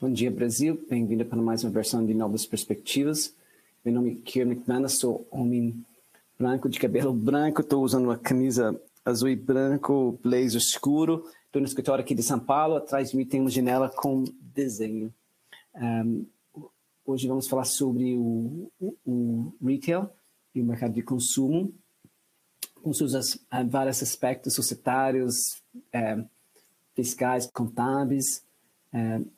Bom dia, Brasil. Bem-vindo para mais uma versão de Novas Perspectivas. Meu nome é Kieran McManus, sou homem branco, de cabelo branco. Estou usando uma camisa azul e branco, blazer escuro. Estou no escritório aqui de São Paulo. Atrás de mim tem uma janela com desenho. Hoje vamos falar sobre o retail e o mercado de consumo, com seus vários aspectos societários, fiscais, contábeis.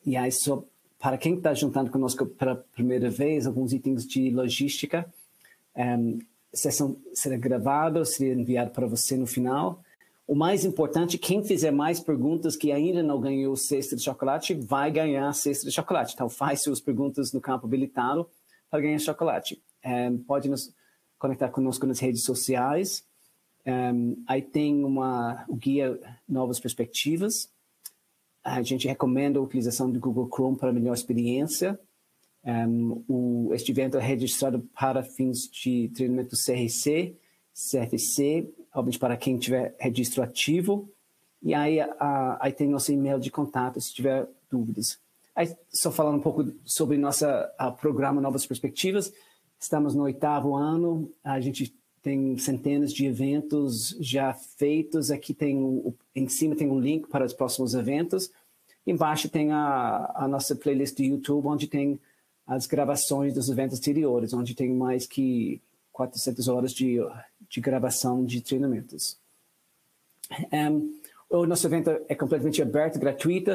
E aí, só para quem está juntando conosco pela primeira vez, alguns itens de logística. Sessão será gravada, será enviado para você no final. O mais importante, quem fizer mais perguntas que ainda não ganhou cesta de chocolate, vai ganhar cesta de chocolate. Então, faz suas perguntas no campo habilitado para ganhar chocolate. Pode nos conectar conosco nas redes sociais. Aí tem o guia Novas Perspectivas. A gente recomenda a utilização do Google Chrome para melhor experiência. Este evento é registrado para fins de treinamento CRC, CFC, obviamente para quem tiver registro ativo. E aí tem nosso e-mail de contato se tiver dúvidas. Aí, só falando um pouco sobre nosso programa Novas Perspectivas. Estamos no 8º ano, a gente tem centenas de eventos já feitos. Aqui em cima tem um link para os próximos eventos. Embaixo tem a nossa playlist do YouTube, onde tem as gravações dos eventos anteriores, onde tem mais que 400 horas de gravação de treinamentos. O nosso evento é completamente aberto, gratuito.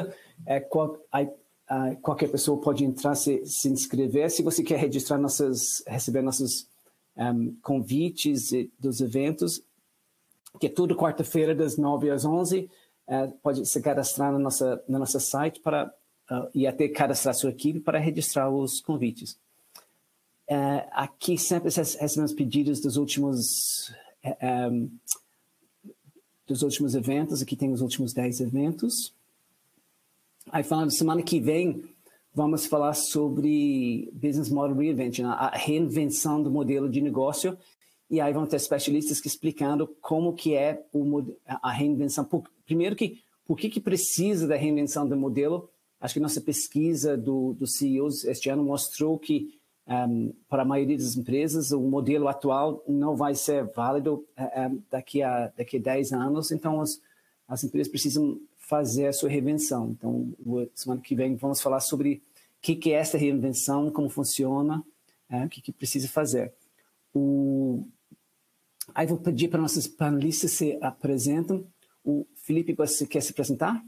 Qualquer pessoa pode entrar, se inscrever. Se você quer receber nossos convites dos eventos, que é tudo quarta-feira, das 9 às 11, pode se cadastrar no nosso site e até cadastrar sua equipe para registrar os convites. Aqui sempre recebemos pedidos dos últimos eventos. Aqui tem os últimos 10 eventos. Aí, falando semana que vem, vamos falar sobre Business Model Reinvention, a reinvenção do modelo de negócio. E aí vão ter especialistas explicando como que é a reinvenção. Primeiro, por que precisa da reinvenção do modelo? Acho que nossa pesquisa dos CEOs este ano mostrou que, para a maioria das empresas, o modelo atual não vai ser válido daqui a 10 anos. Então, as empresas precisam fazer a sua reinvenção. Então, semana que vem, vamos falar sobre o que é essa reinvenção, como funciona, o que precisa fazer. Aí vou pedir para nossos panelistas se apresentam. O Felipe, você quer se apresentar?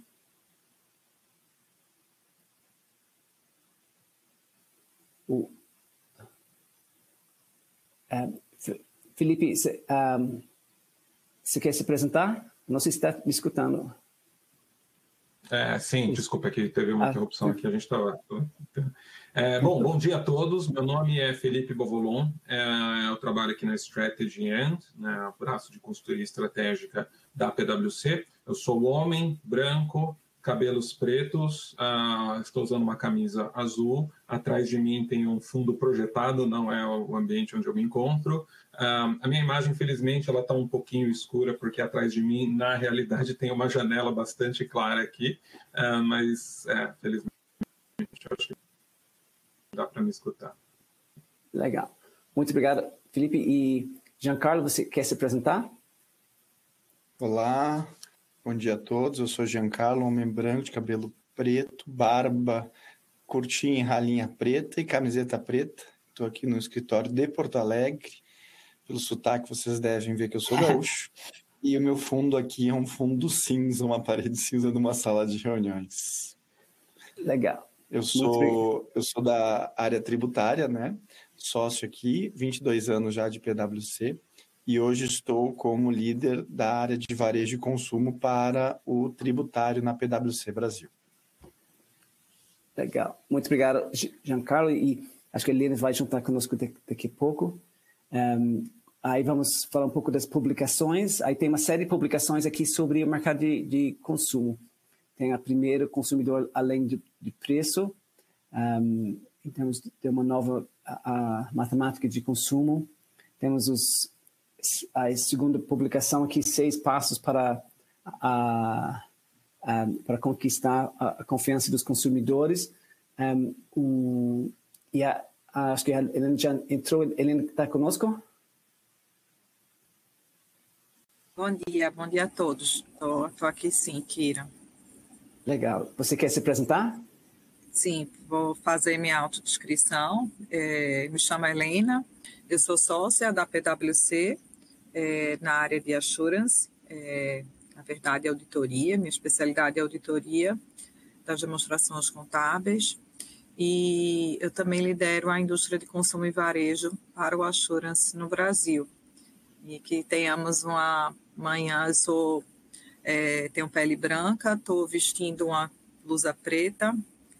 Felipe, você quer se apresentar? Não sei se está me escutando. Sim, desculpa, que teve uma interrupção aqui, a gente estava... Bom dia a todos, meu nome é Felipe Bovolon, eu trabalho aqui na Strategy End, né, braço de consultoria estratégica da PwC. Eu sou homem, branco, cabelos pretos, estou usando uma camisa azul, atrás de mim tem um fundo projetado, não é o ambiente onde eu me encontro. A minha imagem, infelizmente, ela está um pouquinho escura, porque atrás de mim, na realidade, tem uma janela bastante clara aqui, mas, felizmente, eu acho que dá para me escutar. Legal. Muito obrigado, Felipe. E Giancarlo, você quer se apresentar? Olá, bom dia a todos. Eu sou Giancarlo, homem branco de cabelo preto, barba curtinha e ralinha preta e camiseta preta. Estou aqui no escritório de Porto Alegre. Pelo sotaque, vocês devem ver que eu sou gaúcho. E o meu fundo aqui é um fundo cinza, uma parede cinza de uma sala de reuniões. Legal. Eu sou da área tributária, né? Sócio aqui, 22 anos já de PwC. E hoje estou como líder da área de varejo e consumo para o tributário na PwC Brasil. Legal. Muito obrigado, Giancarlo. E acho que a Helena vai juntar conosco daqui a pouco. Aí vamos falar um pouco das publicações. Aí tem uma série de publicações aqui sobre o mercado de consumo. Tem a primeira, Consumidor Além de Preço. Temos uma nova matemática de consumo. Temos a segunda publicação aqui, 6 passos para conquistar a confiança dos consumidores. Acho que a Helena já entrou. Helena está conosco? Bom dia a todos. Estou aqui sim, Kira. Legal. Você quer se apresentar? Sim, vou fazer minha autodescrição. Me chamo Helena, eu sou sócia da PwC na área de Assurance, na verdade auditoria, minha especialidade é auditoria das demonstrações contábeis, e eu também lidero a indústria de consumo e varejo para o Assurance no Brasil. E que tenhamos uma manhã, tenho pele branca, estou vestindo uma blusa preta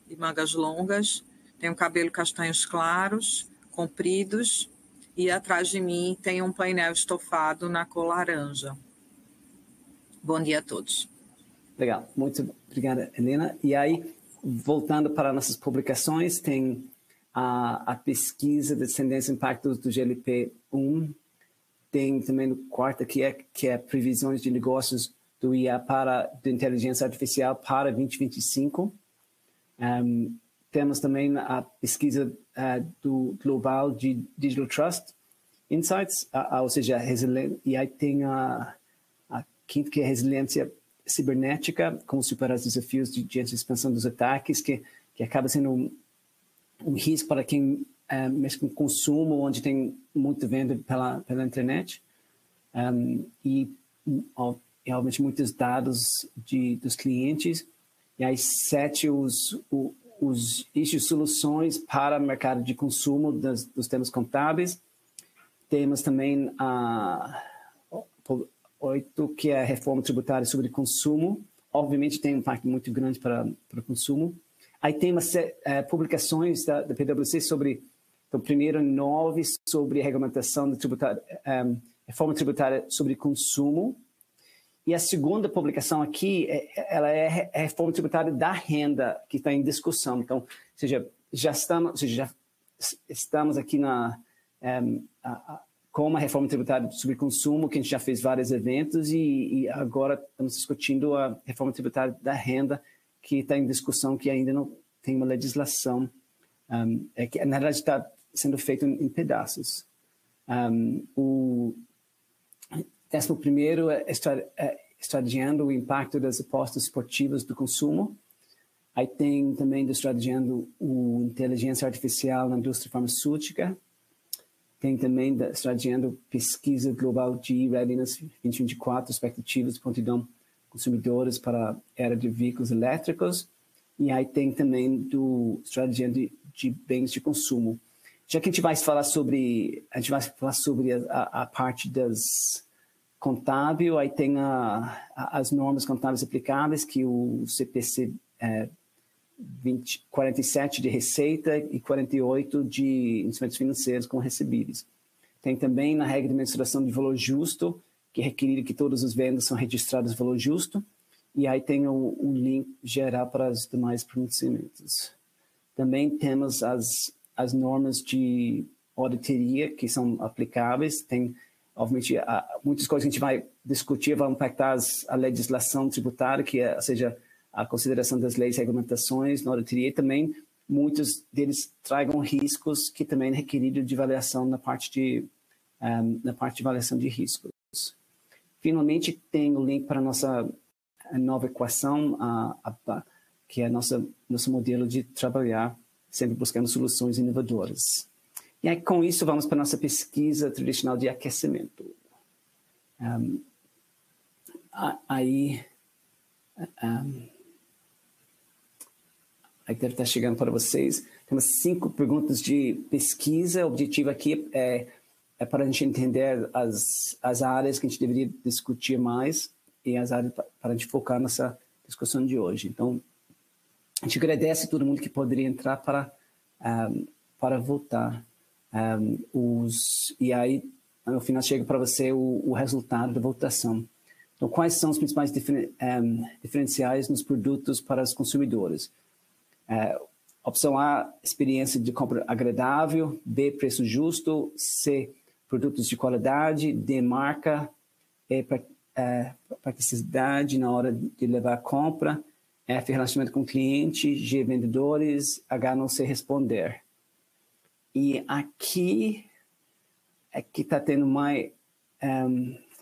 de mangas longas, tenho cabelo castanhos claros, compridos, e atrás de mim tem um painel estofado na cor laranja. Bom dia a todos. Legal, muito obrigada, Helena. E aí, voltando para nossas publicações, tem a pesquisa de tendência e impactos do GLP-1, tem também o quarto que é previsões de negócios do IA de inteligência artificial para 2025. Temos também a pesquisa do Global de Digital Trust Insights, ou seja, e aí tem a quinta, que é resiliência cibernética, como superar os desafios diante da expansão dos ataques, que acaba sendo um risco para quem mexe com consumo, onde tem muito venda pela internet. E realmente muitos dados dos clientes. E aí, 7, os soluções para o mercado de consumo dos temas contábeis. Temos também 8, que é a reforma tributária sobre consumo. Obviamente, tem um impacto muito grande para o consumo. Aí tem umas publicações da PwC sobre, então, primeiro 9 sobre a regulamentação reforma tributária sobre consumo. E a segunda publicação aqui, ela é a reforma tributária da renda, que está em discussão. Então, ou seja, já estamos aqui com uma reforma tributária sobre consumo, que a gente já fez vários eventos, e agora estamos discutindo a reforma tributária da renda, que está em discussão, que ainda não tem uma legislação, que na verdade está sendo feito em pedaços. O 11º é estrategiando o impacto das apostas esportivas do consumo. Aí tem também estrategiando a inteligência artificial na indústria farmacêutica. Tem também estrategiando pesquisa global de readiness 2024, expectativas de prontidão consumidores para a era de veículos elétricos. E aí tem também estrategiando de bens de consumo. Já que a gente vai falar sobre a parte das contábil, aí tem as normas contábeis aplicáveis, que o CPC 47 de receita e 48 de instrumentos financeiros com recebíveis. Tem também na regra de mensuração de valor justo, que requer que todas as vendas são registradas em valor justo, e aí tem o link geral para os demais pronunciamentos. Também temos as normas de auditoria que são aplicáveis. Tem, obviamente, muitas coisas que a gente vai discutir vão impactar a legislação tributária, ou seja, a consideração das leis e regulamentações na auditoria, e também muitos deles tragam riscos que também é requerido de avaliação na parte de avaliação de riscos. Finalmente, tem o link para a nossa nova equação, que é nosso modelo de trabalhar, sempre buscando soluções inovadoras. E aí, com isso, vamos para a nossa pesquisa tradicional de aquecimento. Aí deve estar chegando para vocês. Temos 5 perguntas de pesquisa. O objetivo aqui é para a gente entender as áreas que a gente deveria discutir mais e as áreas para a gente focar nessa discussão de hoje. Então, a gente agradece a todo mundo que poderia entrar para votar. E aí, no final, chega para você o resultado da votação. Então, quais são os principais diferenciais nos produtos para os consumidores? Opção A, experiência de compra agradável. B, preço justo. C, produtos de qualidade. D, marca. E, praticidade na hora de levar a compra. F, relacionamento com cliente, G, vendedores, H, não sei responder. E aqui está tendo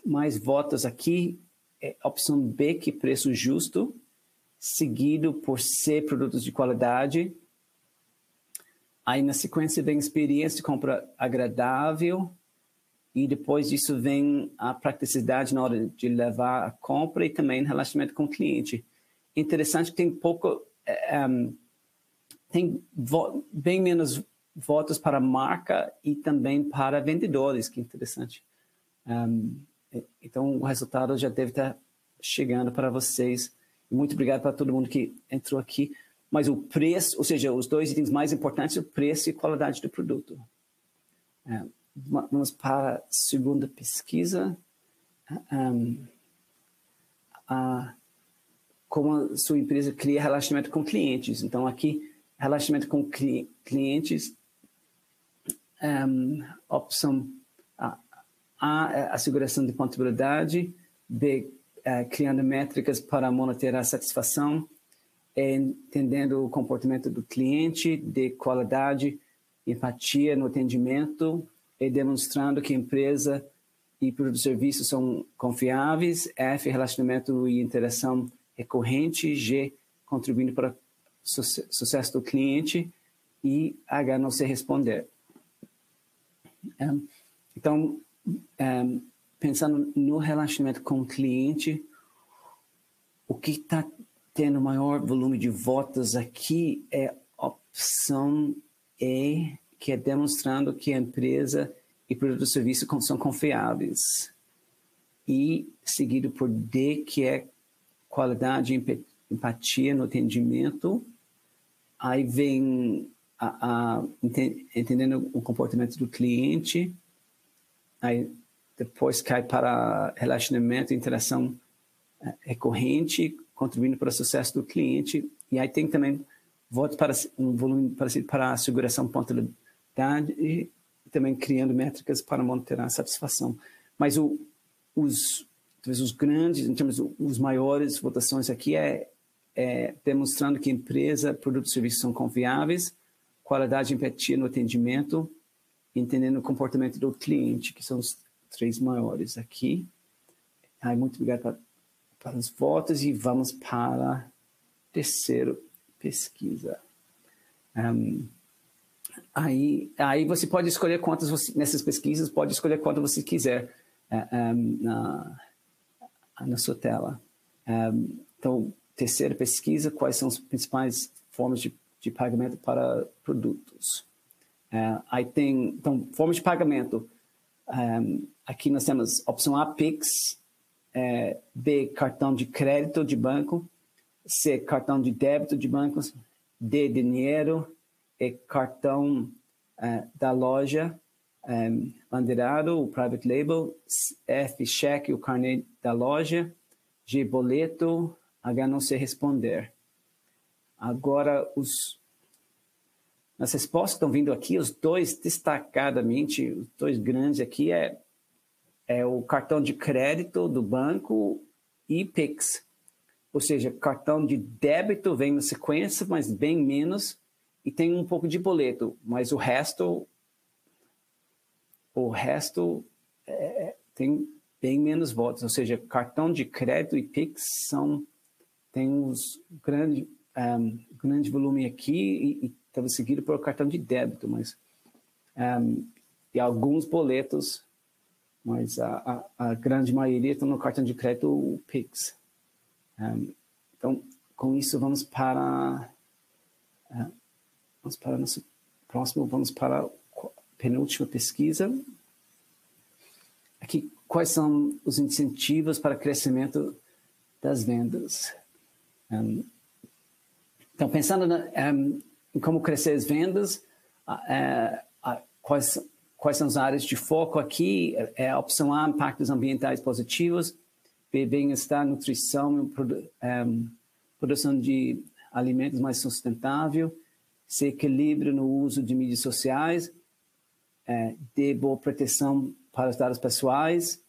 mais votos aqui, opção B, que preço justo, seguido por C, produtos de qualidade. Aí na sequência vem experiência de compra agradável, e depois disso vem a praticidade na hora de levar a compra e também relacionamento com o cliente. Interessante que tem tem bem menos votos para marca e também para vendedores, que interessante. Então o resultado já deve estar chegando para vocês. Muito obrigado para todo mundo que entrou aqui. Mas o preço, ou seja, os dois itens mais importantes, o preço e qualidade do produto. Vamos para a segunda pesquisa. Como a sua empresa cria relacionamento com clientes. Então, aqui, relacionamento com clientes, opção A, asseguração de contabilidade, B, criando métricas para monitorar a satisfação, entendendo o comportamento do cliente, D, qualidade, empatia no atendimento, e demonstrando que a empresa e produtos e serviços são confiáveis, F, relacionamento e interação recorrente, G, contribuindo para o sucesso do cliente, e H, não sei responder. Então, pensando no relacionamento com o cliente, o que está tendo maior volume de votos aqui é a opção E, que é demonstrando que a empresa e produtos e serviços são confiáveis. E seguido por D, que é qualidade e empatia no atendimento. Aí vem entendendo o comportamento do cliente. Aí depois cai para relacionamento e interação recorrente, contribuindo para o sucesso do cliente. E aí tem também voto para um volume parecido para a asseguração pontualidade e também criando métricas para monitorar a satisfação. Mas os grandes, em termos os maiores votações aqui demonstrando que a empresa, produtos e serviços são confiáveis, qualidade e empatia no atendimento, entendendo o comportamento do cliente, que são os 3 maiores aqui. Aí, muito obrigado para os votos e vamos para a terceira pesquisa. Aí você pode escolher quantas nessas pesquisas, pode escolher quanto você quiser na sua tela. Então, terceira pesquisa, quais são as principais formas de pagamento para produtos? Aí tem, então, formas de pagamento. Aqui nós temos opção A, Pix, B, cartão de crédito de banco, C, cartão de débito de bancos, D, dinheiro, E, cartão da loja, bandeirado, o private label, F, cheque, o carnê da loja, G, boleto, H, não sei responder. Agora, as respostas que estão vindo aqui, os dois destacadamente, os dois grandes aqui é o cartão de crédito do banco e Pix. Ou seja, cartão de débito vem na sequência, mas bem menos, e tem um pouco de boleto, mas o resto tem bem menos votos. Ou seja, cartão de crédito e Pix tem uns grande volume aqui e estava seguido por cartão de débito, mas e alguns boletos, mas a grande maioria estão no cartão de crédito ou Pix. Então, com isso, vamos para nosso próximo, vamos para a penúltima pesquisa. Aqui, quais são os incentivos para o crescimento das vendas? Então, pensando em como crescer as vendas, quais são as áreas de foco aqui? A opção A, impactos ambientais positivos, B, bem-estar, nutrição, produção de alimentos mais sustentável, C, equilíbrio no uso de mídias sociais, D, boa proteção para os dados pessoais,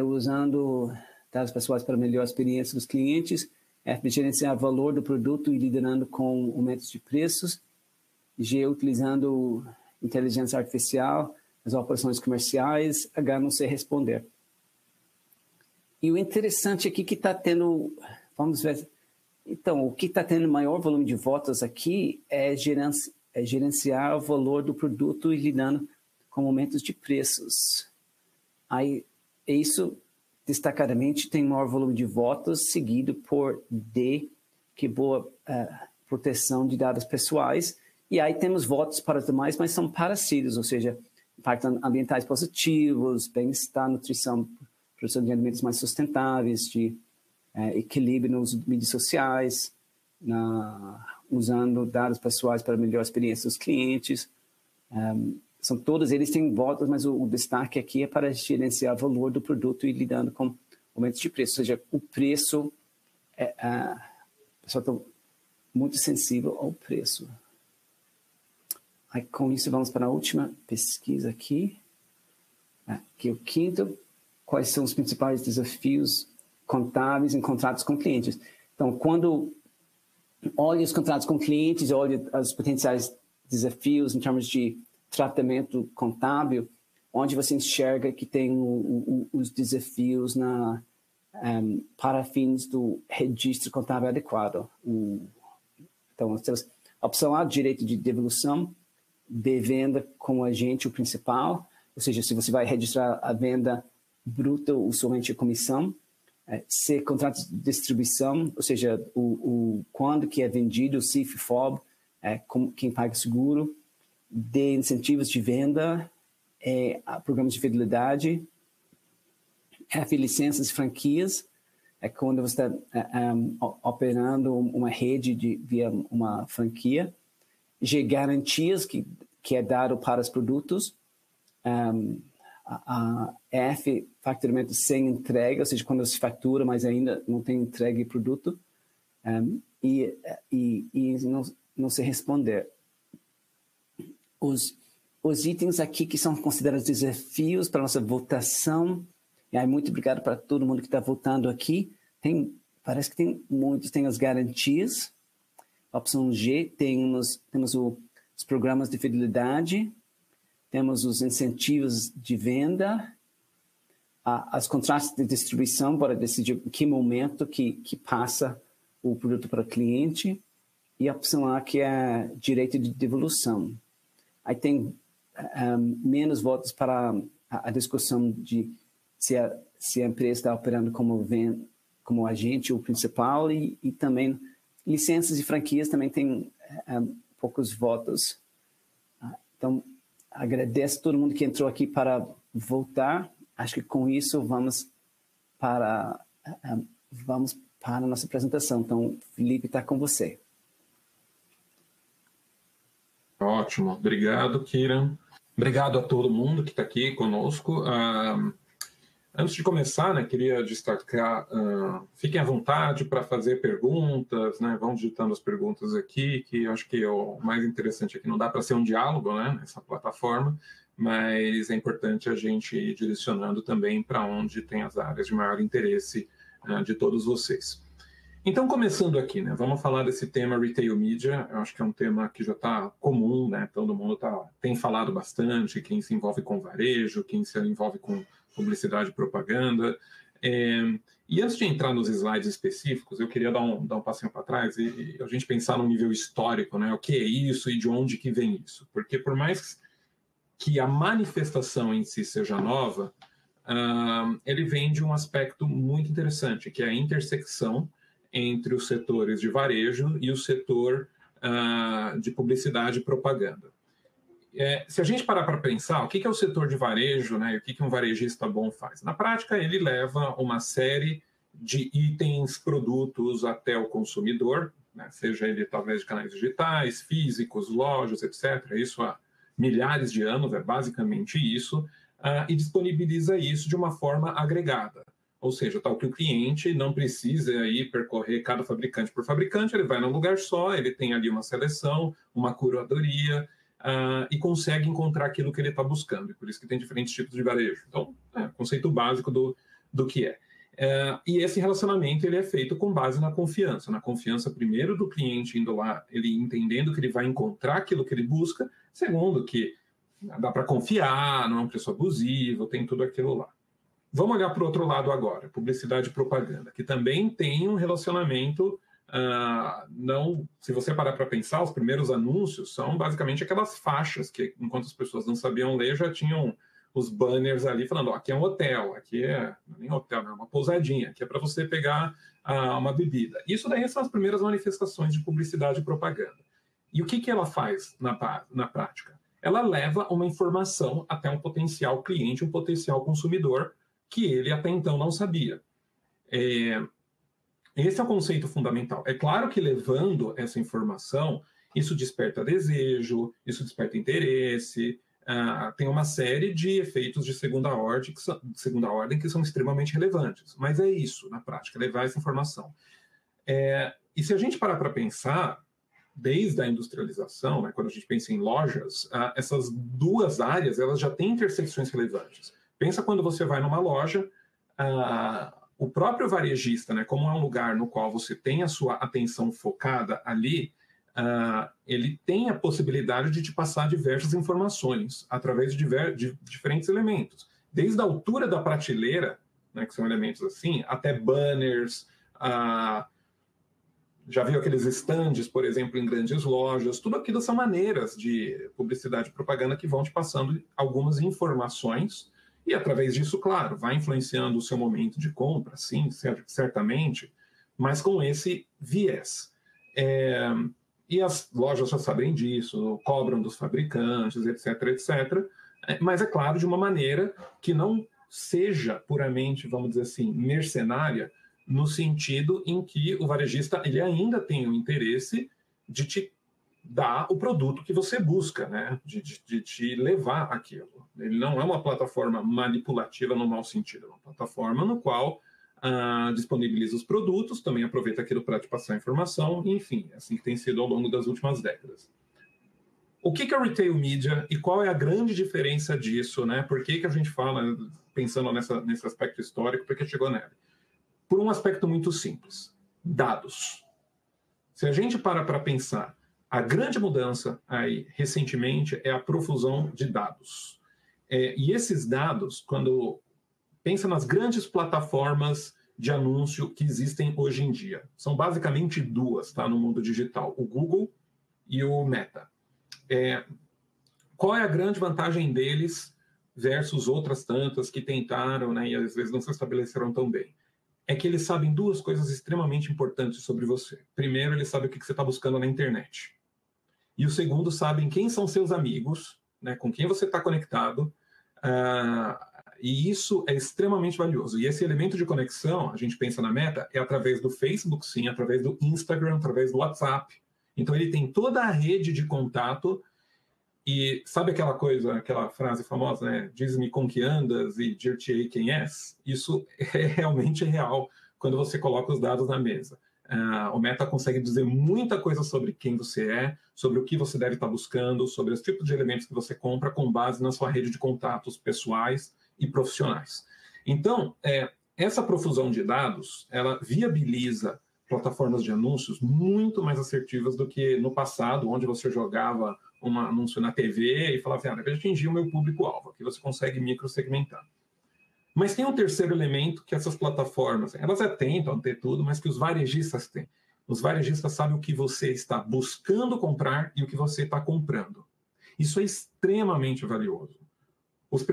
usando dados pessoais para melhor experiência dos clientes, F, gerenciar o valor do produto e liderando com aumentos de preços. G, utilizando inteligência artificial, as operações comerciais. H, não sei responder. E o interessante aqui que está tendo, vamos ver, então, o que está tendo maior volume de votos aqui é gerenciar o valor do produto e lidando com aumentos de preços. Aí, isso, destacadamente, tem maior volume de votos, seguido por D, que é boa proteção de dados pessoais. E aí temos votos para os demais, mas são parecidos, ou seja, impactos ambientais positivos, bem-estar, nutrição, produção de alimentos mais sustentáveis, de equilíbrio nos mídias sociais, usando dados pessoais para melhorar a experiência dos clientes. São todos eles têm votos, mas o destaque aqui é para gerenciar o valor do produto e lidando com aumentos de preço. Ou seja, o preço, o pessoal está muito sensível ao preço. Aí, com isso, vamos para a última pesquisa aqui. Aqui é o quinto. Quais são os principais desafios contábeis em contratos com clientes? Então, quando olha os contratos com clientes, olha os potenciais desafios em termos de tratamento contábil, onde você enxerga que tem os desafios para fins do registro contábil adequado. Então, nós temos a opção A, direito de devolução, B, venda com o agente o principal, ou seja, se você vai registrar a venda bruta ou somente a comissão. C, contratos de distribuição, ou seja, quando que é vendido, o CIF, FOB, quem paga o seguro. D, incentivos de venda, programas de fidelidade. F, licenças e franquias, quando você está operando uma rede via uma franquia. G, garantias, que é dado para os produtos. A F, faturamento sem entrega, ou seja, quando se fatura, mas ainda não tem entrega de produto. E não se responder. Os itens aqui que são considerados desafios para a nossa votação. E aí, muito obrigado para todo mundo que está votando aqui. Parece que tem muitos. Tem as garantias. A opção G, temos os programas de fidelidade. Temos os incentivos de venda, as contratos de distribuição para decidir em que momento que passa o produto para o cliente, e a opção A, que é direito de devolução. Aí tem menos votos para a discussão de se a empresa está operando como agente ou principal, e também licenças e franquias também tem poucos votos. Então, agradeço a todo mundo que entrou aqui para votar. Acho que com isso vamos para a nossa apresentação. Então, Felipe, está com você. Ótimo. Obrigado, Kiran. Obrigado a todo mundo que está aqui conosco. Antes de começar, né, queria destacar, fiquem à vontade para fazer perguntas, né, vão digitando as perguntas aqui, que eu acho que o mais interessante aqui, não dá para ser um diálogo, né, nessa plataforma, mas é importante a gente ir direcionando também para onde tem as áreas de maior interesse de todos vocês. Então, começando aqui, né, vamos falar desse tema Retail Media. Eu acho que é um tema que já está comum, né, todo mundo tem falado bastante, quem se envolve com varejo, quem se envolve com publicidade e propaganda. E antes de entrar nos slides específicos, eu queria dar um passinho para trás e a gente pensar no nível histórico, né, o que é isso e de onde que vem isso. Porque por mais que a manifestação em si seja nova, ele vem de um aspecto muito interessante, que é a intersecção entre os setores de varejo e o setor de publicidade e propaganda. Se a gente parar para pensar, o que é o setor de varejo, né, e o que um varejista bom faz? Na prática, ele leva uma série de itens, produtos até o consumidor, né, seja ele através de canais digitais, físicos, lojas, etc. Isso há milhares de anos, é basicamente isso, e disponibiliza isso de uma forma agregada. Ou seja, tal que o cliente não precisa aí percorrer cada fabricante por fabricante, ele vai num lugar só, ele tem ali uma seleção, uma curadoria, e consegue encontrar aquilo que ele está buscando. E por isso que tem diferentes tipos de varejo. Então, conceito básico do que é. E esse relacionamento ele é feito com base na confiança primeiro do cliente indo lá, ele entendendo que ele vai encontrar aquilo que ele busca, segundo que dá para confiar, não é um preço abusivo, tem tudo aquilo lá. Vamos olhar para o outro lado agora, publicidade e propaganda, que também tem um relacionamento, se você parar para pensar, os primeiros anúncios são basicamente aquelas faixas que, enquanto as pessoas não sabiam ler, já tinham os banners ali falando, aqui é um hotel, aqui não é nem hotel, é uma pousadinha, aqui é para você pegar uma bebida. Isso daí são as primeiras manifestações de publicidade e propaganda. E o que ela faz na prática? Ela leva uma informação até um potencial cliente, um potencial consumidor, que ele até então não sabia. Esse é o conceito fundamental. É claro que levando essa informação, isso desperta desejo, isso desperta interesse, tem uma série de efeitos de segunda ordem que são extremamente relevantes. Mas é isso, na prática, levar essa informação. E se a gente parar para pensar, desde a industrialização, né, quando a gente pensa em lojas, essas duas áreas elas já têm intersecções relevantes. Pensa quando você vai numa loja, o próprio varejista, né, como é um lugar no qual você tem a sua atenção focada ali, ele tem a possibilidade de te passar diversas informações através de diferentes elementos. Desde a altura da prateleira, né, que são elementos assim, até banners, já viu aqueles estandes, por exemplo, em grandes lojas, tudo aquilo são maneiras de publicidade e propaganda que vão te passando algumas informações e, através disso, claro, vai influenciando o seu momento de compra, sim, certamente, mas com esse viés. E as lojas já sabem disso, cobram dos fabricantes, etc., etc., mas, é claro, de uma maneira que não seja puramente, vamos dizer assim, mercenária, no sentido em que o varejista ele ainda tem o interesse de te dar o produto que você busca, né? de te levar aquilo. Ele não é uma plataforma manipulativa no mau sentido, é uma plataforma no qual disponibiliza os produtos, também aproveita aquilo para te passar informação, enfim, é assim que tem sido ao longo das últimas décadas. O que é retail media e qual é a grande diferença disso, né? Por que a gente fala, pensando nesse aspecto histórico, por que chegou nele? Por um aspecto muito simples, dados. Se a gente para pensar, a grande mudança aí, recentemente, é a profusão de dados. E esses dados, quando pensa nas grandes plataformas de anúncio que existem hoje em dia, são basicamente duas, tá, no mundo digital, o Google e o Meta. Qual é a grande vantagem deles versus outras tantas que tentaram, né, e às vezes não se estabeleceram tão bem? É que eles sabem duas coisas extremamente importantes sobre você. Primeiro, eles sabem o que você está buscando na internet. E o segundo, sabem quem são seus amigos, né, com quem você está conectado, e isso é extremamente valioso. E esse elemento de conexão, a gente pensa na Meta, é através do Facebook, sim, através do Instagram, através do WhatsApp. Então, ele tem toda a rede de contato. E sabe aquela frase famosa, né? Diz-me com que andas e dir-te-ei quem és? Isso é realmente real quando você coloca os dados na mesa. O Meta consegue dizer muita coisa sobre quem você é, sobre o que você deve estar buscando, sobre os tipos de elementos que você compra com base na sua rede de contatos pessoais e profissionais. Então, essa profusão de dados, ela viabiliza plataformas de anúncios muito mais assertivas do que no passado, onde você jogava um anúncio na TV e falava assim, deve atingir o meu público-alvo, aqui você consegue microsegmentar. Mas tem um terceiro elemento que essas plataformas, elas tentam ter tudo, mas que os varejistas têm. Os varejistas sabem o que você está buscando comprar e o que você está comprando. Isso é extremamente valioso. Os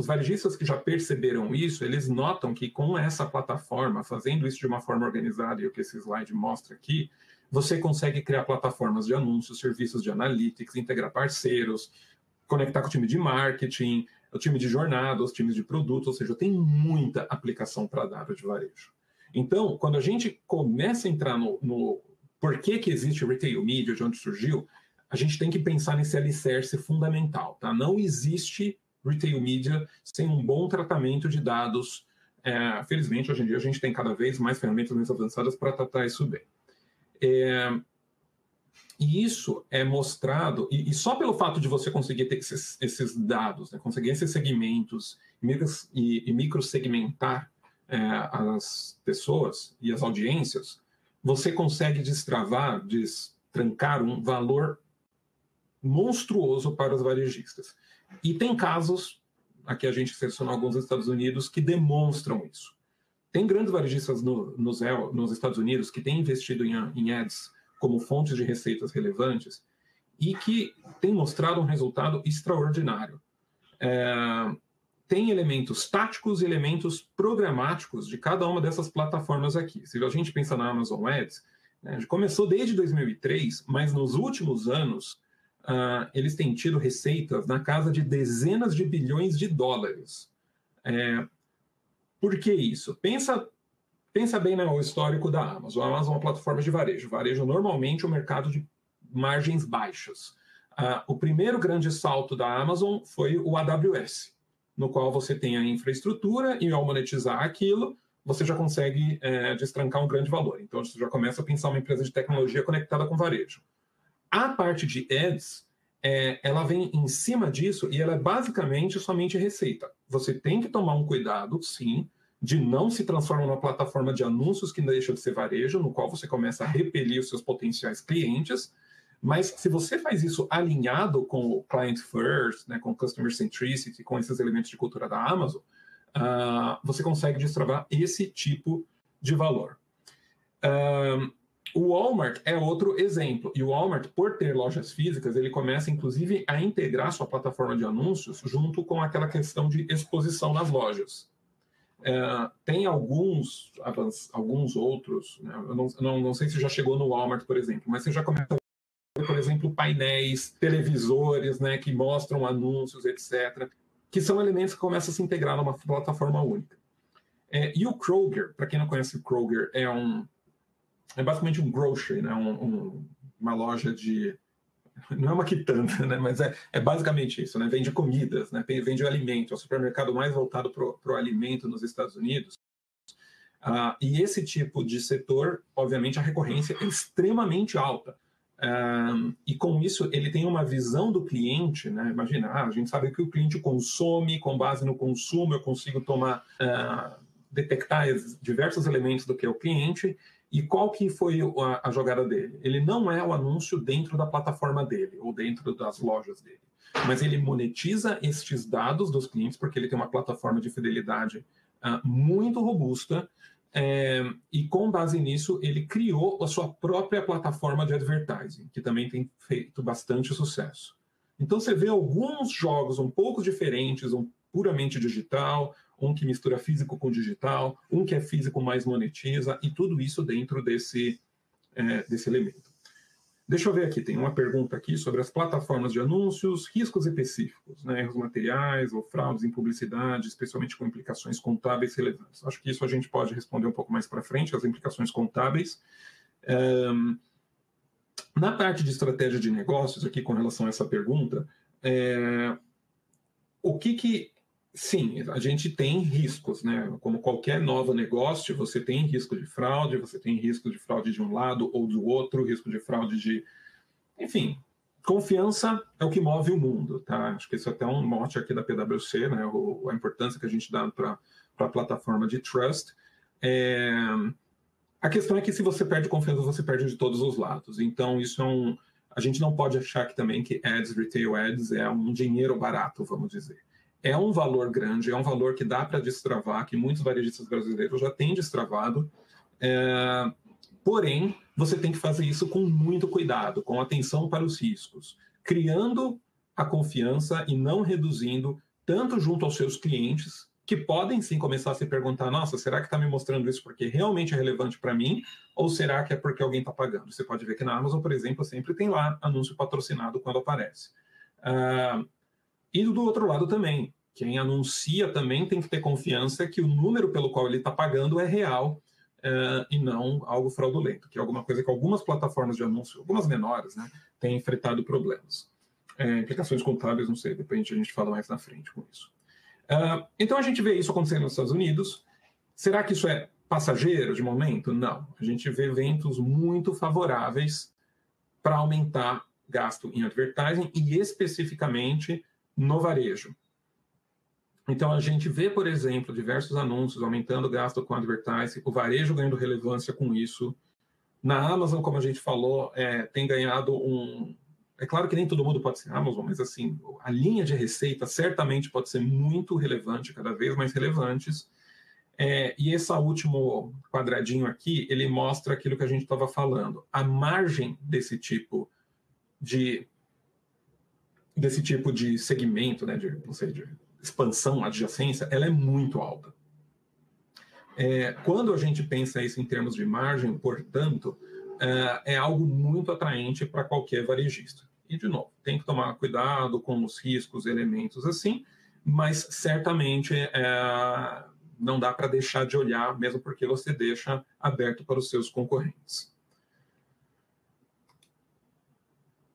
varejistas que já perceberam isso, eles notam que com essa plataforma, fazendo isso de uma forma organizada, e o que esse slide mostra aqui, você consegue criar plataformas de anúncios, serviços de analytics, integrar parceiros, conectar com o time de marketing, o time de jornada, os times de produtos, ou seja, tem muita aplicação para dado de varejo. Então, quando a gente começa a entrar no porquê que existe o retail media, de onde surgiu, a gente tem que pensar nesse alicerce fundamental, tá? Não existe retail media sem um bom tratamento de dados. Felizmente, hoje em dia, a gente tem cada vez mais ferramentas mais avançadas para tratar isso bem. E isso é mostrado, e só pelo fato de você conseguir ter esses dados, né, conseguir esses segmentos e microsegmentar as pessoas e as audiências, você consegue destrancar um valor monstruoso para os varejistas. E tem casos, aqui a gente selecionou alguns nos Estados Unidos, que demonstram isso. Tem grandes varejistas nos Estados Unidos que têm investido em ads como fontes de receitas relevantes e que têm mostrado um resultado extraordinário. Tem elementos táticos e elementos programáticos de cada uma dessas plataformas aqui. Se a gente pensa na Amazon Ads, né, começou desde 2003, mas nos últimos anos eles têm tido receitas na casa de dezenas de bilhões de dólares. Por que isso? Pensa bem no histórico da Amazon. A Amazon é uma plataforma de varejo. Varejo normalmente é um mercado de margens baixas. O primeiro grande salto da Amazon foi o AWS, no qual você tem a infraestrutura e, ao monetizar aquilo, você já consegue destrancar um grande valor. Então, você já começa a pensar uma empresa de tecnologia conectada com varejo. A parte de ads, ela vem em cima disso e ela é basicamente somente receita. Você tem que tomar um cuidado, sim, de não se transformar numa plataforma de anúncios que deixa de ser varejo, no qual você começa a repelir os seus potenciais clientes. Mas se você faz isso alinhado com o Client First, né, com o Customer Centricity, com esses elementos de cultura da Amazon, você consegue destravar esse tipo de valor. O Walmart é outro exemplo. E o Walmart, por ter lojas físicas, ele começa, inclusive, a integrar sua plataforma de anúncios junto com aquela questão de exposição nas lojas. Tem alguns outros, né? Eu não sei se já chegou no Walmart, por exemplo, mas você já começa a por exemplo, painéis, televisores, né, que mostram anúncios, etc., que são elementos que começam a se integrar numa plataforma única. E o Kroger, para quem não conhece o Kroger, é basicamente um grocery, né, uma loja de... Não é uma quitanda, né, mas é basicamente isso, né, vende comidas, né, vende alimento, é o supermercado mais voltado para o alimento nos Estados Unidos. E esse tipo de setor, obviamente, a recorrência é extremamente alta. E com isso ele tem uma visão do cliente, né? Imagina, a gente sabe que o cliente consome, com base no consumo eu consigo detectar diversos elementos do que é o cliente. E qual que foi a jogada dele? Ele não é o anúncio dentro da plataforma dele ou dentro das lojas dele, mas ele monetiza estes dados dos clientes porque ele tem uma plataforma de fidelidade muito robusta. E com base nisso, ele criou a sua própria plataforma de advertising, que também tem feito bastante sucesso. Então, você vê alguns jogos um pouco diferentes, um puramente digital, um que mistura físico com digital, um que é físico, mas monetiza, e tudo isso dentro desse elemento. Deixa eu ver aqui, tem uma pergunta aqui sobre as plataformas de anúncios, riscos específicos, né, erros materiais ou fraudes em publicidade, especialmente com implicações contábeis relevantes. Acho que isso a gente pode responder um pouco mais para frente, as implicações contábeis. Na parte de estratégia de negócios, aqui com relação a essa pergunta, sim, a gente tem riscos, né? Como qualquer novo negócio, você tem risco de fraude, você tem risco de fraude de um lado ou do outro, risco de fraude de... Enfim, confiança é o que move o mundo, tá? Acho que isso é até um mote aqui da PwC, né? A importância que a gente dá para a plataforma de trust. A questão é que se você perde confiança, você perde de todos os lados. Então, isso a gente não pode achar que também que ads, retail ads, é um dinheiro barato, vamos dizer. É um valor grande, é um valor que dá para destravar, que muitos varejistas brasileiros já têm destravado, porém, você tem que fazer isso com muito cuidado, com atenção para os riscos, criando a confiança e não reduzindo tanto junto aos seus clientes, que podem sim começar a se perguntar, nossa, será que está me mostrando isso porque realmente é relevante para mim, ou será que é porque alguém está pagando? Você pode ver que na Amazon, por exemplo, sempre tem lá anúncio patrocinado quando aparece. E do outro lado também, quem anuncia também tem que ter confiança que o número pelo qual ele está pagando é real e não algo fraudulento, que é alguma coisa que algumas plataformas de anúncio, algumas menores, né, têm enfrentado problemas. Implicações contábeis, não sei, depois a gente fala mais na frente com isso. Então a gente vê isso acontecendo nos Estados Unidos. Será que isso é passageiro de momento? Não. A gente vê eventos muito favoráveis para aumentar gasto em advertising e especificamente no varejo. Então, a gente vê, por exemplo, diversos anúncios aumentando o gasto com advertising, o varejo ganhando relevância com isso. Na Amazon, como a gente falou, tem ganhado um... É claro que nem todo mundo pode ser Amazon, mas assim, a linha de receita certamente pode ser muito relevante, cada vez mais relevantes. E esse último quadradinho aqui, ele mostra aquilo que a gente estava falando. A margem desse tipo de segmento, né, de expansão, adjacência, ela é muito alta. Quando a gente pensa isso em termos de margem, portanto, é algo muito atraente para qualquer varejista. E, de novo, tem que tomar cuidado com os riscos, elementos assim, mas certamente não dá para deixar de olhar, mesmo porque você deixa aberto para os seus concorrentes.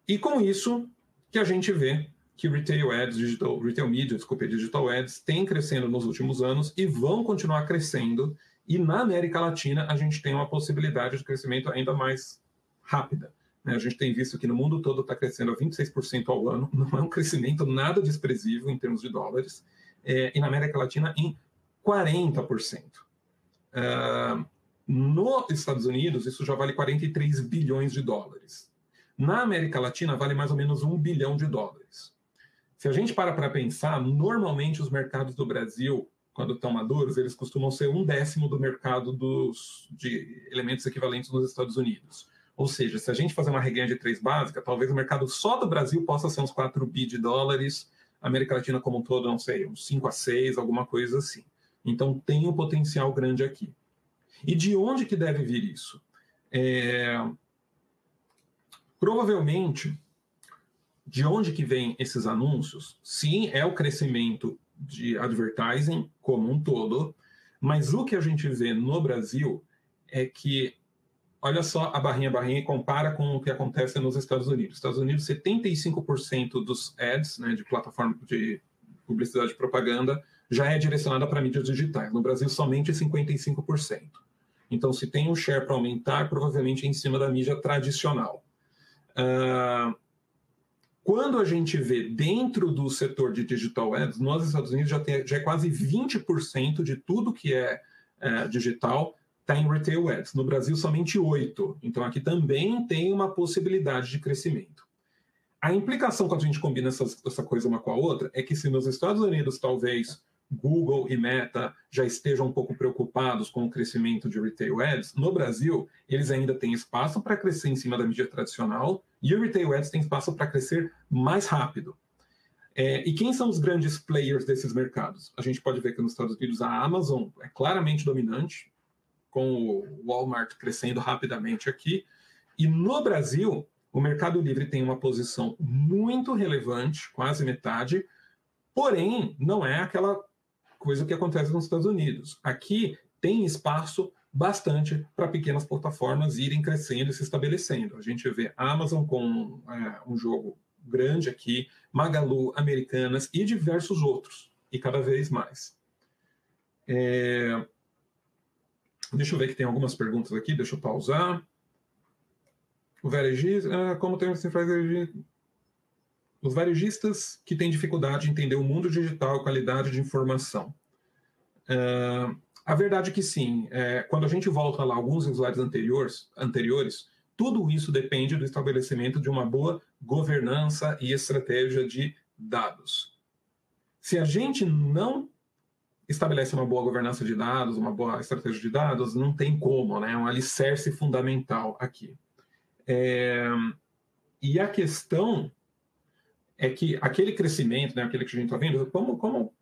E com isso que a gente vê que Retail Media, Digital Ads, tem crescendo nos últimos anos e vão continuar crescendo. E na América Latina, a gente tem uma possibilidade de crescimento ainda mais rápida. A gente tem visto que no mundo todo está crescendo a 26% ao ano, não é um crescimento nada desprezível em termos de dólares, e na América Latina em 40%. Nos Estados Unidos, isso já vale 43 bilhões de dólares. Na América Latina, vale mais ou menos 1 bilhão de dólares. Se a gente para pensar, normalmente os mercados do Brasil, quando estão maduros, eles costumam ser 1/10 do mercado de elementos equivalentes nos Estados Unidos. Ou seja, se a gente fazer uma regrinha de 3 básica, talvez o mercado só do Brasil possa ser uns 4 bi de dólares, a América Latina como um todo, não sei, uns 5 a 6, alguma coisa assim. Então tem um potencial grande aqui. E de onde que deve vir isso? Provavelmente, de onde que vem esses anúncios? Sim, é o crescimento de advertising como um todo, mas o que a gente vê no Brasil é que, olha só a barrinha e compara com o que acontece nos Estados Unidos. Nos Estados Unidos, 75% dos ads, né, de plataforma de publicidade e propaganda, já é direcionada para mídias digitais. No Brasil, somente 55%. Então, se tem um share para aumentar, provavelmente é em cima da mídia tradicional. Quando a gente vê dentro do setor de digital ads, nos Estados Unidos já é quase 20% de tudo que é digital está em retail ads. No Brasil, somente 8%. Então, aqui também tem uma possibilidade de crescimento. A implicação quando a gente combina essa coisa uma com a outra é que se nos Estados Unidos, talvez, Google e Meta já estejam um pouco preocupados com o crescimento de retail ads, no Brasil, eles ainda têm espaço para crescer em cima da mídia tradicional e o retail ads tem espaço para crescer mais rápido. E quem são os grandes players desses mercados? A gente pode ver que nos Estados Unidos a Amazon é claramente dominante, com o Walmart crescendo rapidamente aqui. E no Brasil, o Mercado Livre tem uma posição muito relevante, quase metade, porém, não é aquela coisa que acontece nos Estados Unidos. Aqui tem espaço bastante para pequenas plataformas irem crescendo e se estabelecendo. A gente vê a Amazon com um jogo grande aqui, Magalu, Americanas e diversos outros, e cada vez mais. Deixa eu ver que tem algumas perguntas aqui, deixa eu pausar. O varejista, como tem esse os varejistas que têm dificuldade em entender o mundo digital, qualidade de informação. A verdade é que sim, quando a gente volta lá alguns slides anteriores, tudo isso depende do estabelecimento de uma boa governança e estratégia de dados. Se a gente não estabelece uma boa governança de dados, uma boa estratégia de dados, não tem como, né? É um alicerce fundamental aqui. E a questão é que aquele crescimento, né, aquele que a gente está vendo, como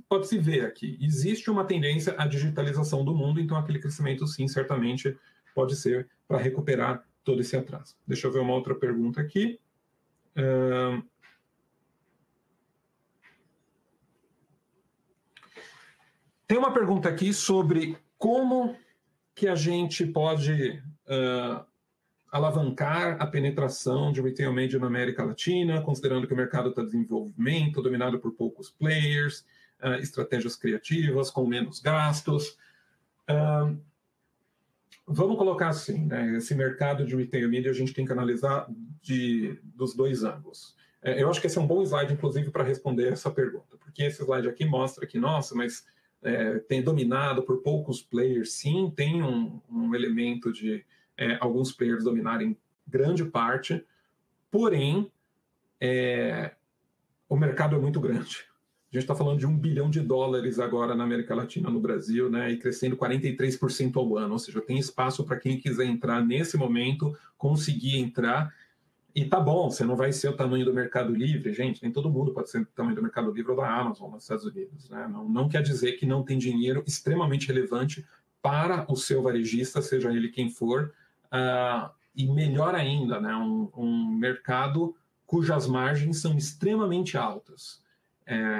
pode se ver aqui? Existe uma tendência à digitalização do mundo, então aquele crescimento, sim, certamente pode ser para recuperar todo esse atraso. Deixa eu ver uma outra pergunta aqui. Tem uma pergunta aqui sobre como que a gente pode alavancar a penetração de retail media na América Latina, considerando que o mercado está em desenvolvimento, dominado por poucos players, estratégias criativas, com menos gastos. Vamos colocar assim, né? Esse mercado de retail media a gente tem que analisar dos dois ângulos. Eu acho que esse é um bom slide, inclusive, para responder essa pergunta, porque esse slide aqui mostra que, nossa, mas tem dominado por poucos players. Sim, tem um elemento de alguns players dominarem grande parte, porém, o mercado é muito grande. A gente está falando de $1 bilhão agora na América Latina, no Brasil, né, e crescendo 43% ao ano, ou seja, tem espaço para quem quiser entrar nesse momento, conseguir entrar. E tá bom, você não vai ser o tamanho do Mercado Livre, gente, nem todo mundo pode ser o tamanho do Mercado Livre ou da Amazon nos Estados Unidos, né? Não quer dizer que não tem dinheiro extremamente relevante para o seu varejista, seja ele quem for, e melhor ainda, né? Um mercado cujas margens são extremamente altas.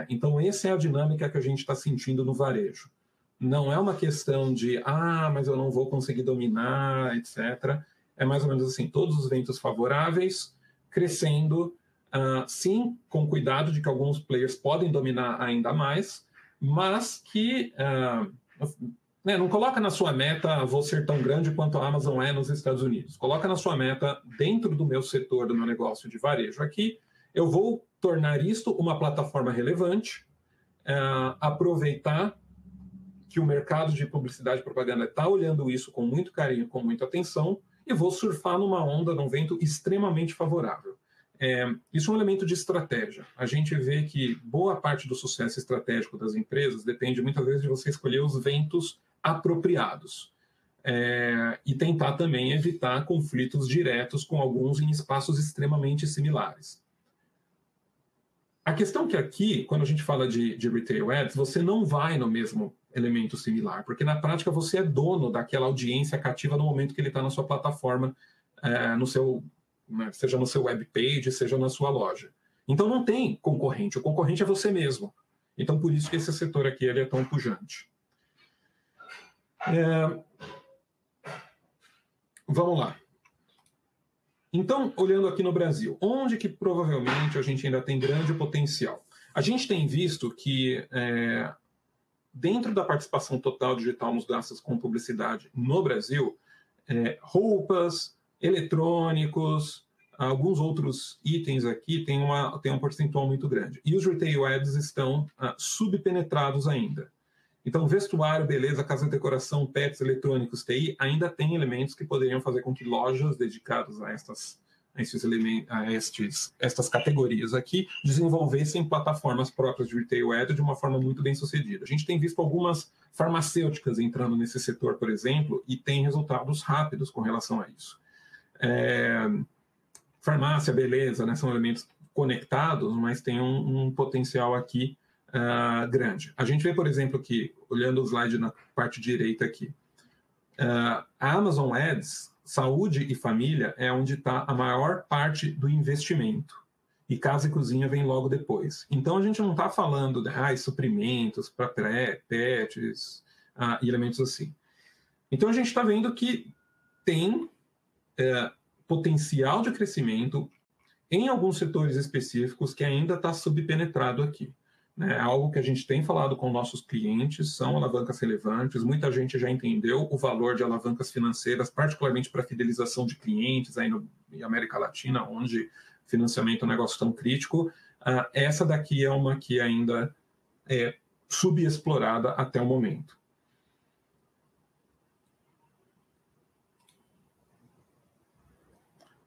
Então, essa é a dinâmica que a gente está sentindo no varejo. Não é uma questão de, mas eu não vou conseguir dominar, etc., é mais ou menos assim, todos os ventos favoráveis, crescendo, sim, com cuidado de que alguns players podem dominar ainda mais, mas que não coloca na sua meta, vou ser tão grande quanto a Amazon é nos Estados Unidos. Coloca na sua meta, dentro do meu setor, do meu negócio de varejo aqui, eu vou tornar isto uma plataforma relevante, aproveitar que o mercado de publicidade e propaganda está olhando isso com muito carinho, com muita atenção, e vou surfar numa onda, num vento extremamente favorável. Isso é um elemento de estratégia. A gente vê que boa parte do sucesso estratégico das empresas depende muitas vezes de você escolher os ventos apropriados e tentar também evitar conflitos diretos com alguns em espaços extremamente similares. A questão que aqui, quando a gente fala de Retail Ads, você não vai no mesmo elemento similar, porque na prática você é dono daquela audiência cativa no momento que ele está na sua plataforma, seja no seu webpage, seja na sua loja. Então não tem concorrente, o concorrente é você mesmo. Então por isso que esse setor aqui ele é tão pujante. Vamos lá. Então, olhando aqui no Brasil, onde que provavelmente a gente ainda tem grande potencial? A gente tem visto que dentro da participação total digital nos gastos com publicidade no Brasil, roupas, eletrônicos, alguns outros itens aqui tem um percentual muito grande. E os retail ads estão subpenetrados ainda. Então, vestuário, beleza, casa de decoração, pets, eletrônicos, TI, ainda tem elementos que poderiam fazer com que lojas dedicadas a estas categorias aqui desenvolvessem plataformas próprias de retail ad de uma forma muito bem sucedida. A gente tem visto algumas farmacêuticas entrando nesse setor, por exemplo, e tem resultados rápidos com relação a isso. Farmácia, beleza, né, são elementos conectados, mas tem um potencial aqui grande. A gente vê, por exemplo, que, olhando o slide na parte direita aqui, a Amazon Ads, saúde e família é onde está a maior parte do investimento. E casa e cozinha vem logo depois. Então, a gente não está falando de suprimentos para pets e elementos assim. Então, a gente está vendo que tem potencial de crescimento em alguns setores específicos que ainda está subpenetrado aqui. É algo que a gente tem falado com nossos clientes, são alavancas relevantes, muita gente já entendeu o valor de alavancas financeiras, particularmente para fidelização de clientes aí em América Latina, onde financiamento é um negócio tão crítico. Essa daqui é uma que ainda é subexplorada até o momento.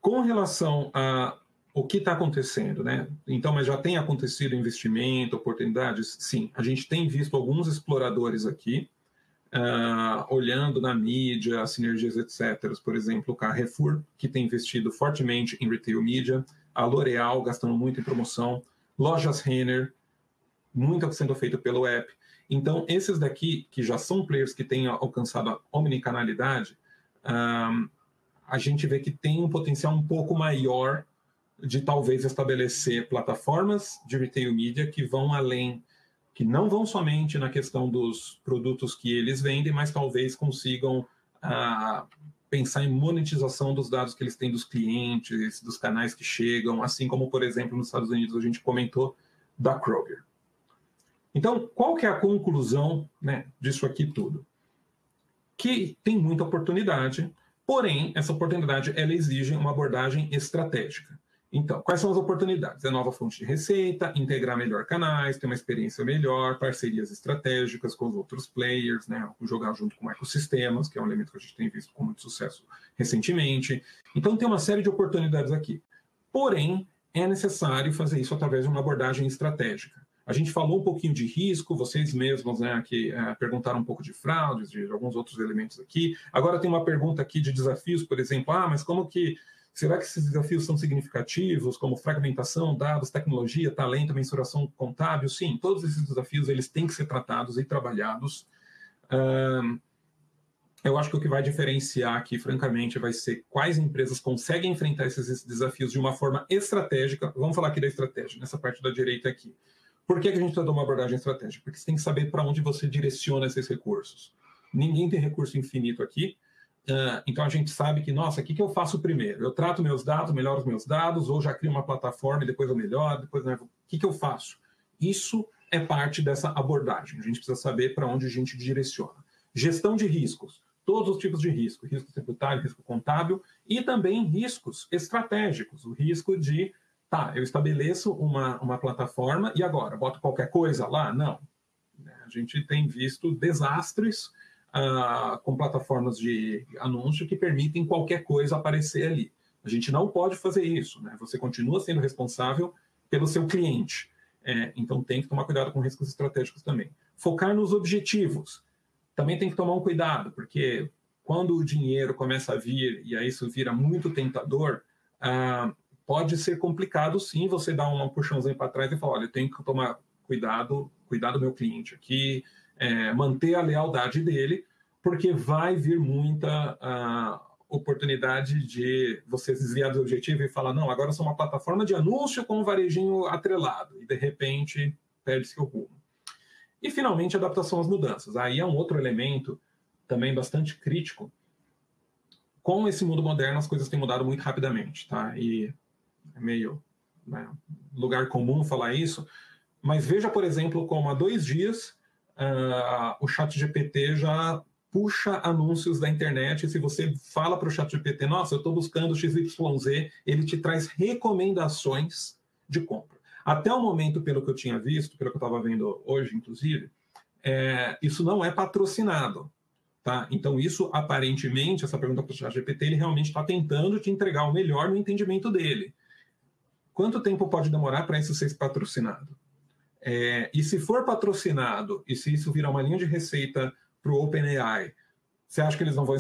Com relação a o que está acontecendo, né? Então, mas já tem acontecido investimento, oportunidades? Sim, a gente tem visto alguns exploradores aqui, olhando na mídia, sinergias, etc. Por exemplo, o Carrefour, que tem investido fortemente em retail media, a L'Oréal gastando muito em promoção, lojas Renner, muito sendo feito pelo app. Então, esses daqui, que já são players que têm alcançado a omnicanalidade, a gente vê que tem um potencial um pouco maior de talvez estabelecer plataformas de retail media que vão além, que não vão somente na questão dos produtos que eles vendem, mas talvez consigam pensar em monetização dos dados que eles têm dos clientes, dos canais que chegam, assim como, por exemplo, nos Estados Unidos a gente comentou da Kroger. Então, qual que é a conclusão, né, disso aqui tudo? Que tem muita oportunidade, porém, essa oportunidade ela exige uma abordagem estratégica. Então, quais são as oportunidades? É nova fonte de receita, integrar melhor canais, ter uma experiência melhor, parcerias estratégicas com os outros players, né? Jogar junto com ecossistemas, que é um elemento que a gente tem visto com muito sucesso recentemente. Então, tem uma série de oportunidades aqui. Porém, é necessário fazer isso através de uma abordagem estratégica. A gente falou um pouquinho de risco, vocês mesmos, né, que perguntaram um pouco de fraudes, de alguns outros elementos aqui. Agora tem uma pergunta aqui de desafios, por exemplo, mas como que será que esses desafios são significativos, como fragmentação, dados, tecnologia, talento, mensuração contábil? Sim, todos esses desafios eles têm que ser tratados e trabalhados. Eu acho que o que vai diferenciar aqui, francamente, vai ser quais empresas conseguem enfrentar esses desafios de uma forma estratégica. Vamos falar aqui da estratégia, nessa parte da direita aqui. Por que a gente precisa de uma abordagem estratégica? Porque você tem que saber para onde você direciona esses recursos. Ninguém tem recurso infinito aqui. Então, a gente sabe que, nossa, o que eu faço primeiro? Eu trato meus dados, melhoro os meus dados, ou já crio uma plataforma e depois eu melhoro, depois, né, o que eu faço? Isso é parte dessa abordagem. A gente precisa saber para onde a gente direciona. Gestão de riscos. Todos os tipos de risco. Risco tributário, risco contábil e também riscos estratégicos. O risco de, eu estabeleço uma plataforma e agora, boto qualquer coisa lá? Não. A gente tem visto desastres com plataformas de anúncio que permitem qualquer coisa aparecer ali. A gente não pode fazer isso, né? Você continua sendo responsável pelo seu cliente. Então, tem que tomar cuidado com riscos estratégicos também. Focar nos objetivos. Também tem que tomar um cuidado, porque quando o dinheiro começa a vir, e aí isso vira muito tentador, pode ser complicado, sim, você dar um puxãozinho para trás e falar, olha, eu tenho que tomar cuidar do meu cliente aqui, manter a lealdade dele, porque vai vir muita oportunidade de você desviar do objetivo e falar, não, agora eu sou uma plataforma de anúncio com um varejinho atrelado, e de repente perde-se o rumo. E, finalmente, adaptação às mudanças. Aí é um outro elemento também bastante crítico. Com esse mundo moderno, as coisas têm mudado muito rapidamente, tá? E é meio lugar comum falar isso, mas veja, por exemplo, como há 2 dias o ChatGPT já puxa anúncios da internet, e se você fala para o ChatGPT, nossa, eu estou buscando XYZ, ele te traz recomendações de compra. Até o momento, pelo que eu tinha visto, pelo que eu estava vendo hoje, inclusive, isso não é patrocinado. Tá? Então, isso, aparentemente, essa pergunta para o ChatGPT, ele realmente está tentando te entregar o melhor no entendimento dele. Quanto tempo pode demorar para isso ser patrocinado? E se for patrocinado, e se isso virar uma linha de receita para o OpenAI, você acha que eles não vão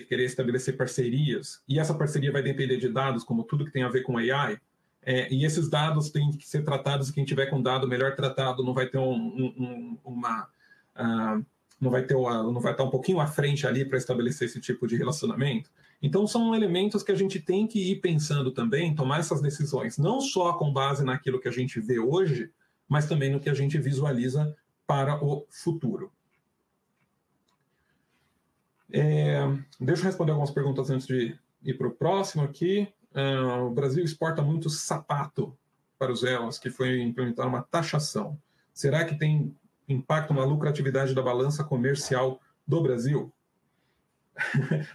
querer estabelecer parcerias? E essa parceria vai depender de dados, como tudo que tem a ver com AI? E esses dados têm que ser tratados, quem tiver com dado melhor tratado não vai ter não vai estar um pouquinho à frente ali para estabelecer esse tipo de relacionamento. Então, são elementos que a gente tem que ir pensando também, tomar essas decisões, não só com base naquilo que a gente vê hoje, mas também no que a gente visualiza para o futuro. Deixa eu responder algumas perguntas antes de ir para o próximo aqui. O Brasil exporta muito sapato para os elas, que foi implementar uma taxação. Será que tem impacto na lucratividade da balança comercial do Brasil?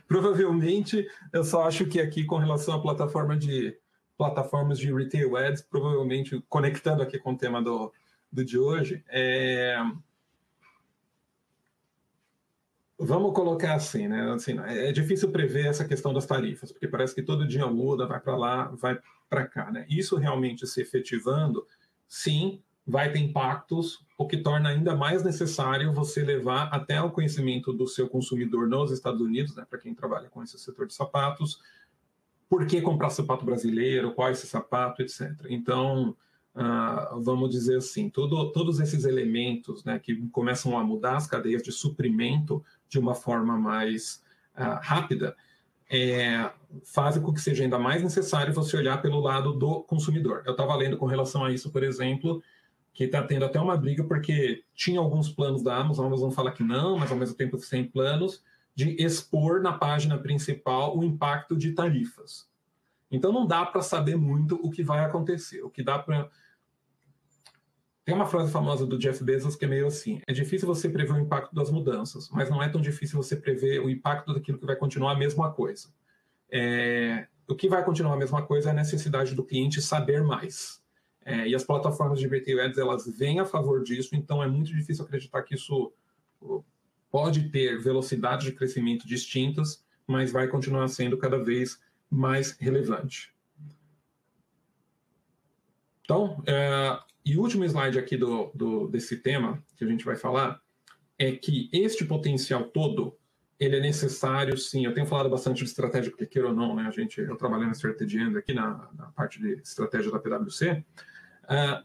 Provavelmente, eu só acho que aqui, com relação à plataformas de retail ads, provavelmente, conectando aqui com o tema de hoje, vamos colocar assim, né? Assim, é difícil prever essa questão das tarifas, porque parece que todo dia muda, vai para lá, vai para cá, né? Isso realmente se efetivando, sim, vai ter impactos, o que torna ainda mais necessário você levar até o conhecimento do seu consumidor nos Estados Unidos, né? Para quem trabalha com esse setor de sapatos, por que comprar sapato brasileiro, qual é esse sapato, etc. Então, vamos dizer assim, todos esses elementos, né, que começam a mudar as cadeias de suprimento de uma forma mais rápida, fazem com que seja ainda mais necessário você olhar pelo lado do consumidor. Eu estava lendo com relação a isso, por exemplo, que está tendo até uma briga porque tinha alguns planos da Amazon, a Amazon fala que não, mas ao mesmo tempo sem planos, de expor na página principal o impacto de tarifas. Então não dá para saber muito o que vai acontecer. O que dá para... Tem uma frase famosa do Jeff Bezos que é meio assim, é difícil você prever o impacto das mudanças, mas não é tão difícil você prever o impacto daquilo que vai continuar a mesma coisa. o que vai continuar a mesma coisa é a necessidade do cliente saber mais. E as plataformas de Retail Ads, elas vêm a favor disso, então é muito difícil acreditar que isso pode ter velocidades de crescimento distintas, mas vai continuar sendo cada vez mais relevante. Então, e o último slide aqui desse tema que a gente vai falar é que este potencial todo, ele é necessário, sim. Eu tenho falado bastante de estratégia, porque queira ou não, né? Eu trabalho na Strategy End aqui na parte de estratégia da PwC,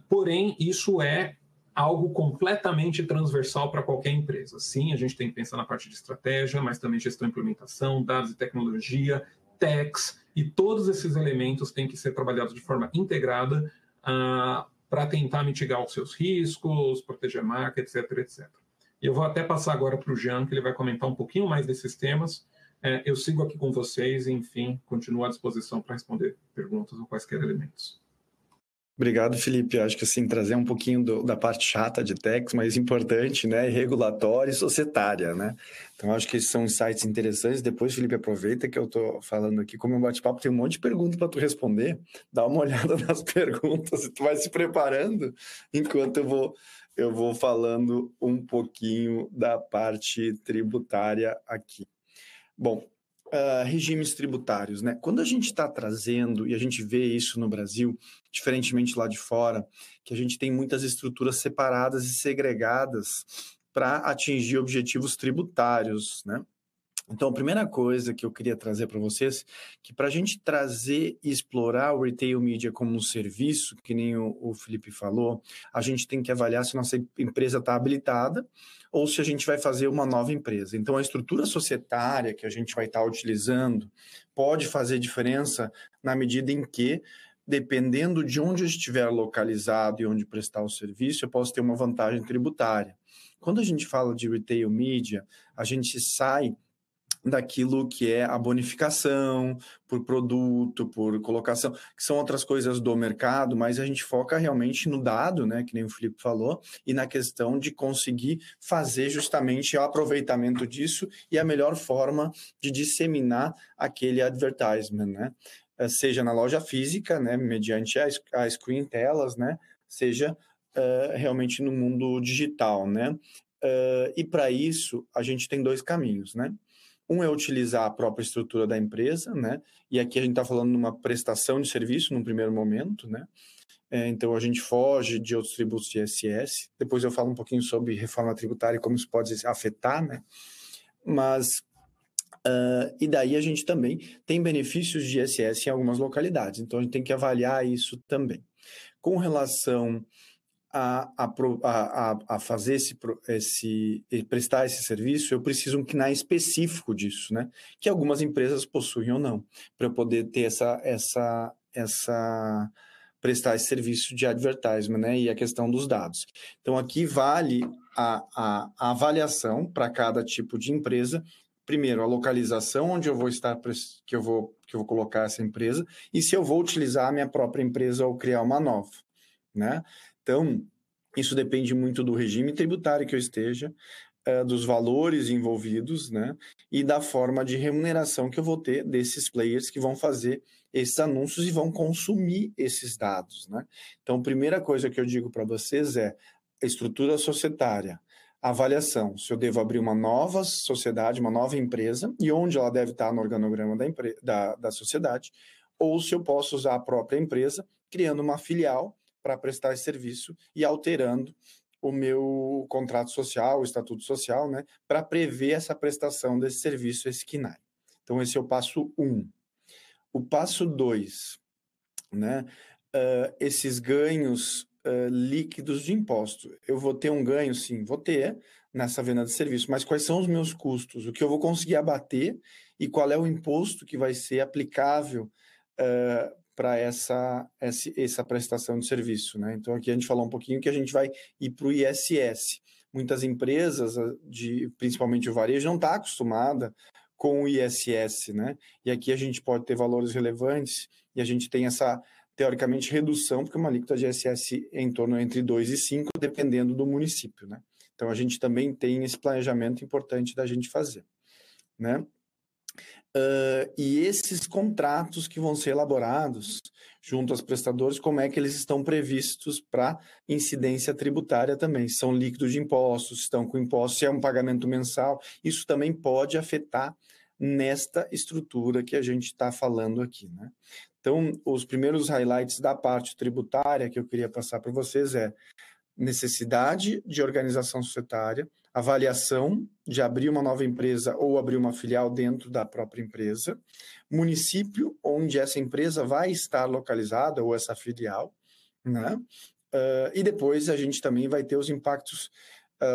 porém, isso é algo completamente transversal para qualquer empresa. Sim, a gente tem que pensar na parte de estratégia, mas também gestão e implementação, dados e tecnologia, techs, e todos esses elementos têm que ser trabalhados de forma integrada para tentar mitigar os seus riscos, proteger a marca, etc, etc. E eu vou até passar agora para o Jean, que ele vai comentar um pouquinho mais desses temas. Eu sigo aqui com vocês e, enfim, continuo à disposição para responder perguntas ou quaisquer elementos. Obrigado, Felipe. Acho que assim, trazer um pouquinho da parte chata de techs, mas importante, né? Regulatória e societária, né? Então, acho que esses são insights interessantes. Depois, Felipe, aproveita que eu estou falando aqui, como um bate-papo, tem um monte de perguntas para tu responder. Dá uma olhada nas perguntas e tu vai se preparando enquanto eu vou falando um pouquinho da parte tributária aqui. Bom, regimes tributários, né? Quando a gente está trazendo, e a gente vê isso no Brasil, diferentemente lá de fora, que a gente tem muitas estruturas separadas e segregadas para atingir objetivos tributários, né? Então, a primeira coisa que eu queria trazer para vocês, que para a gente trazer e explorar o Retail Media como um serviço, que nem o Felipe falou, a gente tem que avaliar se a nossa empresa está habilitada ou se a gente vai fazer uma nova empresa. Então, a estrutura societária que a gente vai estar utilizando pode fazer diferença na medida em que, dependendo de onde eu estiver localizado e onde prestar o serviço, eu posso ter uma vantagem tributária. Quando a gente fala de Retail Media, a gente sai daquilo que é a bonificação por produto, por colocação, que são outras coisas do mercado, mas a gente foca realmente no dado, né, que nem o Felipe falou, e na questão de conseguir fazer justamente o aproveitamento disso e a melhor forma de disseminar aquele advertisement, né, seja na loja física, né, mediante a screen telas, né, seja realmente no mundo digital, né, e para isso a gente tem dois caminhos, né. Um é utilizar a própria estrutura da empresa, né? E aqui a gente está falando de uma prestação de serviço num primeiro momento, né? Então a gente foge de outros tributos de ISS. Depois eu falo um pouquinho sobre reforma tributária e como isso pode afetar, né? Mas e daí a gente também tem benefícios de ISS em algumas localidades. Então a gente tem que avaliar isso também. Com relação a fazer prestar esse serviço, eu preciso um CNAE específico disso, né? Que algumas empresas possuem ou não, para eu poder ter prestar esse serviço de advertisement, né? E a questão dos dados. Então, aqui vale a avaliação para cada tipo de empresa. Primeiro, a localização onde eu vou estar, que eu vou colocar essa empresa, e se eu vou utilizar a minha própria empresa ou criar uma nova, né? Então, isso depende muito do regime tributário que eu esteja, dos valores envolvidos, né? E da forma de remuneração que eu vou ter desses players que vão fazer esses anúncios e vão consumir esses dados, né? Então, a primeira coisa que eu digo para vocês é a estrutura societária, a avaliação, se eu devo abrir uma nova sociedade, uma nova empresa, e onde ela deve estar no organograma da sociedade, ou se eu posso usar a própria empresa, criando uma filial para prestar esse serviço e alterando o meu contrato social, o estatuto social, né, para prever essa prestação desse serviço, esse CNAE. Então, esse é o passo 1. O passo 2, né, esses ganhos líquidos de imposto. Eu vou ter um ganho, sim, vou ter nessa venda de serviço, mas quais são os meus custos? O que eu vou conseguir abater e qual é o imposto que vai ser aplicável para essa prestação de serviço, né? Então, aqui a gente falou um pouquinho que a gente vai ir para o ISS. Muitas empresas, principalmente o varejo, não está acostumada com o ISS, né? E aqui a gente pode ter valores relevantes e a gente tem essa, teoricamente, redução, porque uma alíquota de ISS é em torno entre 2 e 5, dependendo do município, né? Então, a gente também tem esse planejamento importante da gente fazer, né? E esses contratos que vão ser elaborados junto aos prestadores, como é que eles estão previstos para incidência tributária também? Se são líquidos de impostos, se estão com impostos, se é um pagamento mensal, isso também pode afetar nesta estrutura que a gente está falando aqui, né? Então, os primeiros highlights da parte tributária que eu queria passar para vocês é necessidade de organização societária, avaliação de abrir uma nova empresa ou abrir uma filial dentro da própria empresa, município onde essa empresa vai estar localizada ou essa filial, né? E depois a gente também vai ter os impactos,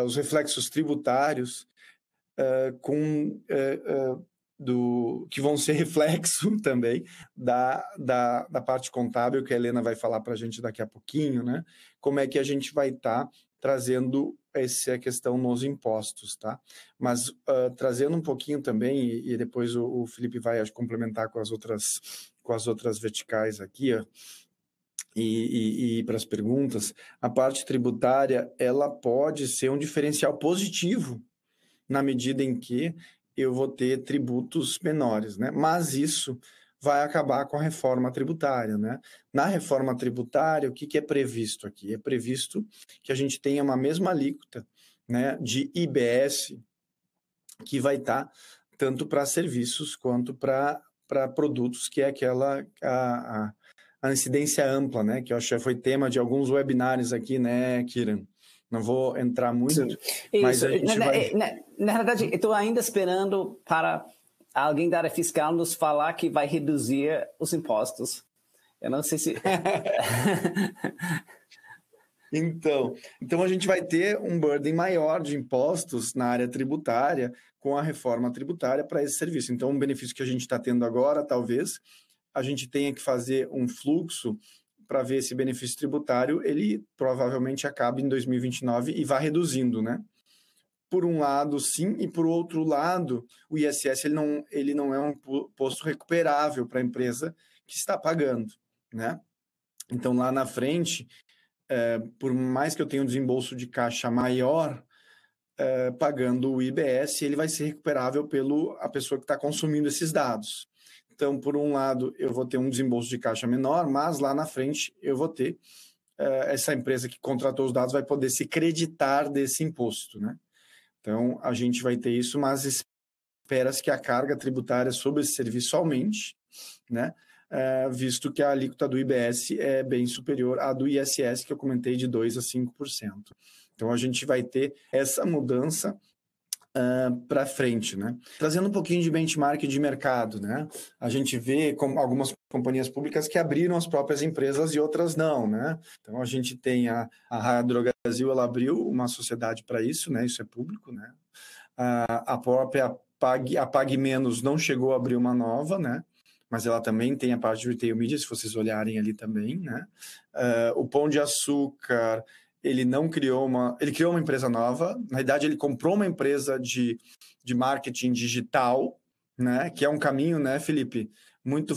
os reflexos tributários que vão ser reflexo também da parte contábil, que a Helena vai falar para a gente daqui a pouquinho, né? Como é que a gente vai estar trazendo essa questão nos impostos, tá? Mas trazendo um pouquinho também, e depois o Felipe vai complementar com as outras verticais aqui, ó, e para as perguntas, a parte tributária, ela pode ser um diferencial positivo na medida em que eu vou ter tributos menores, né? Mas isso vai acabar com a reforma tributária, né? Na reforma tributária, o que é previsto aqui? É previsto que a gente tenha uma mesma alíquota, né, de IBS, que vai estar tanto para serviços quanto para produtos, que é aquela a incidência ampla, né? Que eu acho que foi tema de alguns webinários aqui, né, Kiran? Não vou entrar muito, mas a gente vai... Na verdade, eu estou ainda esperando para alguém da área fiscal nos falar que vai reduzir os impostos. Eu não sei se... Então a gente vai ter um burden maior de impostos na área tributária com a reforma tributária para esse serviço. Então, um benefício que a gente está tendo agora, talvez, a gente tenha que fazer um fluxo para ver esse benefício tributário, ele provavelmente acaba em 2029 e vai reduzindo, né? Por um lado, sim, e por outro lado, o ISS ele não é um posto recuperável para a empresa que está pagando, né? Então, lá na frente, por mais que eu tenha um desembolso de caixa maior, pagando o IBS, ele vai ser recuperável pela pessoa que está consumindo esses dados. Então, por um lado, eu vou ter um desembolso de caixa menor, mas lá na frente eu vou ter essa empresa que contratou os dados vai poder se creditar desse imposto, né? Então, a gente vai ter isso, mas espera-se que a carga tributária sobre esse serviço aumente, né? Visto que a alíquota do IBS é bem superior à do ISS, que eu comentei, de 2% a 5%. Então, a gente vai ter essa mudança para frente, né? Trazendo um pouquinho de benchmark de mercado, né? A gente vê algumas companhias públicas que abriram as próprias empresas e outras não, né? Então a gente tem a Raia Drogasil, ela abriu uma sociedade para isso, né? Isso é público, né? A própria Pague Menos não chegou a abrir uma nova, né? Mas ela também tem a parte de retail media, se vocês olharem ali também, né? O Pão de Açúcar, ele criou uma empresa nova. Na verdade, ele comprou uma empresa de marketing digital, né? Que é um caminho, né, Felipe? Muito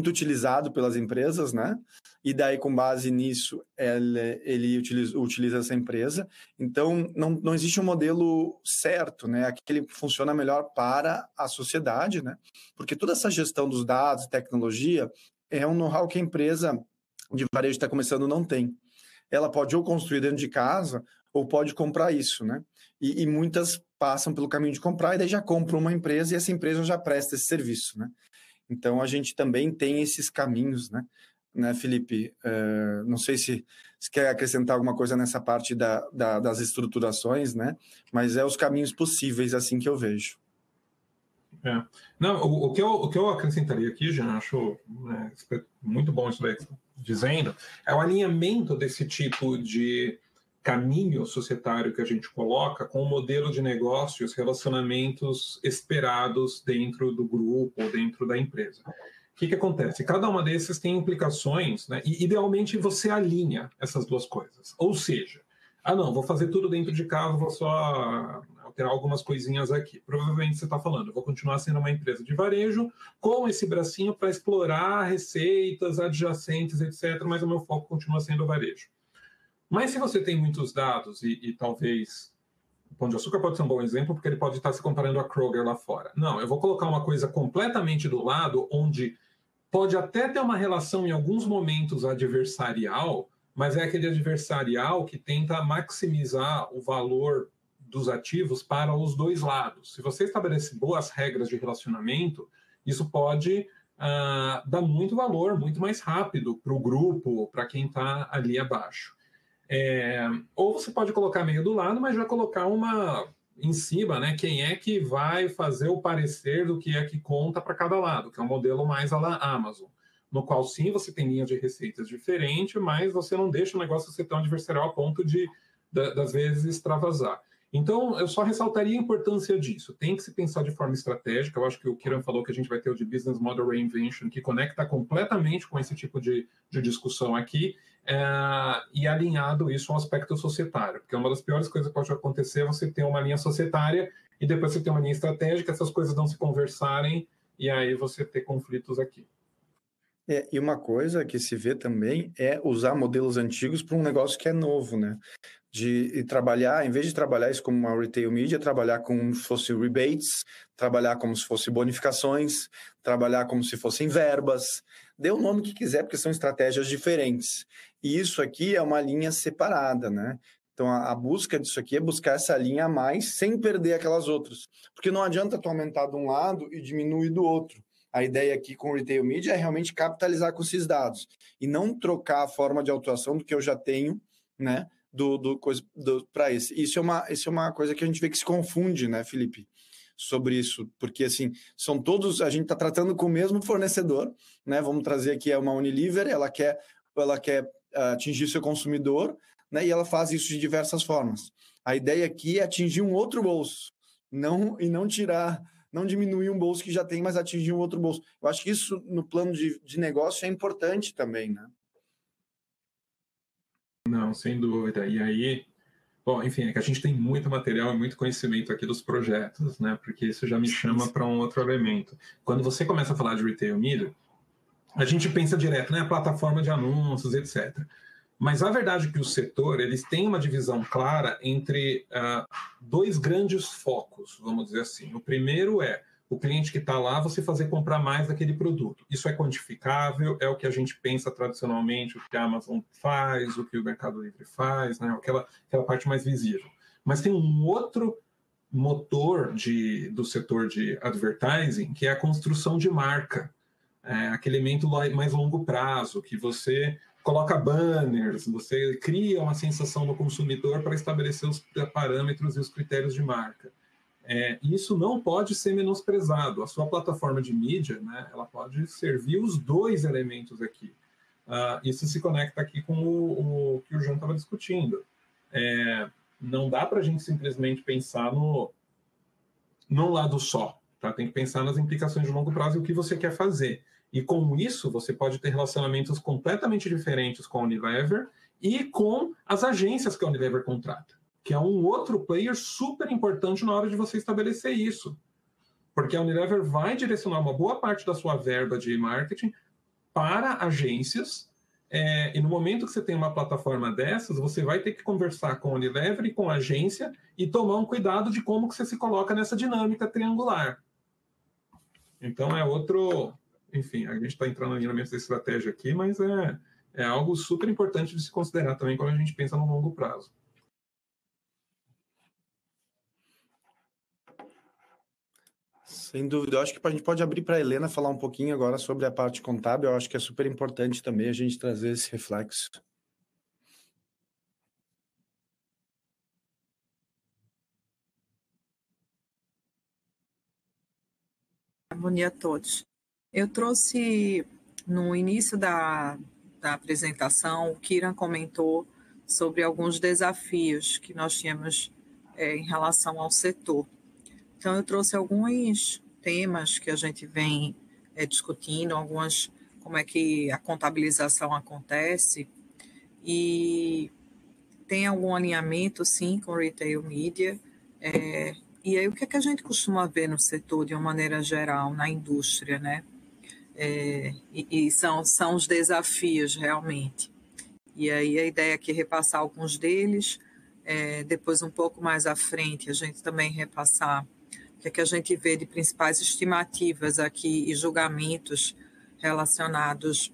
utilizado pelas empresas, né? E daí, com base nisso, ele utiliza essa empresa. Então, não existe um modelo certo, né? Aquele que funciona melhor para a sociedade, né? Porque toda essa gestão dos dados, tecnologia, é um know-how que a empresa de varejo está começando não tem. Ela pode ou construir dentro de casa ou pode comprar isso, né? E muitas passam pelo caminho de comprar e daí já compram uma empresa e essa empresa já presta esse serviço, né? Então, a gente também tem esses caminhos, né, Felipe? Não sei se quer acrescentar alguma coisa nessa parte das estruturações, né? Mas os caminhos possíveis, assim que eu vejo. Não, o que eu acrescentaria aqui, já acho muito bom isso daí que você está dizendo, é o alinhamento desse tipo de caminho societário que a gente coloca com o modelo de negócios, relacionamentos esperados dentro do grupo ou dentro da empresa. O que acontece? Cada uma desses tem implicações, né? E idealmente você alinha essas duas coisas. Ou seja, não, vou fazer tudo dentro de casa, vou só alterar algumas coisinhas aqui. Provavelmente você está falando, eu vou continuar sendo uma empresa de varejo com esse bracinho para explorar receitas adjacentes, etc., mas o meu foco continua sendo o varejo. Mas se você tem muitos dados e talvez Pão de Açúcar pode ser um bom exemplo, porque ele pode estar se comparando a Kroger lá fora. Não, eu vou colocar uma coisa completamente do lado, onde pode até ter uma relação em alguns momentos adversarial, mas é aquele adversarial que tenta maximizar o valor dos ativos para os dois lados. Se você estabelece boas regras de relacionamento, isso pode dar muito valor, muito mais rápido para o grupo, para quem está ali abaixo. Ou você pode colocar meio do lado, mas já colocar uma em cima, né? Quem é que vai fazer o parecer do que é que conta para cada lado, que é um modelo mais à la Amazon, no qual sim você tem linhas de receitas diferentes, mas você não deixa o negócio ser tão adversarial a ponto de, das vezes, extravasar. Então, eu só ressaltaria a importância disso. Tem que se pensar de forma estratégica. Eu acho que o Kiran falou que a gente vai ter o de Business Model Reinvention, que conecta completamente com esse tipo de discussão aqui, e alinhado isso ao aspecto societário. Porque uma das piores coisas que pode acontecer é você ter uma linha societária e depois você ter uma linha estratégica, essas coisas não se conversarem e aí você ter conflitos aqui. E uma coisa que se vê também é usar modelos antigos para um negócio que é novo, né? De trabalhar, em vez de trabalhar isso como uma retail media, trabalhar como se fosse rebates, trabalhar como se fosse bonificações, trabalhar como se fossem verbas, dê o nome que quiser, porque são estratégias diferentes. E isso aqui é uma linha separada, né? Então, a busca disso aqui é buscar essa linha a mais, sem perder aquelas outras. Porque não adianta tu aumentar de um lado e diminuir do outro. A ideia aqui com o Retail Media é realmente capitalizar com esses dados e não trocar a forma de autuação do que eu já tenho, né, para esse. Isso é uma coisa que a gente vê que se confunde, né, Felipe, sobre isso, porque assim, são todos, a gente está tratando com o mesmo fornecedor, né, vamos trazer aqui uma Unilever, ela quer atingir seu consumidor, né, e ela faz isso de diversas formas. A ideia aqui é atingir um outro bolso, não diminuir um bolso que já tem, mas atingir um outro bolso. Eu acho que isso, no plano de negócio, é importante também, né? Não, sem dúvida. E aí, bom, enfim, é que a gente tem muito material e muito conhecimento aqui dos projetos, né? Porque isso já me chama para um outro elemento. Quando você começa a falar de retail media, a gente pensa direto, né? A plataforma de anúncios, etc. Mas a verdade é que o setor, eles têm uma divisão clara entre dois grandes focos, vamos dizer assim. O primeiro é o cliente que está lá, você fazer comprar mais daquele produto. Isso é quantificável, é o que a gente pensa tradicionalmente, o que a Amazon faz, o que o Mercado Livre faz, né? aquela parte mais visível. Mas tem um outro motor do setor de advertising, que é a construção de marca. Aquele elemento mais longo prazo, que você coloca banners, você cria uma sensação no consumidor para estabelecer os parâmetros e os critérios de marca. Isso não pode ser menosprezado. A sua plataforma de mídia, né, ela pode servir os dois elementos aqui. Isso se conecta aqui com o que o João estava discutindo. Não dá para a gente simplesmente pensar num lado só. Tá? Tem que pensar nas implicações de longo prazo e o que você quer fazer. E com isso, você pode ter relacionamentos completamente diferentes com a Unilever e com as agências que a Unilever contrata, que é um outro player super importante na hora de você estabelecer isso. Porque a Unilever vai direcionar uma boa parte da sua verba de marketing para agências, e no momento que você tem uma plataforma dessas, você vai ter que conversar com a Unilever e com a agência e tomar um cuidado de como que você se coloca nessa dinâmica triangular. Então, é outro... Enfim, a gente está entrando em alinhamento da estratégia aqui, mas é algo super importante de se considerar também quando a gente pensa no longo prazo. Sem dúvida. Eu acho que a gente pode abrir para a Helena falar um pouquinho agora sobre a parte contábil. Eu acho que é super importante também a gente trazer esse reflexo. Bom dia a todos. Eu trouxe, no início da apresentação, o Kiran comentou sobre alguns desafios que nós tínhamos em relação ao setor. Então, eu trouxe alguns temas que a gente vem discutindo, como é que a contabilização acontece, e tem algum alinhamento, sim, com o Retail Media. E aí, o que é que a gente costuma ver no setor, de uma maneira geral, na indústria, né? E são os desafios, realmente. E aí, a ideia aqui é repassar alguns deles. depois um pouco mais à frente, a gente também repassar o que a gente vê de principais estimativas aqui e julgamentos relacionados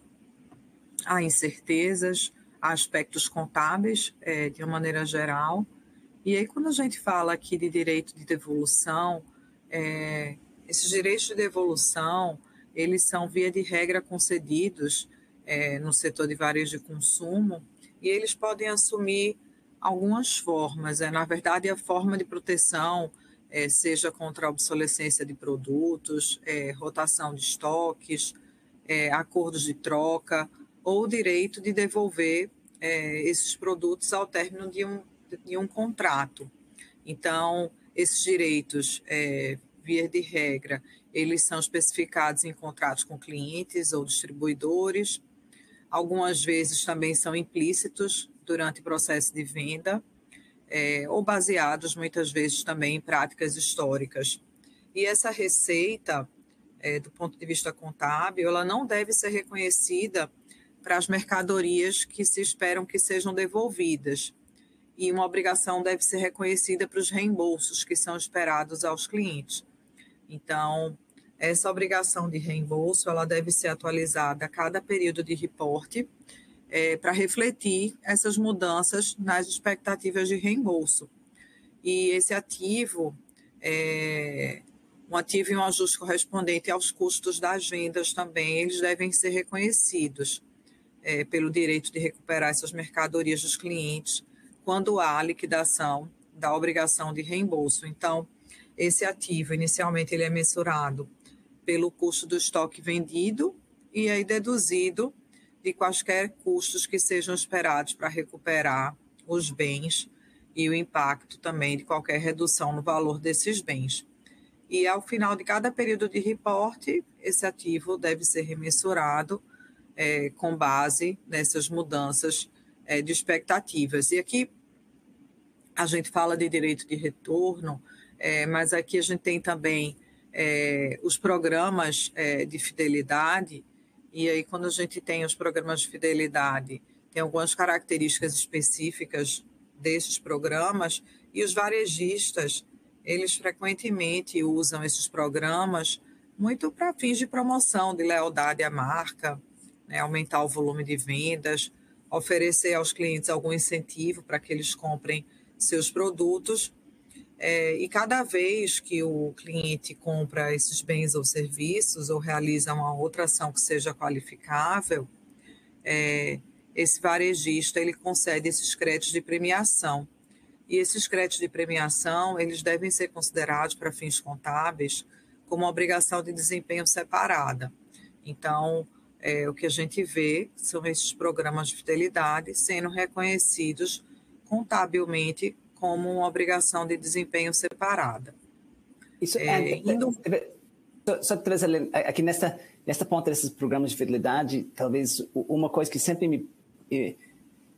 a incertezas, a aspectos contábeis, de uma maneira geral. E aí, quando a gente fala aqui de direito de devolução, esses direitos de devolução, eles são, via de regra, concedidos no setor de varejo de consumo, e eles podem assumir algumas formas. Na verdade, a forma de proteção, seja contra a obsolescência de produtos, rotação de estoques, acordos de troca, ou o direito de devolver esses produtos ao término de um contrato. Então, esses direitos, via de regra, eles são especificados em contratos com clientes ou distribuidores. Algumas vezes também são implícitos durante o processo de venda, ou baseados muitas vezes também em práticas históricas. E essa receita, do ponto de vista contábil, ela não deve ser reconhecida para as mercadorias que se esperam que sejam devolvidas. E uma obrigação deve ser reconhecida para os reembolsos que são esperados aos clientes. Então, essa obrigação de reembolso, ela deve ser atualizada a cada período de reporte, para refletir essas mudanças nas expectativas de reembolso. E esse ativo, um ativo e um ajuste correspondente aos custos das vendas também, eles devem ser reconhecidos pelo direito de recuperar essas mercadorias dos clientes quando há liquidação da obrigação de reembolso. Então, esse ativo, inicialmente, ele é mensurado pelo custo do estoque vendido e aí deduzido de quaisquer custos que sejam esperados para recuperar os bens e o impacto também de qualquer redução no valor desses bens. E ao final de cada período de reporte, esse ativo deve ser remensurado com base nessas mudanças de expectativas. E aqui a gente fala de direito de retorno, mas aqui a gente tem também os programas de fidelidade. E aí, quando a gente tem os programas de fidelidade, tem algumas características específicas desses programas, e os varejistas, eles frequentemente usam esses programas muito para fins de promoção, de lealdade à marca, né, aumentar o volume de vendas, oferecer aos clientes algum incentivo para que eles comprem seus produtos. E cada vez que o cliente compra esses bens ou serviços ou realiza uma outra ação que seja qualificável, esse varejista ele concede esses créditos de premiação. E esses créditos de premiação, eles devem ser considerados para fins contábeis como uma obrigação de desempenho separada. Então, o que a gente vê são esses programas de fidelidade sendo reconhecidos contabilmente como uma obrigação de desempenho separada. Isso só trazer aqui nesta ponta desses programas de fidelidade, talvez uma coisa que sempre me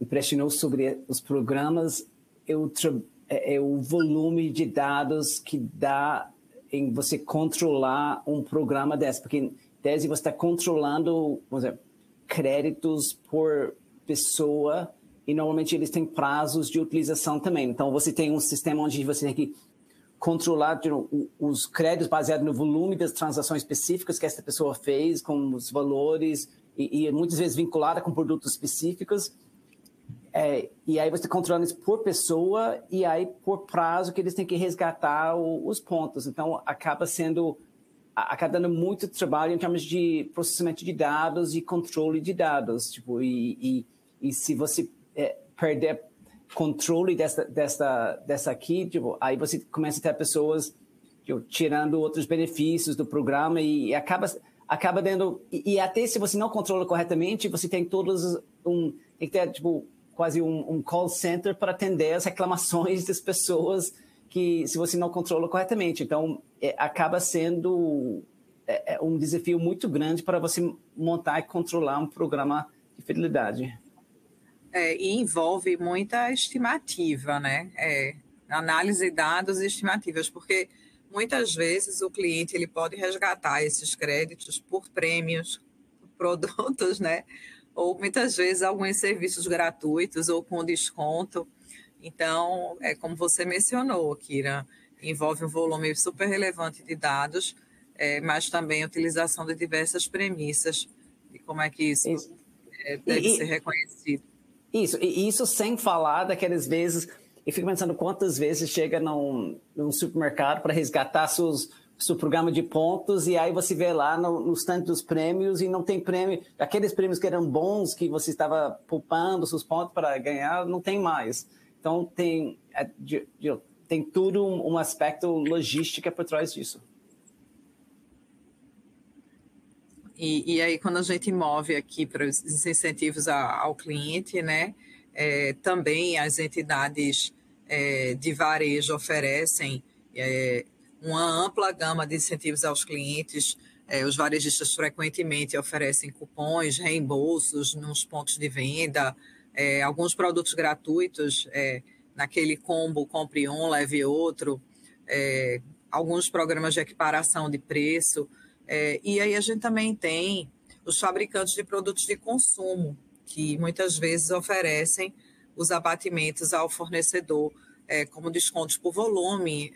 impressionou sobre os programas é o volume de dados que dá em você controlar um programa desse, porque em tese você está controlando, vamos dizer, créditos por pessoa, e normalmente eles têm prazos de utilização também. Então, você tem um sistema onde você tem que controlar os créditos baseados no volume das transações específicas que essa pessoa fez, com os valores, e muitas vezes vinculada com produtos específicos. E aí você está controlando isso por pessoa e aí por prazo que eles têm que resgatar os pontos. Então, acaba dando muito trabalho em termos de processamento de dados e controle de dados. Tipo, e se você perder controle dessa aqui, tipo, aí você começa a ter pessoas tirando outros benefícios do programa e acaba dando... E até se você não controla corretamente, você tem tem que ter tipo, quase um call center para atender as reclamações das pessoas que se você não controla corretamente. Então, acaba sendo um desafio muito grande para você montar e controlar um programa de fidelidade. E envolve muita estimativa, né? Análise de dados e estimativas, porque muitas vezes o cliente ele pode resgatar esses créditos por prêmios, por produtos, né? Ou muitas vezes alguns serviços gratuitos ou com desconto. Então, como você mencionou, Kira, envolve um volume super relevante de dados, mas também a utilização de diversas premissas de como é que isso deve ser reconhecido. Isso sem falar daquelas vezes, eu fico pensando quantas vezes chega num supermercado para resgatar seu programa de pontos e aí você vê lá no stand dos prêmios e não tem prêmio, aqueles prêmios que eram bons, que você estava poupando seus pontos para ganhar, não tem mais. Então tem tudo um aspecto logística por trás disso. E aí, quando a gente move aqui para os incentivos ao cliente, né, também as entidades de varejo oferecem uma ampla gama de incentivos aos clientes. Os varejistas frequentemente oferecem cupons, reembolsos nos pontos de venda, alguns produtos gratuitos, naquele combo compre um, leve outro, alguns programas de equiparação de preço. E aí a gente também tem os fabricantes de produtos de consumo, que muitas vezes oferecem os abatimentos ao fornecedor, como descontos por volume,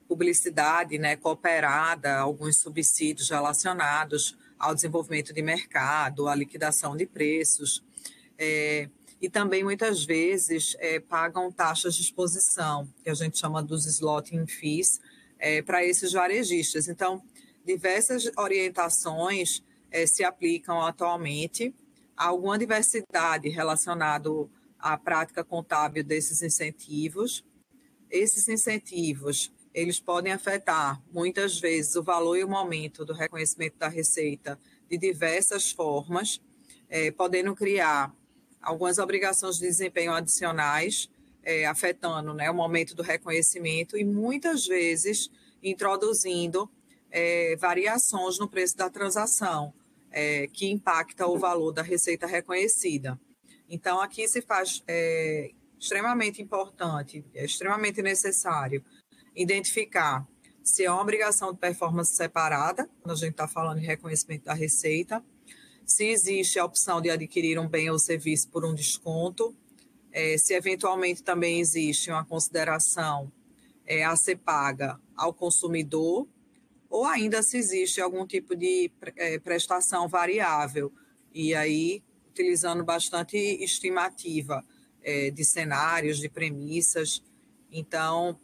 publicidade, né, cooperada, alguns subsídios relacionados ao desenvolvimento de mercado, à liquidação de preços. E também, muitas vezes, pagam taxas de exposição, que a gente chama dos slotting fees, para esses varejistas. Então, diversas orientações se aplicam atualmente a alguma diversidade relacionada à prática contábil desses incentivos. Esses incentivos, eles podem afetar, muitas vezes, o valor e o momento do reconhecimento da receita de diversas formas, podendo criar algumas obrigações de desempenho adicionais, afetando, né, o momento do reconhecimento e, muitas vezes, introduzindo variações no preço da transação, que impacta o valor da receita reconhecida. Então, aqui se faz extremamente importante, extremamente necessário identificar se é uma obrigação de performance separada, quando a gente está falando de reconhecimento da receita, se existe a opção de adquirir um bem ou serviço por um desconto, se eventualmente também existe uma consideração a ser paga ao consumidor, ou ainda se existe algum tipo de prestação variável, e aí utilizando bastante estimativa de cenários, de premissas. Então,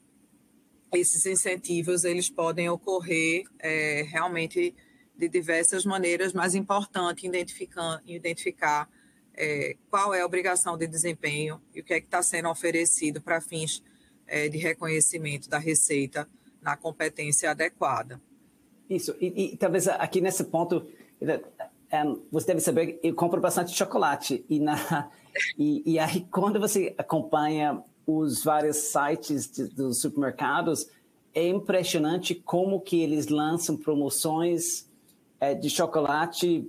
esses incentivos eles podem ocorrer realmente de diversas maneiras, mas é importante identificar qual é a obrigação de desempenho e o que é que está sendo oferecido para fins de reconhecimento da receita na competência adequada. Isso, e talvez aqui nesse ponto, você deve saber que eu compro bastante chocolate, e aí quando você acompanha os vários sites dos supermercados, é impressionante como que eles lançam promoções de chocolate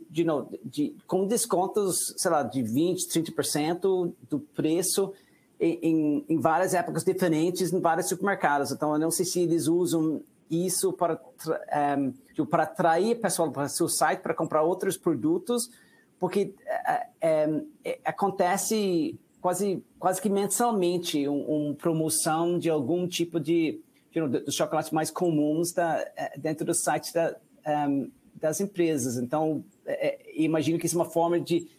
com descontos, sei lá, de 20%, 30% do preço em várias épocas diferentes em vários supermercados. Então, eu não sei se eles usam isso para atrair pessoal para o seu site para comprar outros produtos, porque acontece quase que mensalmente uma promoção de algum tipo dos chocolates mais comuns dentro do site das empresas. Então, imagino que isso é uma forma de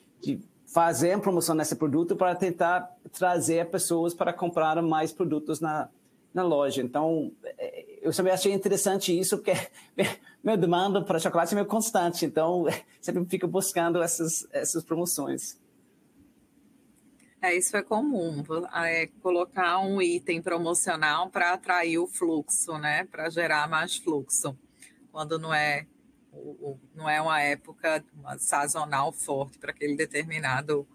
fazer a promoção nesse produto para tentar trazer pessoas para comprar mais produtos na loja. Então, eu também achei interessante isso, porque minha demanda para chocolate é meio constante. Então, sempre fico buscando essas promoções. Isso é comum, colocar um item promocional para atrair o fluxo, né? Para gerar mais fluxo, quando não é uma época sazonal forte para aquele determinado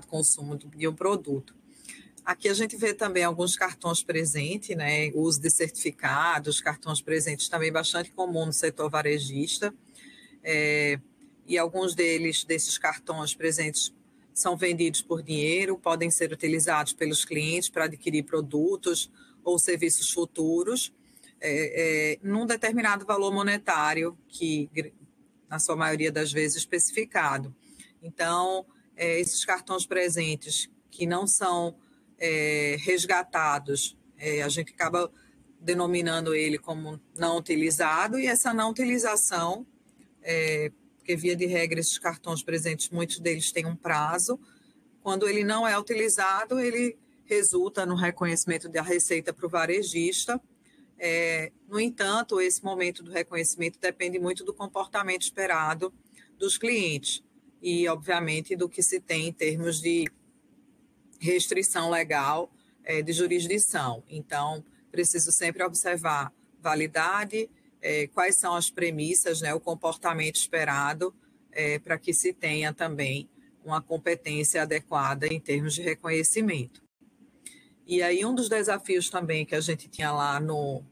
consumo de um produto. Aqui a gente vê também alguns cartões presentes, né? O uso de certificados, cartões presentes também bastante comum no setor varejista, e alguns desses cartões presentes são vendidos por dinheiro, podem ser utilizados pelos clientes para adquirir produtos ou serviços futuros, num determinado valor monetário, que, na sua maioria das vezes, especificado. Então, esses cartões presentes que não são resgatados, a gente acaba denominando ele como não utilizado, e essa não utilização, porque via de regra esses cartões presentes, muitos deles têm um prazo, quando ele não é utilizado, ele resulta no reconhecimento da receita para o varejista. No entanto, esse momento do reconhecimento depende muito do comportamento esperado dos clientes e, obviamente, do que se tem em termos de restrição legal de jurisdição. Então, preciso sempre observar validade, quais são as premissas, né, o comportamento esperado, para que se tenha também uma competência adequada em termos de reconhecimento. E aí um dos desafios também que a gente tinha lá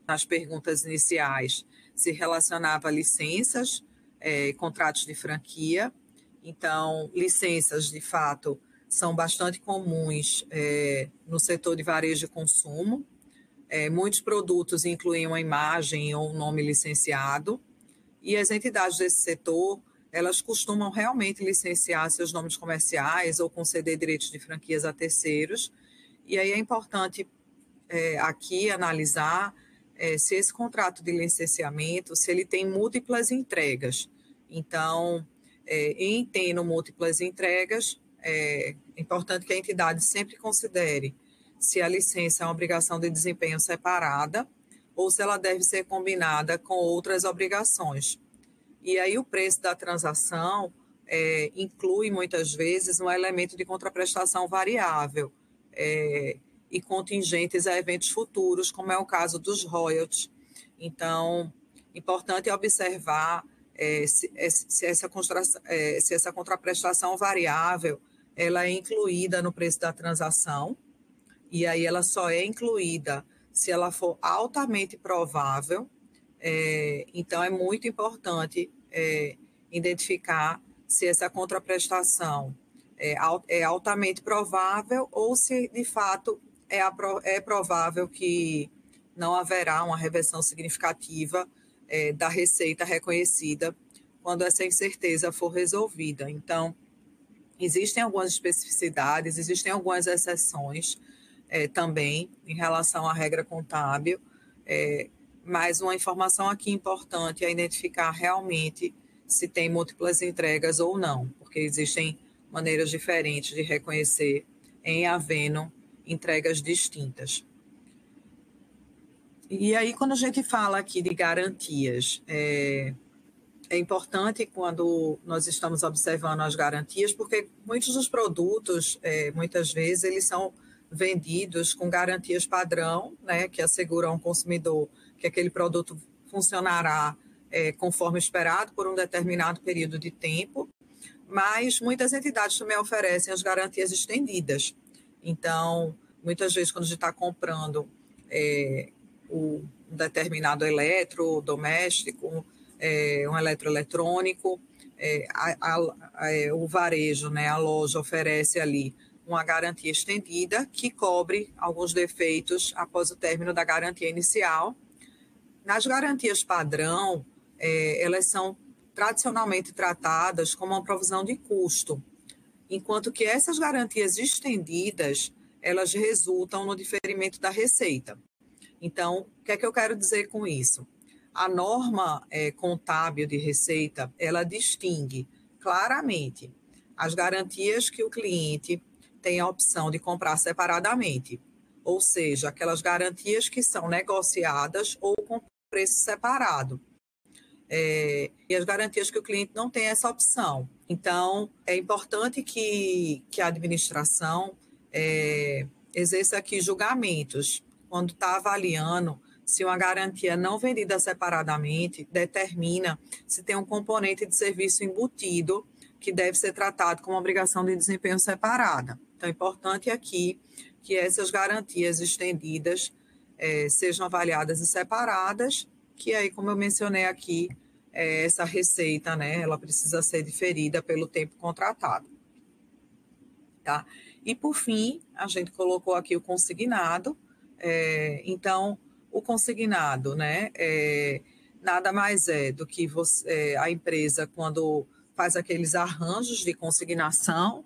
nas perguntas iniciais se relacionava a licenças, contratos de franquia. Então, licenças, de fato, são bastante comuns no setor de varejo e consumo. Muitos produtos incluem uma imagem ou um nome licenciado, e as entidades desse setor, elas costumam realmente licenciar seus nomes comerciais ou conceder direitos de franquias a terceiros. E aí é importante aqui analisar se esse contrato de licenciamento, se ele tem múltiplas entregas. Então, em tendo múltiplas entregas, é importante que a entidade sempre considere se a licença é uma obrigação de desempenho separada ou se ela deve ser combinada com outras obrigações. E aí o preço da transação inclui, muitas vezes, um elemento de contraprestação variável e contingentes a eventos futuros, como é o caso dos royalties. Então, importante é observar se essa contraprestação variável ela é incluída no preço da transação, e aí ela só é incluída se ela for altamente provável. Então, é muito importante identificar se essa contraprestação é altamente provável ou se, de fato, é provável que não haverá uma reversão significativa da receita reconhecida quando essa incerteza for resolvida. Então, existem algumas especificidades, existem algumas exceções também em relação à regra contábil, mas uma informação aqui importante é identificar realmente se tem múltiplas entregas ou não, porque existem maneiras diferentes de reconhecer em havendo entregas distintas. E aí, quando a gente fala aqui de garantias, é importante quando nós estamos observando as garantias, porque muitos dos produtos, muitas vezes, eles são vendidos com garantias padrão, né, que asseguram ao consumidor que aquele produto funcionará conforme esperado por um determinado período de tempo, mas muitas entidades também oferecem as garantias estendidas. Então, muitas vezes, quando a gente está comprando um determinado eletrodoméstico, um eletroeletrônico, o varejo, né, a loja oferece ali uma garantia estendida que cobre alguns defeitos após o término da garantia inicial. Nas garantias padrão, elas são tradicionalmente tratadas como uma provisão de custo, enquanto que essas garantias estendidas, elas resultam no diferimento da receita. Então, o que é que eu quero dizer com isso? A norma contábil de receita, ela distingue claramente as garantias que o cliente tem a opção de comprar separadamente, ou seja, aquelas garantias que são negociadas ou com preço separado. E as garantias que o cliente não tem essa opção. Então, é importante que a administração exerça aqui julgamentos quando está avaliando se uma garantia não vendida separadamente determina se tem um componente de serviço embutido que deve ser tratado como obrigação de desempenho separada. Então, é importante aqui que essas garantias estendidas sejam avaliadas e separadas, que aí, como eu mencionei aqui, essa receita, né, ela precisa ser diferida pelo tempo contratado. Tá? E, por fim, a gente colocou aqui o consignado. Então, o consignado, né, nada mais do que a empresa, quando faz aqueles arranjos de consignação,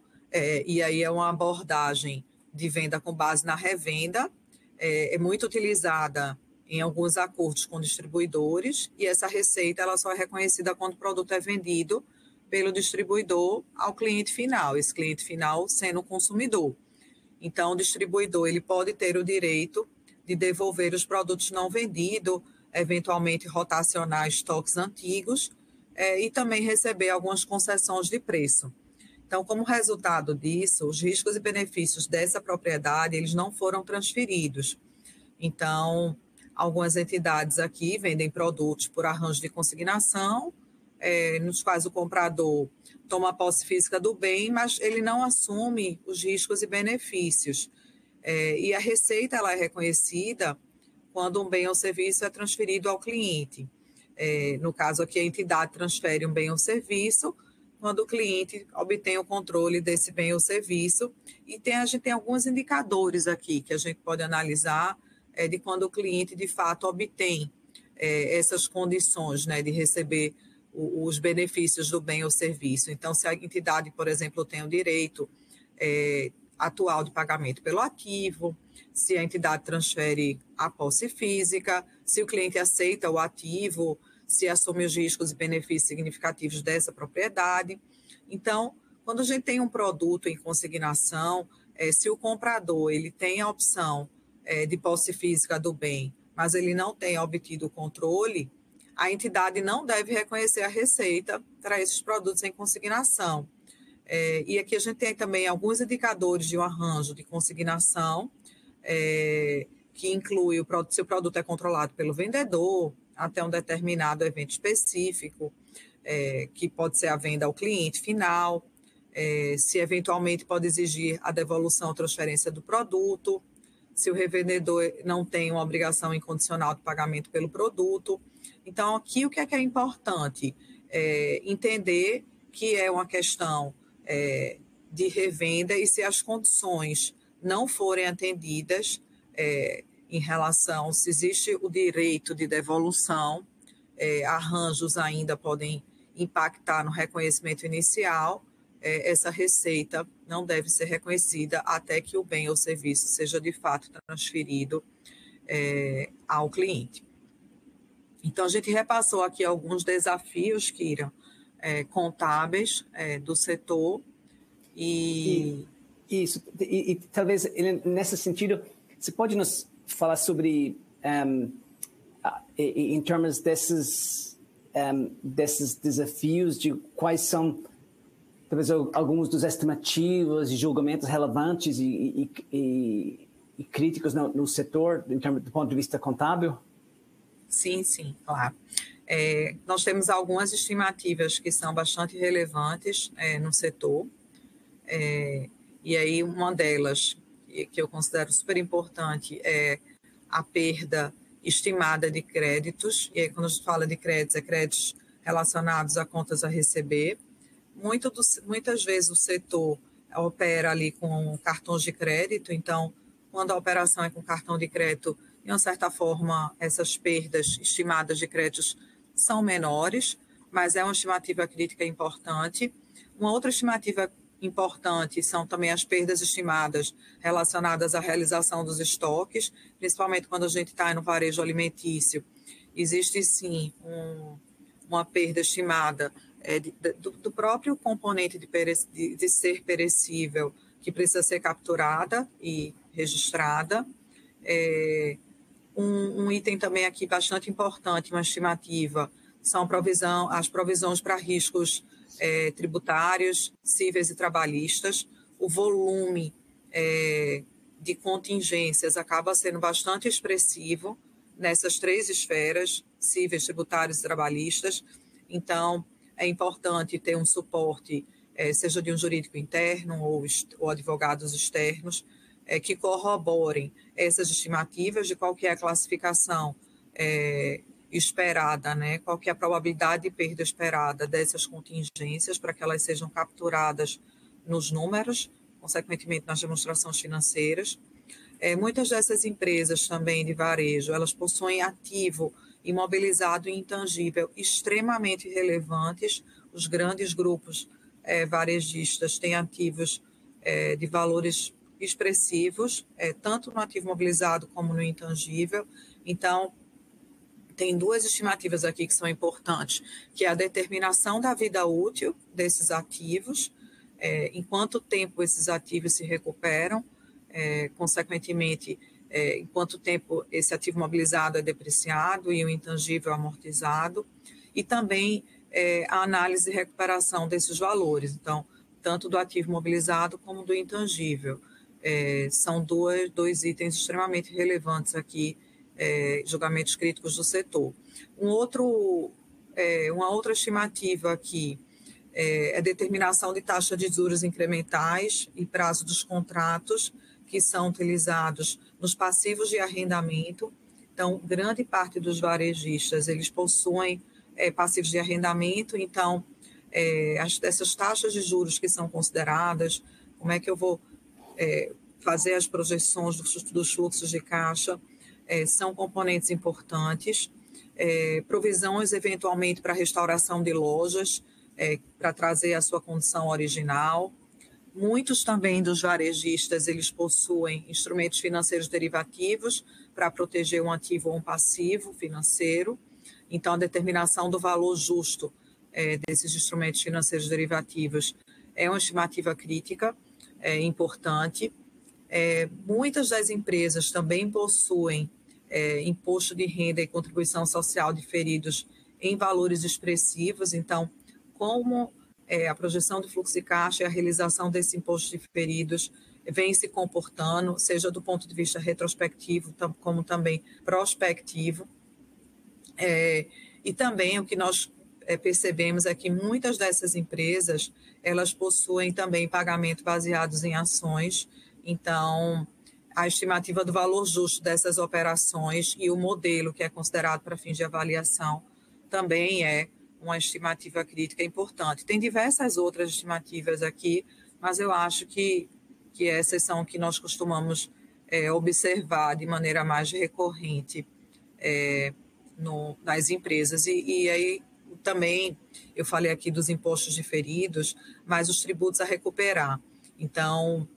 e aí é uma abordagem de venda com base na revenda, é muito utilizada em alguns acordos com distribuidores, e essa receita ela só é reconhecida quando o produto é vendido pelo distribuidor ao cliente final, esse cliente final sendo o consumidor. Então, o distribuidor ele pode ter o direito de devolver os produtos não vendidos, eventualmente rotacionar estoques antigos e também receber algumas concessões de preço. Então, como resultado disso, os riscos e benefícios dessa propriedade eles não foram transferidos. Então, algumas entidades aqui vendem produtos por arranjo de consignação, nos quais o comprador toma posse física do bem, mas ele não assume os riscos e benefícios. E a receita ela é reconhecida quando um bem ou serviço é transferido ao cliente. No caso aqui, a entidade transfere um bem ou serviço quando o cliente obtém o controle desse bem ou serviço. E a gente tem alguns indicadores aqui que a gente pode analisar de quando o cliente, de fato, obtém essas condições, né, de receber os benefícios do bem ou serviço. Então, se a entidade, por exemplo, tem o direito atual de pagamento pelo ativo, se a entidade transfere a posse física, se o cliente aceita o ativo, se assume os riscos e benefícios significativos dessa propriedade. Então, quando a gente tem um produto em consignação, se o comprador ele tem a opção de posse física do bem, mas ele não tem obtido o controle, a entidade não deve reconhecer a receita para esses produtos em consignação. E aqui a gente tem também alguns indicadores de um arranjo de consignação, que inclui se o produto é controlado pelo vendedor, até um determinado evento específico, que pode ser a venda ao cliente final, se eventualmente pode exigir a devolução ou transferência do produto, se o revendedor não tem uma obrigação incondicional de pagamento pelo produto. Então, aqui o que é importante? Entender que é uma questão de revenda e se as condições não forem atendidas em relação, se existe o direito de devolução, arranjos ainda podem impactar no reconhecimento inicial, essa receita não deve ser reconhecida até que o bem ou serviço seja de fato transferido ao cliente. Então, a gente repassou aqui alguns desafios, Kira, contábeis do setor. Isso. E talvez, nesse sentido, você pode nos falar sobre, em termos desses desafios, de quais são, talvez, alguns dos estimativos e julgamentos relevantes e críticos no setor, em termos do ponto de vista contábil? Sim, claro. Nós temos algumas estimativas que são bastante relevantes no setor, e aí uma delas, que eu considero super importante, é a perda estimada de créditos, e aí quando a gente fala de créditos, é créditos relacionados a contas a receber. Muitas vezes o setor opera ali com cartões de crédito, então, quando a operação é com cartão de crédito, de uma certa forma, essas perdas estimadas de créditos são menores, mas é uma estimativa crítica importante. Uma outra estimativa importante são também as perdas estimadas relacionadas à realização dos estoques, principalmente quando a gente está no varejo alimentício. Existe, sim, uma perda estimada do próprio componente de ser perecível, que precisa ser capturada e registrada. Um item também aqui bastante importante, uma estimativa, são as provisões para riscos tributários, cíveis e trabalhistas. O volume de contingências acaba sendo bastante expressivo nessas três esferas, cíveis, tributários e trabalhistas. Então, é importante ter um suporte, seja de um jurídico interno ou advogados externos, que corroborem essas estimativas de qual que é a classificação esperada, né? Qual que é a probabilidade de perda esperada dessas contingências para que elas sejam capturadas nos números, consequentemente nas demonstrações financeiras. Muitas dessas empresas também de varejo, elas possuem ativo imobilizado e intangível extremamente relevantes. Os grandes grupos varejistas têm ativos de valores expressivos, tanto no ativo mobilizado como no intangível. Então, tem duas estimativas aqui que são importantes, que é a determinação da vida útil desses ativos, em quanto tempo esses ativos se recuperam, consequentemente, em quanto tempo esse ativo mobilizado é depreciado e o intangível amortizado, e também a análise de recuperação desses valores, então, tanto do ativo mobilizado como do intangível. São dois itens extremamente relevantes aqui, julgamentos críticos do setor. Uma outra estimativa aqui é a determinação de taxa de juros incrementais e prazo dos contratos que são utilizados nos passivos de arrendamento. Então, grande parte dos varejistas, eles possuem passivos de arrendamento, então, dessas taxas de juros que são consideradas, como é que eu vou fazer as projeções dos fluxos de caixa, são componentes importantes, provisões eventualmente para restauração de lojas, para trazer a sua condição original. Muitos também dos varejistas, eles possuem instrumentos financeiros derivativos para proteger um ativo ou um passivo financeiro. Então, a determinação do valor justo desses instrumentos financeiros derivativos é uma estimativa crítica, importante. Muitas das empresas também possuem imposto de renda e contribuição social diferidos em valores expressivos. Então, como a projeção do fluxo de caixa e a realização desses impostos diferidos vem se comportando, seja do ponto de vista retrospectivo, como também prospectivo. E também o que nós percebemos é que muitas dessas empresas, elas possuem também pagamento baseados em ações. Então, a estimativa do valor justo dessas operações e o modelo que é considerado para fins de avaliação também é uma estimativa crítica importante. Tem diversas outras estimativas aqui, mas eu acho que essas são que nós costumamos observar de maneira mais recorrente nas empresas. E aí também eu falei aqui dos impostos diferidos, mas os tributos a recuperar. Então,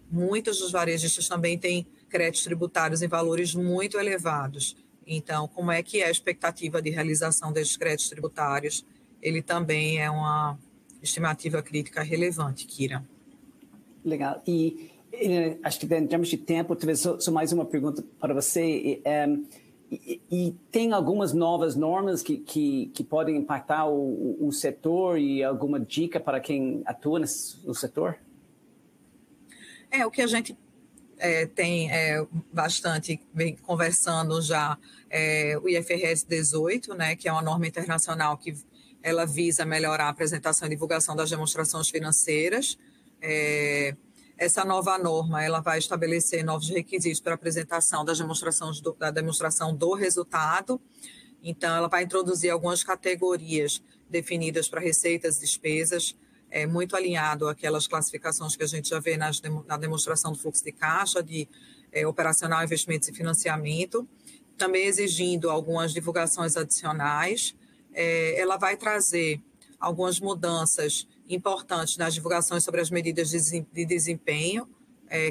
muitos dos varejistas também têm créditos tributários em valores muito elevados. Então, como é que é a expectativa de realização desses créditos tributários? Ele também é uma estimativa crítica relevante, Kira. Legal. E acho que em termos de tempo, talvez só mais uma pergunta para você. E tem algumas novas normas que podem impactar o setor e alguma dica para quem atua no setor? O que a gente tem bastante, vem conversando já, o IFRS 18, né, que é uma norma internacional que ela visa melhorar a apresentação e divulgação das demonstrações financeiras. Essa nova norma ela vai estabelecer novos requisitos para a apresentação da demonstração do resultado. Então, ela vai introduzir algumas categorias definidas para receitas e despesas, muito alinhado àquelas classificações que a gente já vê na demonstração do fluxo de caixa, de operacional, investimentos e financiamento, também exigindo algumas divulgações adicionais. Ela vai trazer algumas mudanças importantes nas divulgações sobre as medidas de desempenho,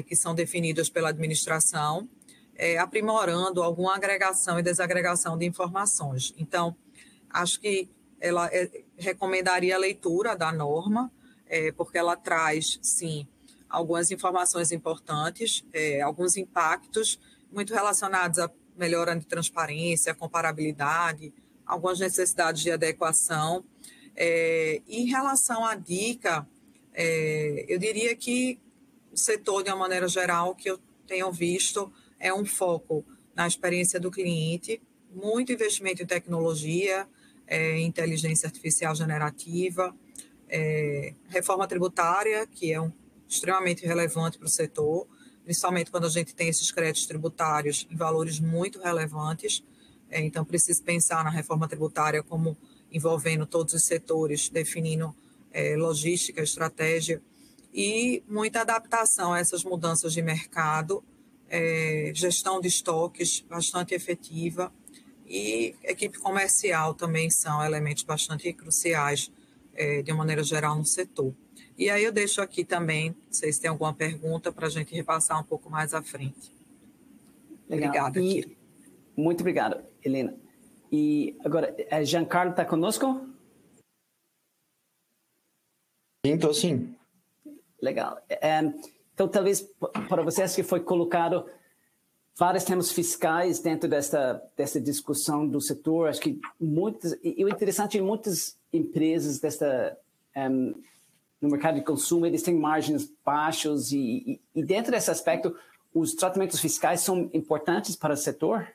que são definidas pela administração, aprimorando alguma agregação e desagregação de informações. Então, acho que ela recomendaria a leitura da norma, porque ela traz, sim, algumas informações importantes, alguns impactos muito relacionados à melhora de transparência, comparabilidade, algumas necessidades de adequação. Em relação à dica, eu diria que o setor, de uma maneira geral, que eu tenho visto, é um foco na experiência do cliente, muito investimento em tecnologia, inteligência artificial generativa, reforma tributária, que é extremamente relevante para o setor, principalmente quando a gente tem esses créditos tributários em valores muito relevantes. Então, preciso pensar na reforma tributária como envolvendo todos os setores, definindo logística, estratégia e muita adaptação a essas mudanças de mercado, gestão de estoques bastante efetiva e equipe comercial também são elementos bastante cruciais, de uma maneira geral, no setor. E aí eu deixo aqui também, não sei se tem alguma pergunta para a gente repassar um pouco mais à frente. Legal. Obrigada, Kira. Muito obrigado, Helena. E agora, Giancarlo está conosco? Sim, estou sim. Legal. Então, talvez para vocês que foi colocado vários temas fiscais dentro dessa discussão do setor, acho que muitas, e o interessante é muitas empresas no mercado de consumo, eles têm margens baixos e dentro desse aspecto, os tratamentos fiscais são importantes para o setor?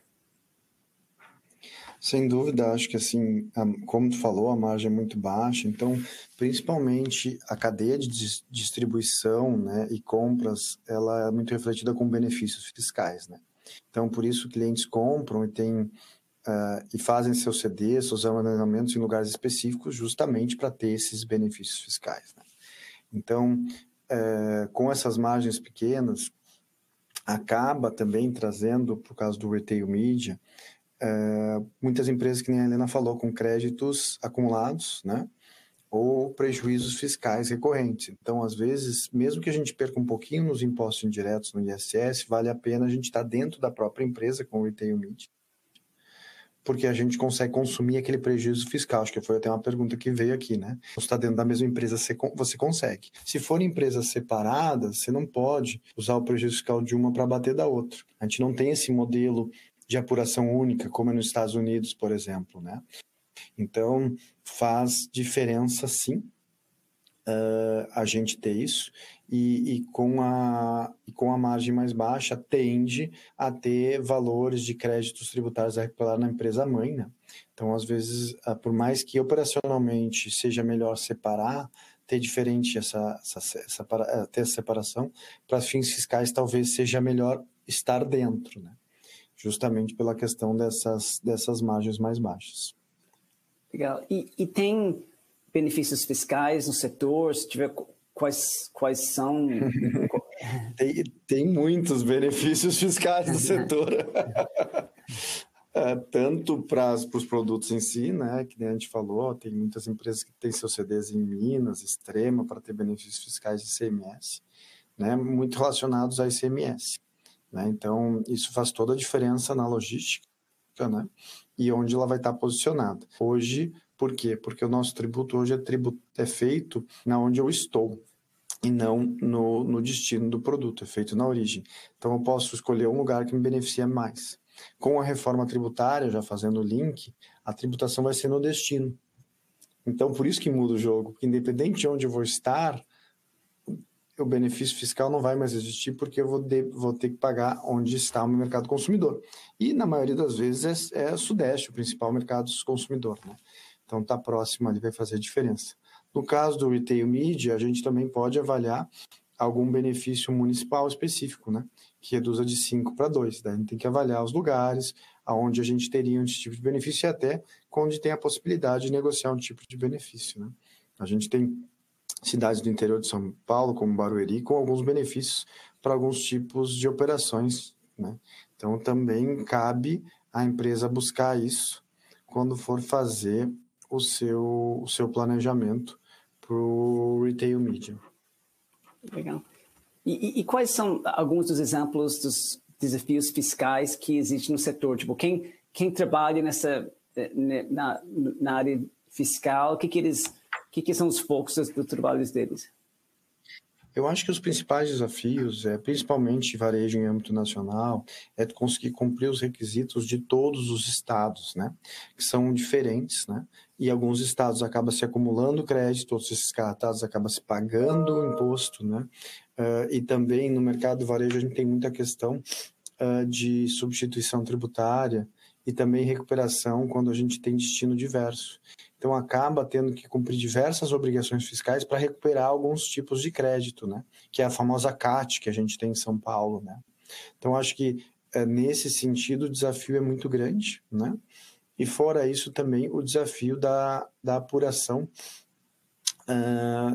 Sem dúvida, acho que assim, como tu falou, a margem é muito baixa, então, principalmente a cadeia de distribuição, né, e compras, ela é muito refletida com benefícios fiscais, né? Então, por isso, clientes compram e fazem seus CDs, seus armazenamentos em lugares específicos, justamente para ter esses benefícios fiscais, né? Então, com essas margens pequenas, acaba também trazendo, por causa do retail media, muitas empresas, que nem a Helena falou, com créditos acumulados, né? Ou prejuízos fiscais recorrentes. Então, às vezes, mesmo que a gente perca um pouquinho nos impostos indiretos, no ISS, vale a pena a gente estar dentro da própria empresa com o retail media, porque a gente consegue consumir aquele prejuízo fiscal. Acho que foi até uma pergunta que veio aqui, né? Se está dentro da mesma empresa, você consegue. Se for empresas separadas, você não pode usar o prejuízo fiscal de uma para bater da outra. A gente não tem esse modelo de apuração única, como é nos Estados Unidos, por exemplo, né? Então, faz diferença, sim, a gente ter isso, e com a margem mais baixa, tende a ter valores de créditos tributários a recuperar na empresa-mãe, né? Então, às vezes, por mais que operacionalmente seja melhor separar, ter diferente ter essa separação, para fins fiscais talvez seja melhor estar dentro, né? Justamente pela questão dessas margens mais baixas. Legal. E tem benefícios fiscais no setor? Se tiver, quais são? Tem muitos benefícios fiscais no setor. Tanto para os produtos em si, né, que a gente falou, tem muitas empresas que têm seus CDs em Minas, Extrema, para ter benefícios fiscais de ICMS, né, muito relacionados a ICMS. Né? Então, isso faz toda a diferença na logística, né? E onde ela vai estar posicionada. Hoje, por quê? Porque o nosso tributo hoje é feito na onde eu estou e não no destino do produto, é feito na origem. Então, eu posso escolher um lugar que me beneficia mais. Com a reforma tributária, já fazendo o link, a tributação vai ser no destino. Então, por isso que muda o jogo, porque independente de onde eu vou estar, o benefício fiscal não vai mais existir, porque eu vou ter que pagar onde está o meu mercado consumidor. E, na maioria das vezes, é o Sudeste, o principal mercado consumidor, né? Então, está próximo ali, vai fazer diferença. No caso do retail media, a gente também pode avaliar algum benefício municipal específico, né? Que reduza de 5 para 2. Daí a gente tem que avaliar os lugares onde a gente teria um tipo de benefício e até onde tem a possibilidade de negociar um tipo de benefício, né? A gente tem cidades do interior de São Paulo, como Barueri, com alguns benefícios para alguns tipos de operações, né? Então, também cabe à empresa buscar isso quando for fazer o seu planejamento para o retail media. Legal. E quais são alguns dos exemplos dos desafios fiscais que existem no setor? Tipo, quem trabalha na área fiscal, o que são os focos dos trabalhos deles? Eu acho que os principais desafios, principalmente varejo em âmbito nacional, é conseguir cumprir os requisitos de todos os estados, né? Que são diferentes, né? E alguns estados acabam se acumulando crédito, outros estados acabam se pagando imposto, né? E também no mercado do varejo a gente tem muita questão de substituição tributária e também recuperação quando a gente tem destino diverso. Então, acaba tendo que cumprir diversas obrigações fiscais para recuperar alguns tipos de crédito, né? Que é a famosa CAT que a gente tem em São Paulo, né? Então, acho que nesse sentido o desafio é muito grande, né? E fora isso também o desafio da apuração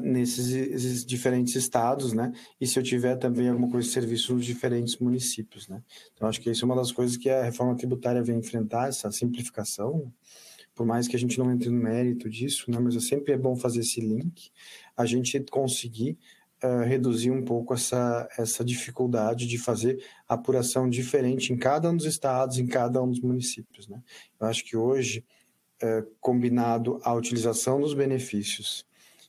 nesses diferentes estados, né? E se eu tiver também alguma coisa de serviço nos diferentes municípios, né? Então, acho que isso é uma das coisas que a reforma tributária vem enfrentar, essa simplificação, por mais que a gente não entre no mérito disso, né, mas sempre é bom fazer esse link, a gente conseguir reduzir um pouco essa dificuldade de fazer apuração diferente em cada um dos estados, em cada um dos municípios, né? Eu acho que hoje, combinado a utilização dos benefícios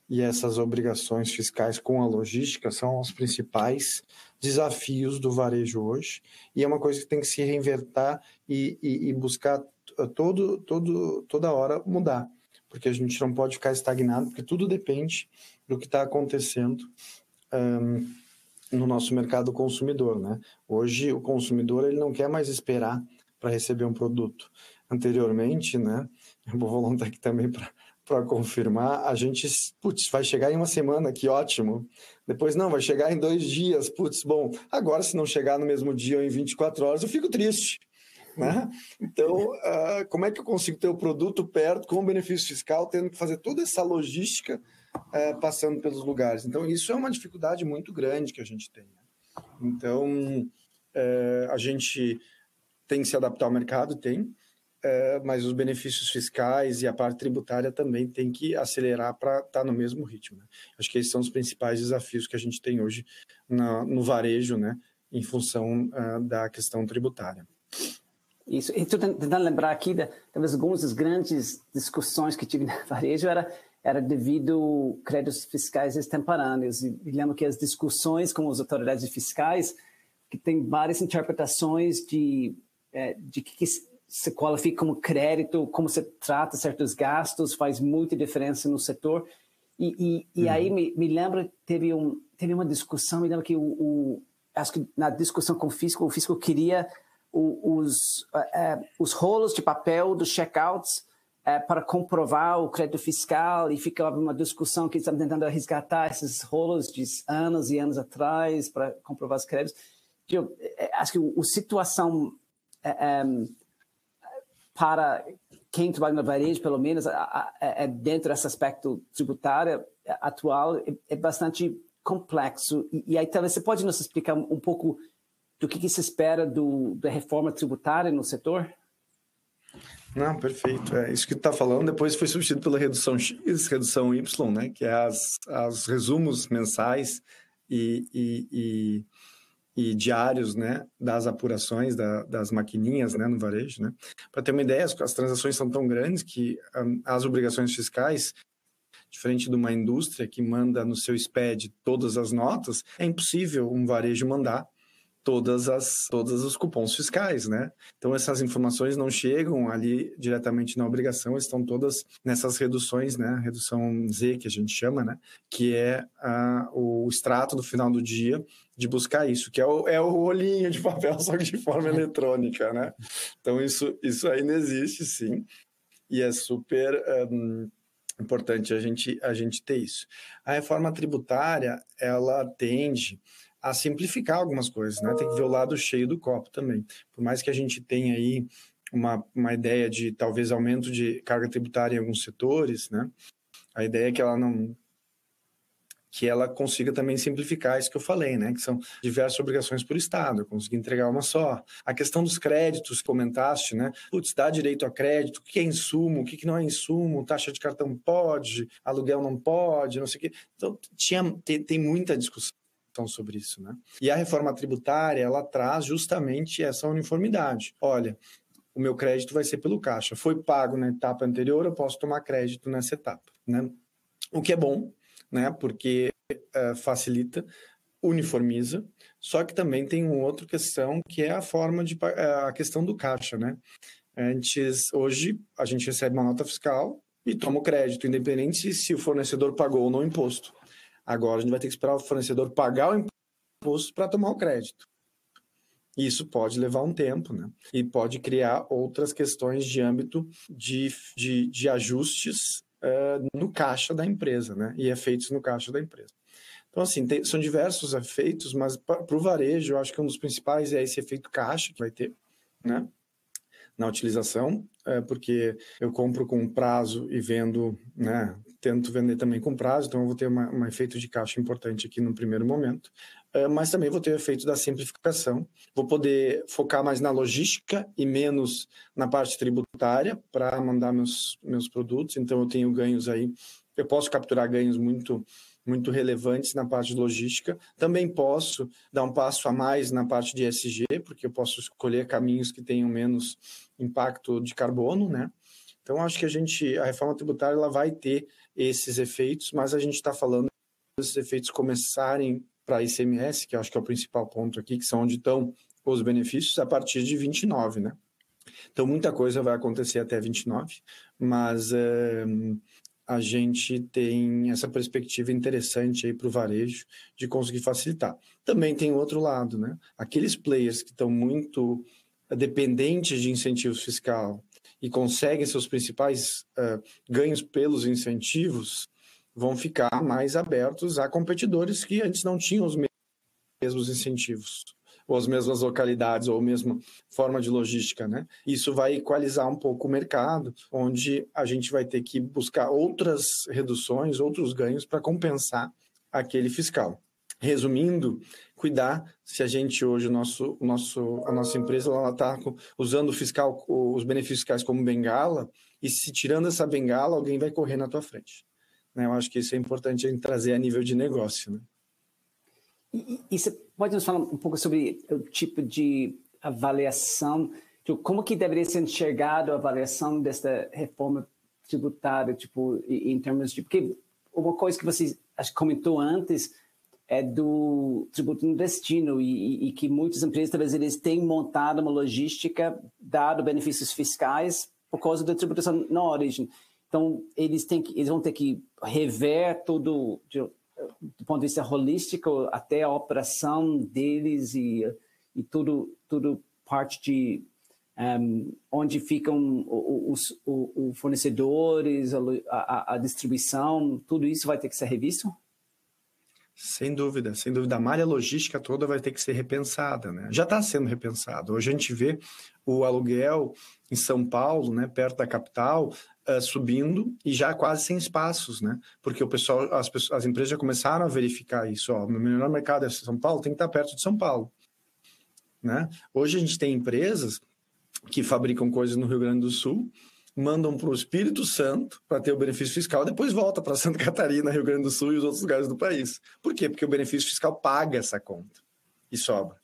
e essas obrigações fiscais com a logística são os principais desafios do varejo hoje, e é uma coisa que tem que se reinventar e buscar toda hora mudar, porque a gente não pode ficar estagnado, porque tudo depende do que está acontecendo no nosso mercado consumidor, né? Hoje o consumidor ele não quer mais esperar para receber um produto. Anteriormente, né? Eu vou voltar aqui também para confirmar, a gente, vai chegar em uma semana, que ótimo. Depois, não, vai chegar em 2 dias, bom, agora se não chegar no mesmo dia ou em 24 horas, eu fico triste, né? Então, como é que eu consigo ter o produto perto, com o benefício fiscal, tendo que fazer toda essa logística passando pelos lugares? Então, isso é uma dificuldade muito grande que a gente tem. Então, a gente tem que se adaptar ao mercado, mas os benefícios fiscais e a parte tributária também tem que acelerar para estar no mesmo ritmo, né? Acho que esses são os principais desafios que a gente tem hoje no varejo, né, em função da questão tributária. Isso, e estou tentando lembrar aqui, talvez algumas das grandes discussões que tive no varejo era devido a créditos fiscais extemporâneos. E lembro que as discussões com as autoridades fiscais, que tem várias interpretações de que se qualifica como crédito, como se trata certos gastos, faz muita diferença no setor. E aí me lembro, teve uma discussão, me lembro que acho que na discussão com o fisco queria os rolos de papel dos checkouts para comprovar o crédito fiscal, e ficava uma discussão que eles estavam tentando resgatar esses rolos de anos e anos atrás para comprovar os créditos. Eu acho que a situação para quem trabalha no varejo, pelo menos, dentro desse aspecto tributário atual, é bastante complexo. E aí talvez você pode nos explicar um pouco do que se espera da reforma tributária no setor? Não, perfeito. Isso que tu está falando depois foi substituído pela redução X, redução Y, né? Que é as resumos mensais e diários, né, das apurações das maquininhas, né, no varejo, né? Para ter uma ideia, as transações são tão grandes que as obrigações fiscais, diferente de uma indústria que manda no seu SPED todas as notas, é impossível um varejo mandar todos os cupons fiscais, né? Então, essas informações não chegam ali diretamente na obrigação, estão todas nessas reduções, né? Redução Z, que a gente chama, né? Que é o extrato do final do dia de buscar isso, que é o rolinho de papel, só que de forma eletrônica, né? Então, isso ainda existe, sim, e é super importante a gente ter isso. A reforma tributária, ela tende a simplificar algumas coisas, né? Tem que ver o lado cheio do copo também. Por mais que a gente tenha aí uma ideia de talvez aumento de carga tributária em alguns setores, né? A ideia é que ela consiga também simplificar isso que eu falei, né? Que são diversas obrigações por Estado, eu consegui entregar uma só. A questão dos créditos, comentaste, né? Dá direito a crédito, o que é insumo, o que não é insumo, taxa de cartão pode, aluguel não pode, não sei o quê. Então, tem muita discussão sobre isso, né? E a reforma tributária, ela traz justamente essa uniformidade. Olha, o meu crédito vai ser pelo caixa. Foi pago na etapa anterior, eu posso tomar crédito nessa etapa, né? O que é bom, né? Porque facilita, uniformiza, só que também tem uma outra questão, que é a questão do caixa, né? Hoje, a gente recebe uma nota fiscal e toma o crédito, independente se o fornecedor pagou ou não o imposto. Agora, a gente vai ter que esperar o fornecedor pagar o imposto para tomar o crédito. Isso pode levar um tempo, né? E pode criar outras questões de âmbito de ajustes no caixa da empresa, né? E efeitos no caixa da empresa. Então, assim, são diversos efeitos, mas para o varejo, eu acho que um dos principais é esse efeito caixa que vai ter, né? Na utilização, porque eu compro com prazo e vendo, né? Tento vender também com prazo, então eu vou ter um efeito de caixa importante aqui no primeiro momento. mas também vou ter o efeito da simplificação. Vou poder focar mais na logística e menos na parte tributária para mandar meus produtos. Então, eu tenho ganhos aí. Eu posso capturar ganhos muito relevantes na parte de logística. Também posso dar um passo a mais na parte de ESG, porque eu posso escolher caminhos que tenham menos impacto de carbono, né? Então, acho que a reforma tributária ela vai ter esses efeitos, mas a gente está falando desses efeitos começarem para a ICMS, que eu acho que é o principal ponto aqui, que são onde estão os benefícios, a partir de 29, né? Então, muita coisa vai acontecer até 29, mas a gente tem essa perspectiva interessante aí para o varejo de conseguir facilitar. Também tem o outro lado, né? Aqueles players que estão muito dependentes de incentivos fiscais e conseguem seus principais ganhos pelos incentivos, vão ficar mais abertos a competidores que antes não tinham os mesmos incentivos, ou as mesmas localidades, ou a mesma forma de logística, né? Isso vai equalizar um pouco o mercado, onde a gente vai ter que buscar outras reduções, outros ganhos para compensar aquele fiscal. Resumindo, cuidar se a gente hoje, a nossa empresa está usando o fiscal, os benefícios fiscais como bengala, e se tirando essa bengala, alguém vai correr na tua frente. Eu acho que isso é importante a gente trazer a nível de negócio, né? E você pode nos falar um pouco sobre o tipo de avaliação, como que deveria ser enxergado a avaliação desta reforma tributária, em termos de... Porque uma coisa que você acho que comentou antes é do tributo no destino e que muitas empresas, talvez, eles têm montado uma logística dado benefícios fiscais por causa da tributação na origem. Então, eles vão ter que rever tudo do ponto de vista holístico, até a operação deles e tudo parte de onde ficam os fornecedores, a distribuição, tudo isso vai ter que ser revisto? Sem dúvida, sem dúvida. A malha logística toda vai ter que ser repensada, né? Já está sendo repensada. Hoje a gente vê o aluguel em São Paulo, né, perto da capital, subindo e já quase sem espaços, né? Porque o pessoal, as empresas já começaram a verificar isso. O melhor mercado é São Paulo, tem que estar perto de São Paulo, né? Hoje a gente tem empresas que fabricam coisas no Rio Grande do Sul, mandam para o Espírito Santo para ter o benefício fiscal, depois volta para Santa Catarina, Rio Grande do Sul e os outros lugares do país. Por quê? Porque o benefício fiscal paga essa conta e sobra.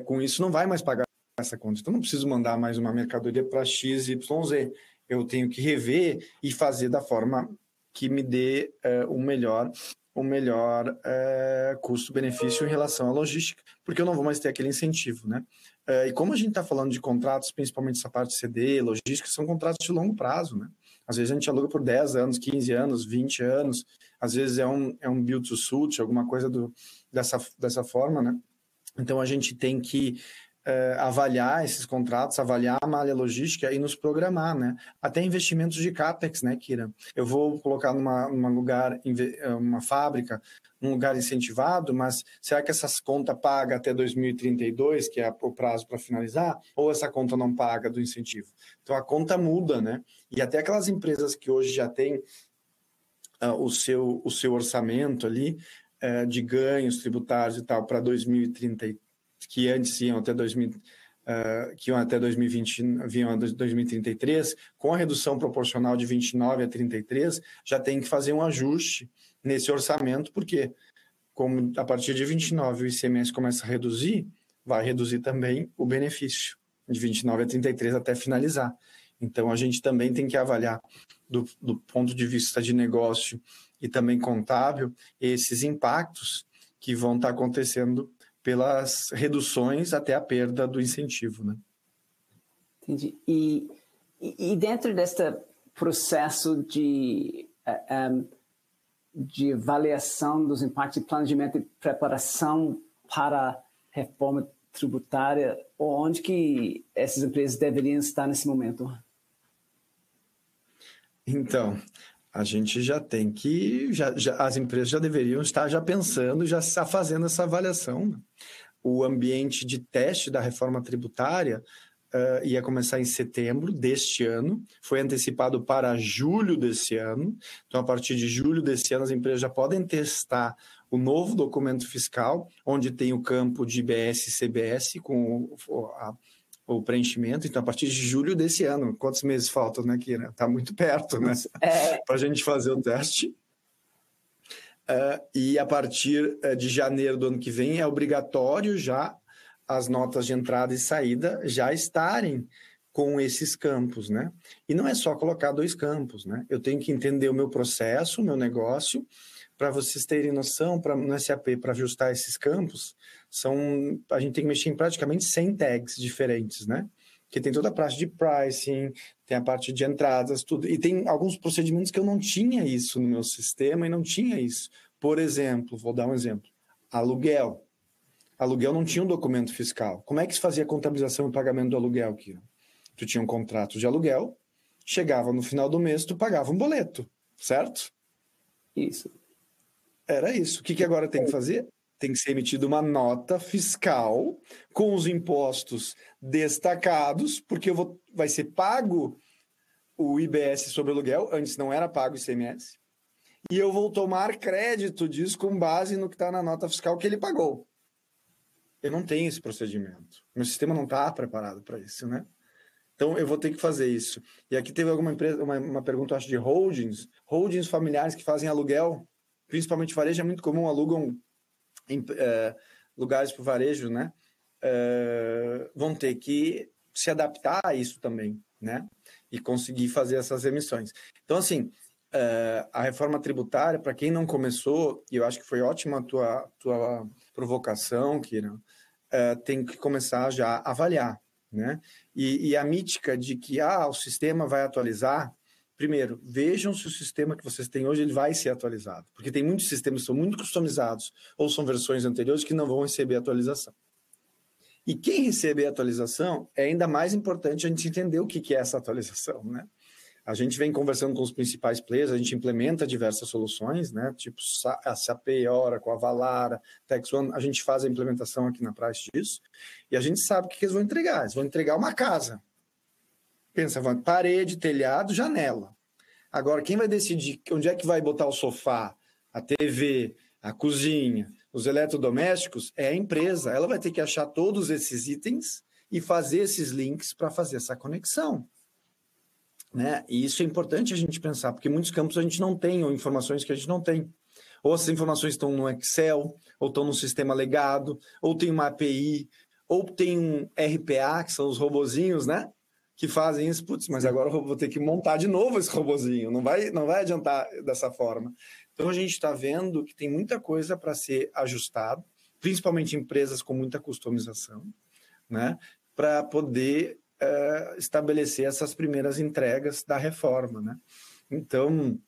Com isso não vai mais pagar essa conta. Então não preciso mandar mais uma mercadoria para XYZ. Eu tenho que rever e fazer da forma que me dê o melhor custo-benefício em relação à logística, porque eu não vou mais ter aquele incentivo, né? E como a gente está falando de contratos, principalmente essa parte de CD, logística, são contratos de longo prazo, né? Às vezes a gente aluga por 10 anos, 15 anos, 20 anos, às vezes é um build to suit, alguma coisa dessa forma, né? Então a gente tem que avaliar esses contratos, avaliar a malha logística e nos programar, né? Até investimentos de CAPEX, né, Kira? Eu vou colocar numa lugar, uma fábrica, num lugar incentivado, mas será que essas contas pagam até 2032, que é o prazo para finalizar, ou essa conta não paga do incentivo? Então a conta muda, né? E até aquelas empresas que hoje já têm o seu orçamento ali de ganhos tributários e tal para 2030, que antes iam até 2020, vinham a 2033, com a redução proporcional de 29 a 33, já tem que fazer um ajuste nesse orçamento, porque como a partir de 29 o ICMS começa a reduzir, vai reduzir também o benefício de 29 a 33 até finalizar. Então, a gente também tem que avaliar do ponto de vista de negócio e também contábil esses impactos que vão estar acontecendo pelas reduções até a perda do incentivo, né? Entendi. E dentro deste processo de avaliação dos impactos de planejamento e preparação para a reforma tributária, onde que essas empresas deveriam estar nesse momento? Então, a gente já tem que... as empresas já deveriam estar já pensando, já fazendo essa avaliação. O ambiente de teste da reforma tributária ia começar em setembro deste ano, foi antecipado para julho desse ano. Então, a partir de julho desse ano, as empresas já podem testar o novo documento fiscal, onde tem o campo de IBS e CBS com o preenchimento. Então, a partir de julho desse ano, quantos meses faltam, né, Kira? Está muito perto, né? Para a gente fazer o teste. E a partir de janeiro do ano que vem, é obrigatório já as notas de entrada e saída já estarem com esses campos, né? E não é só colocar 2 campos, né? Eu tenho que entender o meu processo, o meu negócio, para vocês terem noção, no SAP, para ajustar esses campos, a gente tem que mexer em praticamente 100 tags diferentes, né? Que tem toda a parte de pricing, tem a parte de entradas, tudo. E tem alguns procedimentos que eu não tinha isso no meu sistema e não tinha isso. Por exemplo, vou dar um exemplo. Aluguel. Aluguel não tinha um documento fiscal. Como é que se fazia a contabilização e pagamento do aluguel, Kira? Tu tinha um contrato de aluguel, chegava no final do mês, tu pagava um boleto, certo? Isso. Era isso. O que agora tem que fazer? Tem que ser emitida uma nota fiscal com os impostos destacados, porque vai ser pago o IBS sobre aluguel, antes não era pago o ICMS, e eu vou tomar crédito disso com base no que está na nota fiscal que ele pagou. Eu não tenho esse procedimento. Meu sistema não está preparado para isso, né? Então, eu vou ter que fazer isso. E aqui teve alguma empresa, uma pergunta, acho, de holdings familiares que fazem aluguel, principalmente varejo, é muito comum, alugam lugares para o varejo, né? Vão ter que se adaptar a isso também, né? E conseguir fazer essas emissões. Então, assim, a reforma tributária, para quem não começou, e eu acho que foi ótima a tua provocação, Kira, tem que começar já a avaliar, né? E a mítica de que o sistema vai atualizar, primeiro, vejam se o sistema que vocês têm hoje ele vai ser atualizado, porque tem muitos sistemas que são muito customizados ou são versões anteriores que não vão receber atualização. E quem receber a atualização, é ainda mais importante a gente entender o que é essa atualização, né? A gente vem conversando com os principais players, a gente implementa diversas soluções, né? Tipo a SAP, Oracle, a Valara, TaxOne, a gente faz a implementação aqui na Price disso, e a gente sabe o que eles vão entregar. Eles vão entregar uma casa. Pensa, parede, telhado, janela. Agora, quem vai decidir onde é que vai botar o sofá, a TV, a cozinha, os eletrodomésticos, é a empresa. Ela vai ter que achar todos esses itens e fazer esses links para fazer essa conexão. Né? E isso é importante a gente pensar, porque muitos campos a gente não tem, ou informações que a gente não tem. Ou essas informações estão no Excel, ou estão no sistema legado, ou tem uma API, ou tem um RPA, que são os robozinhos, né? Que fazem isso. Putz, mas agora eu vou ter que montar de novo esse robozinho, não vai adiantar dessa forma. Então a gente está vendo que tem muita coisa para ser ajustado, principalmente empresas com muita customização, né? Para poder estabelecer essas primeiras entregas da reforma, né? Então,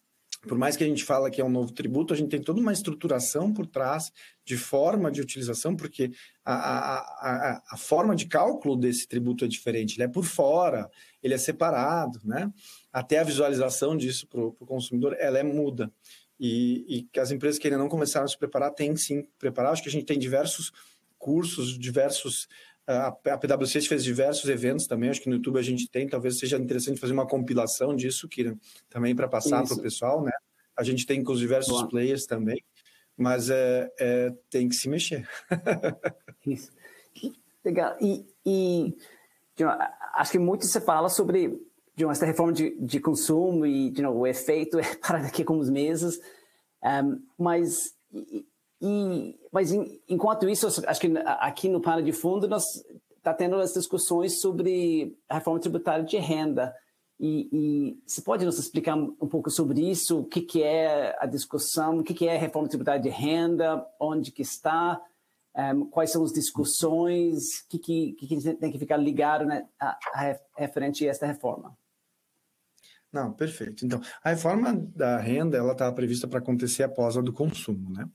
por mais que a gente fala que é um novo tributo, a gente tem toda uma estruturação por trás de forma de utilização, porque a forma de cálculo desse tributo é diferente, ele é por fora, ele é separado, né? Até a visualização disso para o consumidor, ela é muda. E que as empresas que ainda não começaram a se preparar, têm sim que preparar. Acho que a gente tem diversos cursos, a PwC fez diversos eventos também, acho que no YouTube a gente tem, talvez seja interessante fazer uma compilação disso, Kira, também para passar para o pessoal, né? A gente tem com os diversos players também, mas tem que se mexer. Isso. Legal. E acho que muito se fala sobre essa reforma de consumo e o efeito é para daqui a alguns meses, mas enquanto isso, acho que aqui no pano de fundo nós está tendo as discussões sobre a reforma tributária de renda. E você pode nos explicar um pouco sobre isso? O que é a discussão? O que é a reforma tributária de renda? Onde que está? Quais são as discussões? O que tem que ficar ligado, né, referente a esta reforma? Não, perfeito. Então, a reforma da renda ela está prevista para acontecer após a do consumo, né?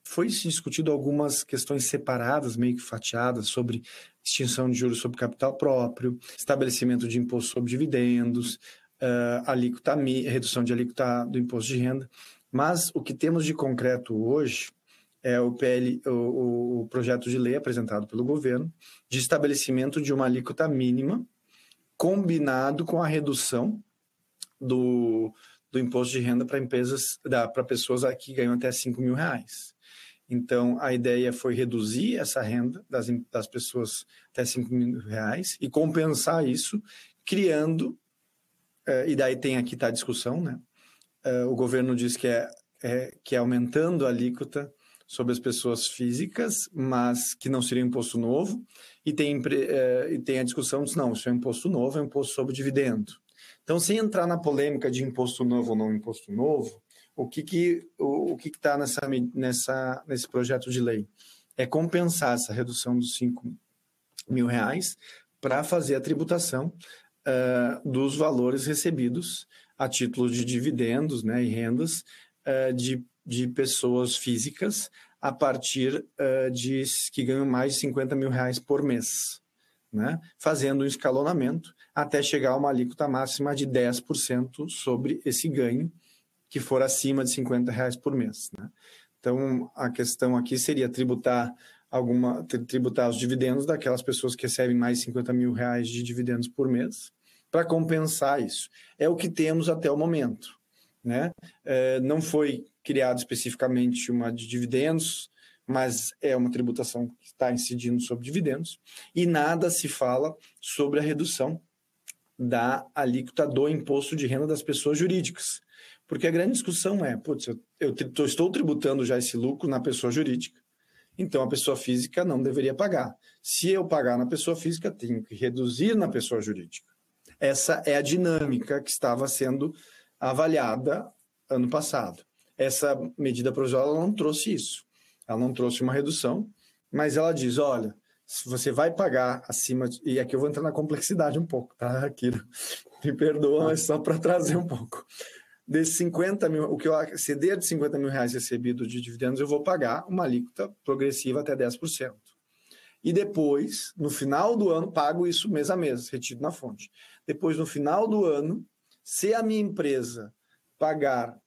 Foi se discutido algumas questões separadas, meio que fatiadas, sobre extinção de juros sobre capital próprio, estabelecimento de imposto sobre dividendos, redução de alíquota do imposto de renda. Mas o que temos de concreto hoje é o projeto de lei apresentado pelo governo de estabelecimento de uma alíquota mínima combinado com a redução do imposto de renda para empresas, para pessoas que ganham até R$5.000. Então, a ideia foi reduzir essa renda das pessoas até R$5.000 e compensar isso, criando, e daí aqui está a discussão, né? O governo diz que é aumentando a alíquota sobre as pessoas físicas, mas que não seria um imposto novo, e tem a discussão de, não, isso é um imposto novo, é um imposto sobre dividendo. Então, sem entrar na polêmica de imposto novo ou não imposto novo, o que está nesse projeto de lei? É compensar essa redução dos R$5.000 para fazer a tributação dos valores recebidos a título de dividendos, né, e rendas de pessoas físicas a partir que ganham mais de R$50.000 por mês, né, fazendo um escalonamento até chegar a uma alíquota máxima de 10% sobre esse ganho que for acima de R$50 por mês, né? Então, a questão aqui seria tributar os dividendos daquelas pessoas que recebem mais de R$50.000 de dividendos por mês, para compensar isso. É o que temos até o momento, né? Não foi criado especificamente uma de dividendos, mas é uma tributação que está incidindo sobre dividendos, e nada se fala sobre a redução da alíquota do imposto de renda das pessoas jurídicas. Porque a grande discussão é, eu estou tributando já esse lucro na pessoa jurídica, então a pessoa física não deveria pagar. Se eu pagar na pessoa física, tenho que reduzir na pessoa jurídica. Essa é a dinâmica que estava sendo avaliada ano passado. Essa medida provisória ela não trouxe isso. Ela não trouxe uma redução, mas ela diz, olha, se você vai pagar acima... E aqui eu vou entrar na complexidade um pouco, tá, Akira? Me perdoa, mas só para trazer um pouco. Desses 50 mil, o que eu exceder de R$50.000 recebido de dividendos, eu vou pagar uma alíquota progressiva até 10%. E depois, no final do ano, pago isso mês a mês, retido na fonte. Depois, no final do ano, se a minha empresa pagar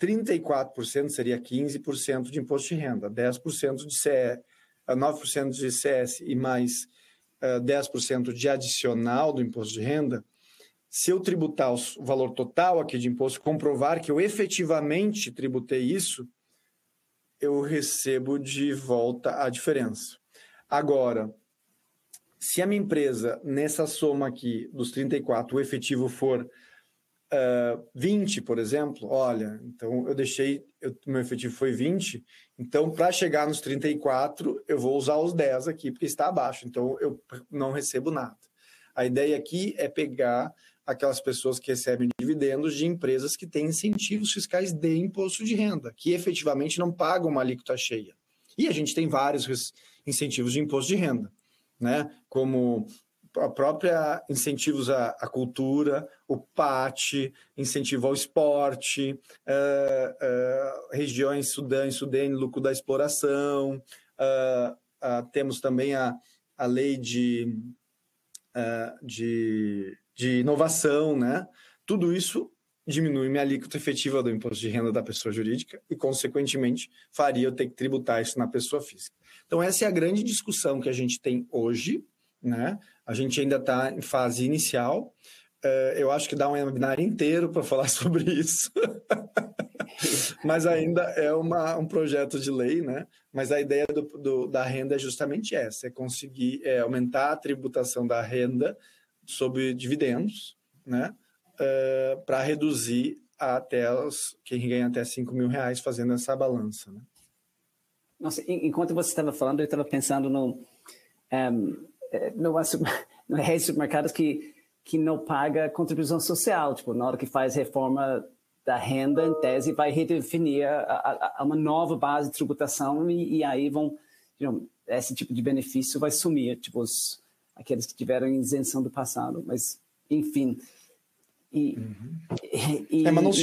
34%, seria 15% de imposto de renda, 10% de CE, 9% de ICS e mais 10% de adicional do imposto de renda, se eu tributar o valor total aqui de imposto, comprovar que eu efetivamente tributei isso, eu recebo de volta a diferença. Agora, se a minha empresa, nessa soma aqui dos 34, o efetivo for 20, por exemplo, olha, então meu efetivo foi 20, então para chegar nos 34, eu vou usar os 10 aqui, porque está abaixo, então eu não recebo nada. A ideia aqui é pegar aquelas pessoas que recebem dividendos de empresas que têm incentivos fiscais de imposto de renda, que efetivamente não pagam uma alíquota cheia. E a gente tem vários incentivos de imposto de renda, né? Como a própria incentivos à cultura, o PAT, incentivo ao esporte, regiões Sudene, lucro da exploração, temos também a lei de inovação, né? Tudo isso diminui minha alíquota efetiva do imposto de renda da pessoa jurídica e, consequentemente, faria eu ter que tributar isso na pessoa física. Então, essa é a grande discussão que a gente tem hoje, né? A gente ainda está em fase inicial. Eu acho que dá um webinar inteiro para falar sobre isso. Mas ainda é um projeto de lei, né? Mas a ideia da renda é justamente essa, é conseguir aumentar a tributação da renda sobre dividendos, né? Para reduzir até quem ganha até R$5.000 fazendo essa balança, né? Nossa, enquanto você estava falando, eu estava pensando no supermercados que não paga contribuição social, tipo, na hora que faz reforma da renda, em tese, vai redefinir uma nova base de tributação e aí esse tipo de benefício vai sumir, tipo, aqueles que tiveram isenção do passado, mas, enfim... mas não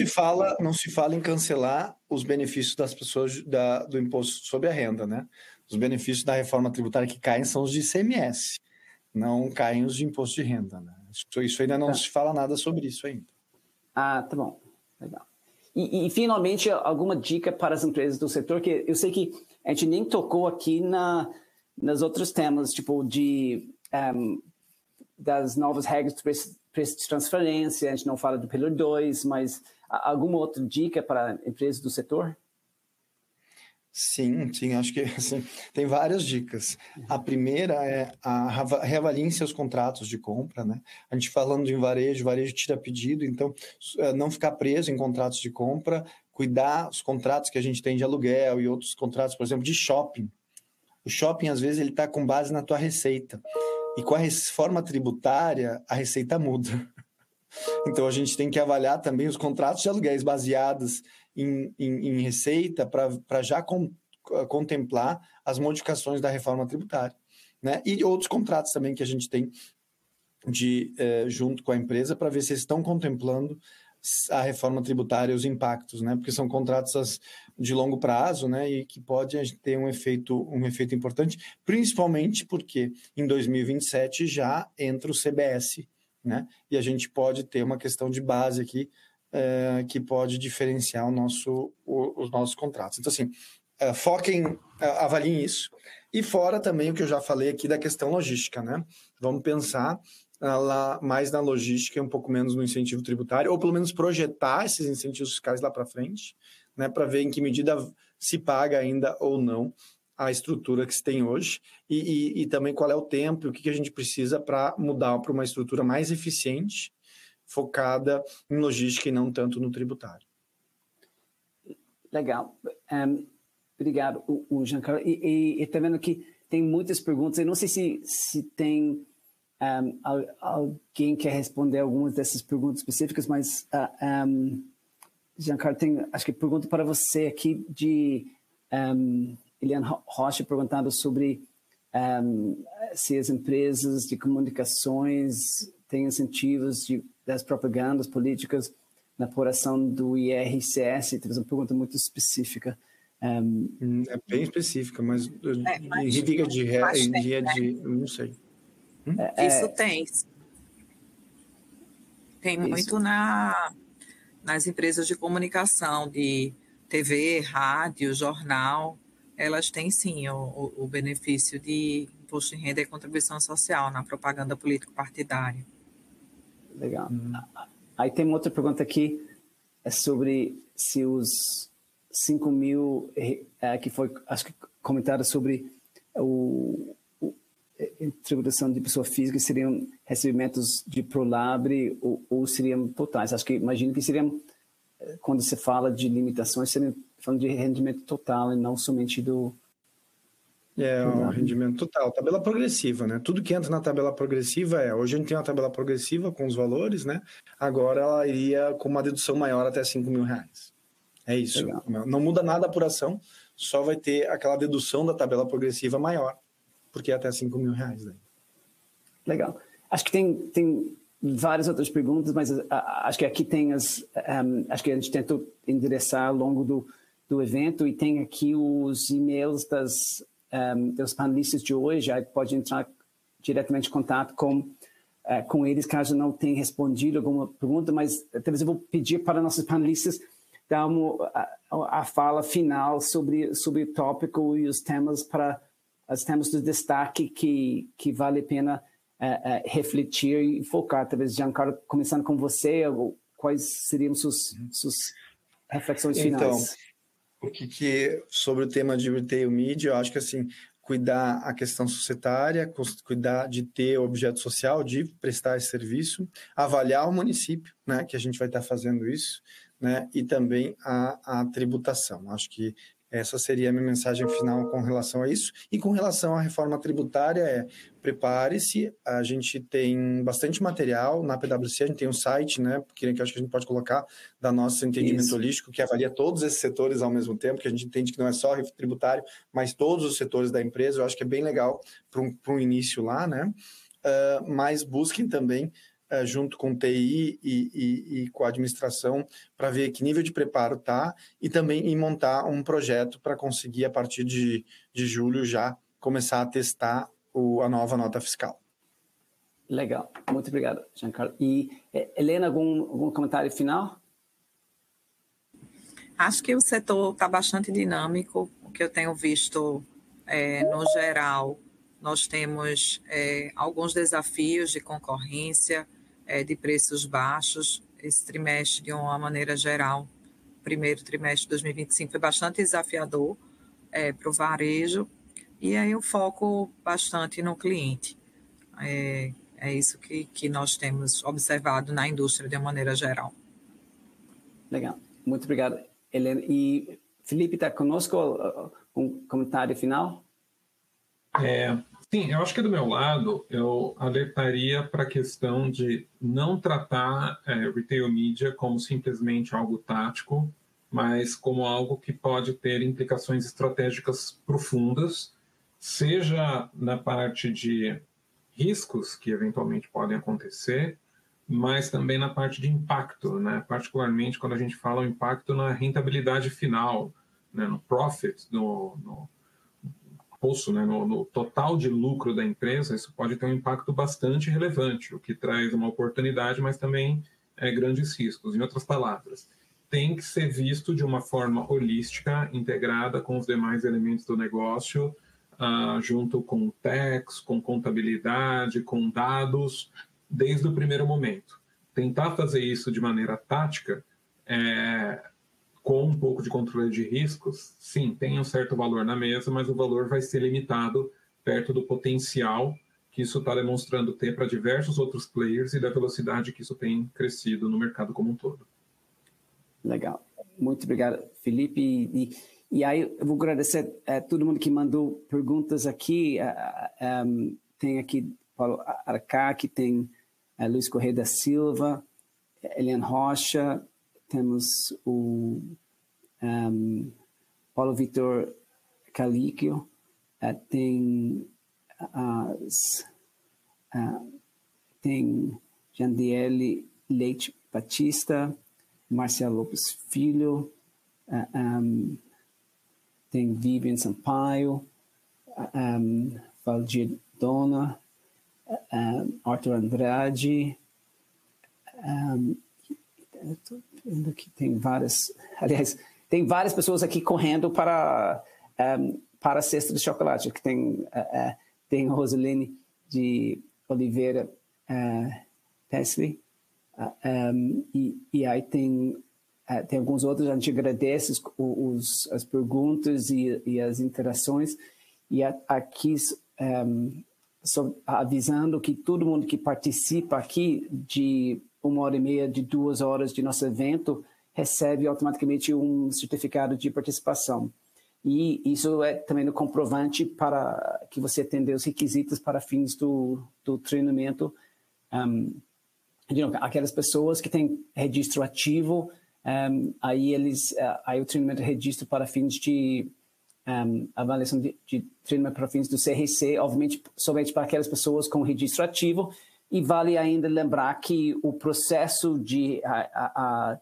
se fala em cancelar os benefícios das pessoas do imposto sobre a renda, né? Os benefícios da reforma tributária que caem são os de ICMS, não caem os de imposto de renda, né? Isso ainda não se fala nada sobre isso ainda. Ah, tá bom. Legal. E finalmente, alguma dica para as empresas do setor, que eu sei que a gente nem tocou aqui nas outros temas, tipo das novas regras de preço de transferência. A gente não fala do Pillar 2, mas alguma outra dica para empresas do setor? Sim, acho que assim, tem várias dicas. A primeira é reavaliem seus contratos de compra, né? A gente falando em varejo tira pedido, então não ficar preso em contratos de compra, cuidar os contratos que a gente tem de aluguel e outros contratos, por exemplo, de shopping. O shopping, às vezes, ele está com base na tua receita. E com a reforma tributária, a receita muda. Então, a gente tem que avaliar também os contratos de aluguéis baseados em receita para já contemplar as modificações da reforma tributária, né? E outros contratos também que a gente tem junto com a empresa para ver se eles estão contemplando a reforma tributária e os impactos, né? Porque são contratos de longo prazo, né? E que pode ter um efeito importante, principalmente porque em 2027 já entra o CBS, né? E a gente pode ter uma questão de base aqui que pode diferenciar os nossos contratos. Então, assim, avaliem isso. E fora também o que eu já falei aqui da questão logística, né? Vamos pensar lá mais na logística e um pouco menos no incentivo tributário, ou pelo menos projetar esses incentivos fiscais lá para frente, né? Para ver em que medida se paga ainda ou não a estrutura que se tem hoje e também qual é o tempo e o que a gente precisa para mudar para uma estrutura mais eficiente, focada em logística e não tanto no tributário. Legal. Obrigado, o Giancarlo. E está vendo que tem muitas perguntas. Eu não sei se tem alguém que quer responder algumas dessas perguntas específicas, mas Giancarlo, tem, acho que pergunta para você aqui de Eliane Rocha perguntando sobre se as empresas de comunicações têm incentivos das propagandas políticas na apuração do IRCS. Tem uma pergunta muito específica. É bem específica, mas em dia de não sei. Isso tem. Tem muito nas empresas de comunicação, de TV, rádio, jornal. Elas têm, sim, o benefício de imposto de renda e contribuição social na propaganda político-partidária. Legal. Aí tem uma outra pergunta aqui, sobre se os 5 mil, que foi, acho que comentado sobre tributação de pessoa física, seriam recebimentos de Prolabre ou seriam totais? Acho que imagino que seriam, quando você fala de limitações, seriam falando de rendimento total e não somente do... o rendimento total, tabela progressiva, né? Tudo que entra na tabela progressiva hoje a gente tem uma tabela progressiva com os valores, né? Agora ela iria com uma dedução maior até 5 mil reais. É isso. Legal. Não muda nada a apuração, só vai ter aquela dedução da tabela progressiva maior, porque é até 5 mil reais. Daí. Legal. Acho que tem várias outras perguntas, mas acho que aqui tem acho que a gente tentou endereçar ao longo do evento, e tem aqui os e-mails dos panelistas de hoje. Aí pode entrar diretamente em contato com eles, caso não tenha respondido alguma pergunta, mas talvez eu vou pedir para nossos panelistas dar a fala final sobre o tópico e os temas de destaque que vale a pena refletir e focar. Talvez, Giancarlo, começando com você, quais seriam suas reflexões finais? Então, sobre o tema de retail media, eu acho que assim, cuidar a questão societária, cuidar de ter objeto social, de prestar esse serviço, avaliar o município, né, que a gente vai estar fazendo isso, né, e também a tributação. Acho que essa seria a minha mensagem final com relação a isso. E com relação à reforma tributária, prepare-se, a gente tem bastante material na PwC, a gente tem um site, né, que eu acho que a gente pode colocar, da nosso entendimento holístico, que avalia todos esses setores ao mesmo tempo, que a gente entende que não é só tributário, mas todos os setores da empresa. Eu acho que é bem legal para um início lá, né? Mas busquem também, junto com o TI e com a administração, para ver que nível de preparo está, e também em montar um projeto para conseguir, a partir de julho, já começar a testar a nova nota fiscal. Legal, muito obrigado, Giancarlo. E Helena, algum comentário final? Acho que o setor está bastante dinâmico, o que eu tenho visto, no geral, nós temos alguns desafios de concorrência, de preços baixos. Esse trimestre, de uma maneira geral, primeiro trimestre de 2025 foi bastante desafiador para o varejo, e aí eu foco bastante no cliente. É isso que nós temos observado na indústria de uma maneira geral. Legal. Muito obrigado, Helena. E Felipe está conosco? Um comentário final? Sim, eu acho que do meu lado, eu alertaria para a questão de não tratar retail media como simplesmente algo tático, mas como algo que pode ter implicações estratégicas profundas, seja na parte de riscos que eventualmente podem acontecer, mas também na parte de impacto, né? Particularmente quando a gente fala o impacto na rentabilidade final, né? No profit, no bolso, né? No total de lucro da empresa, isso pode ter um impacto bastante relevante, o que traz uma oportunidade, mas também grandes riscos. Em outras palavras, tem que ser visto de uma forma holística, integrada com os demais elementos do negócio, junto com tax, com contabilidade, com dados, desde o primeiro momento. Tentar fazer isso de maneira tática, com um pouco de controle de riscos, sim, tem um certo valor na mesa, mas o valor vai ser limitado perto do potencial que isso está demonstrando ter para diversos outros players e da velocidade que isso tem crescido no mercado como um todo. Legal. Muito obrigado, Felipe. E aí eu vou agradecer a todo mundo que mandou perguntas aqui. Tem aqui Paulo Arcac, tem Luiz Correia da Silva, Eliane Rocha, temos o Paulo Vitor Calíquio, tem Jandiele Leite Batista, Marcelo Lopes Filho, tem Vivian Sampaio, Valdir Dona, Arthur Andrade, estou vendo que tem várias, aliás, tem várias pessoas aqui correndo para a cesta de chocolate, que tem Roseline de Oliveira Tesley, e aí tem alguns outros. A gente agradece as perguntas e as interações, e aqui avisando que todo mundo que participa aqui de 1h30, de 2 horas de nosso evento, recebe automaticamente um certificado de participação. E isso é também um comprovante para que você atendeu os requisitos para fins do treinamento. Aquelas pessoas que têm registro ativo, aí o treinamento é registro para fins de avaliação de treinamento para fins do CRC, obviamente somente para aquelas pessoas com registro ativo. E vale ainda lembrar que o processo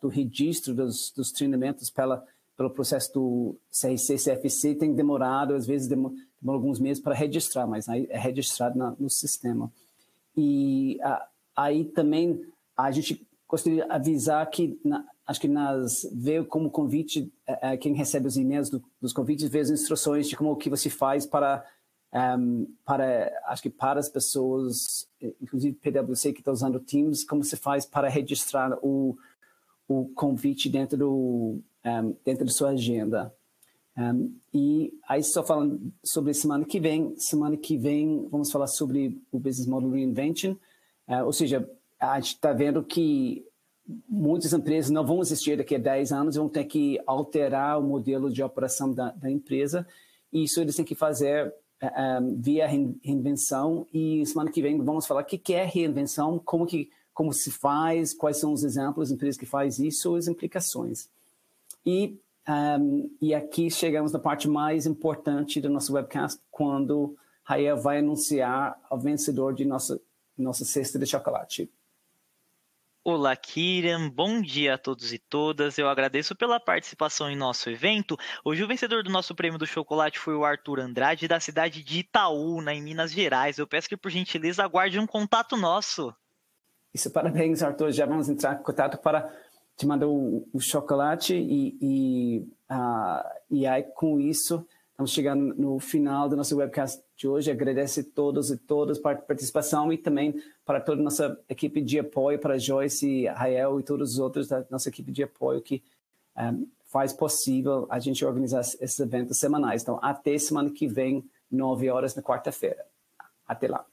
do registro dos treinamentos pelo processo do CRC, CFC tem demorado, às vezes demora alguns meses para registrar, mas aí é registrado no sistema. E aí também a gente gostaria de avisar que, acho que veio como convite, quem recebe os e-mails dos convites, vê as instruções de como o que você faz para as pessoas, inclusive PwC que está usando Teams, como se faz para registrar o convite dentro da sua agenda. E aí só falando sobre semana que vem vamos falar sobre o Business Model Reinvention, ou seja, a gente está vendo que muitas empresas não vão existir daqui a 10 anos, vão ter que alterar o modelo de operação da empresa, e isso eles têm que fazer via reinvenção. E semana que vem vamos falar o que é reinvenção, como se faz, quais são os exemplos de empresas que faz isso, as implicações. E aqui chegamos na parte mais importante do nosso webcast, quando Rael vai anunciar o vencedor de nossa cesta de chocolate. Olá, Kirian. Bom dia a todos e todas. Eu agradeço pela participação em nosso evento. Hoje o vencedor do nosso prêmio do chocolate foi o Arthur Andrade, da cidade de Itaúna, em Minas Gerais. Eu peço que, por gentileza, aguarde um contato nosso. Isso, parabéns, Arthur. Já vamos entrar em contato para te manda o chocolate e aí com isso estamos chegando no final do nosso webcast de hoje. Agradeço a todos e todas pela participação e também para toda a nossa equipe de apoio, para Joyce, Rael e todos os outros da nossa equipe de apoio que faz possível a gente organizar esses eventos semanais. Então, até semana que vem, 9 horas na quarta-feira. Até lá.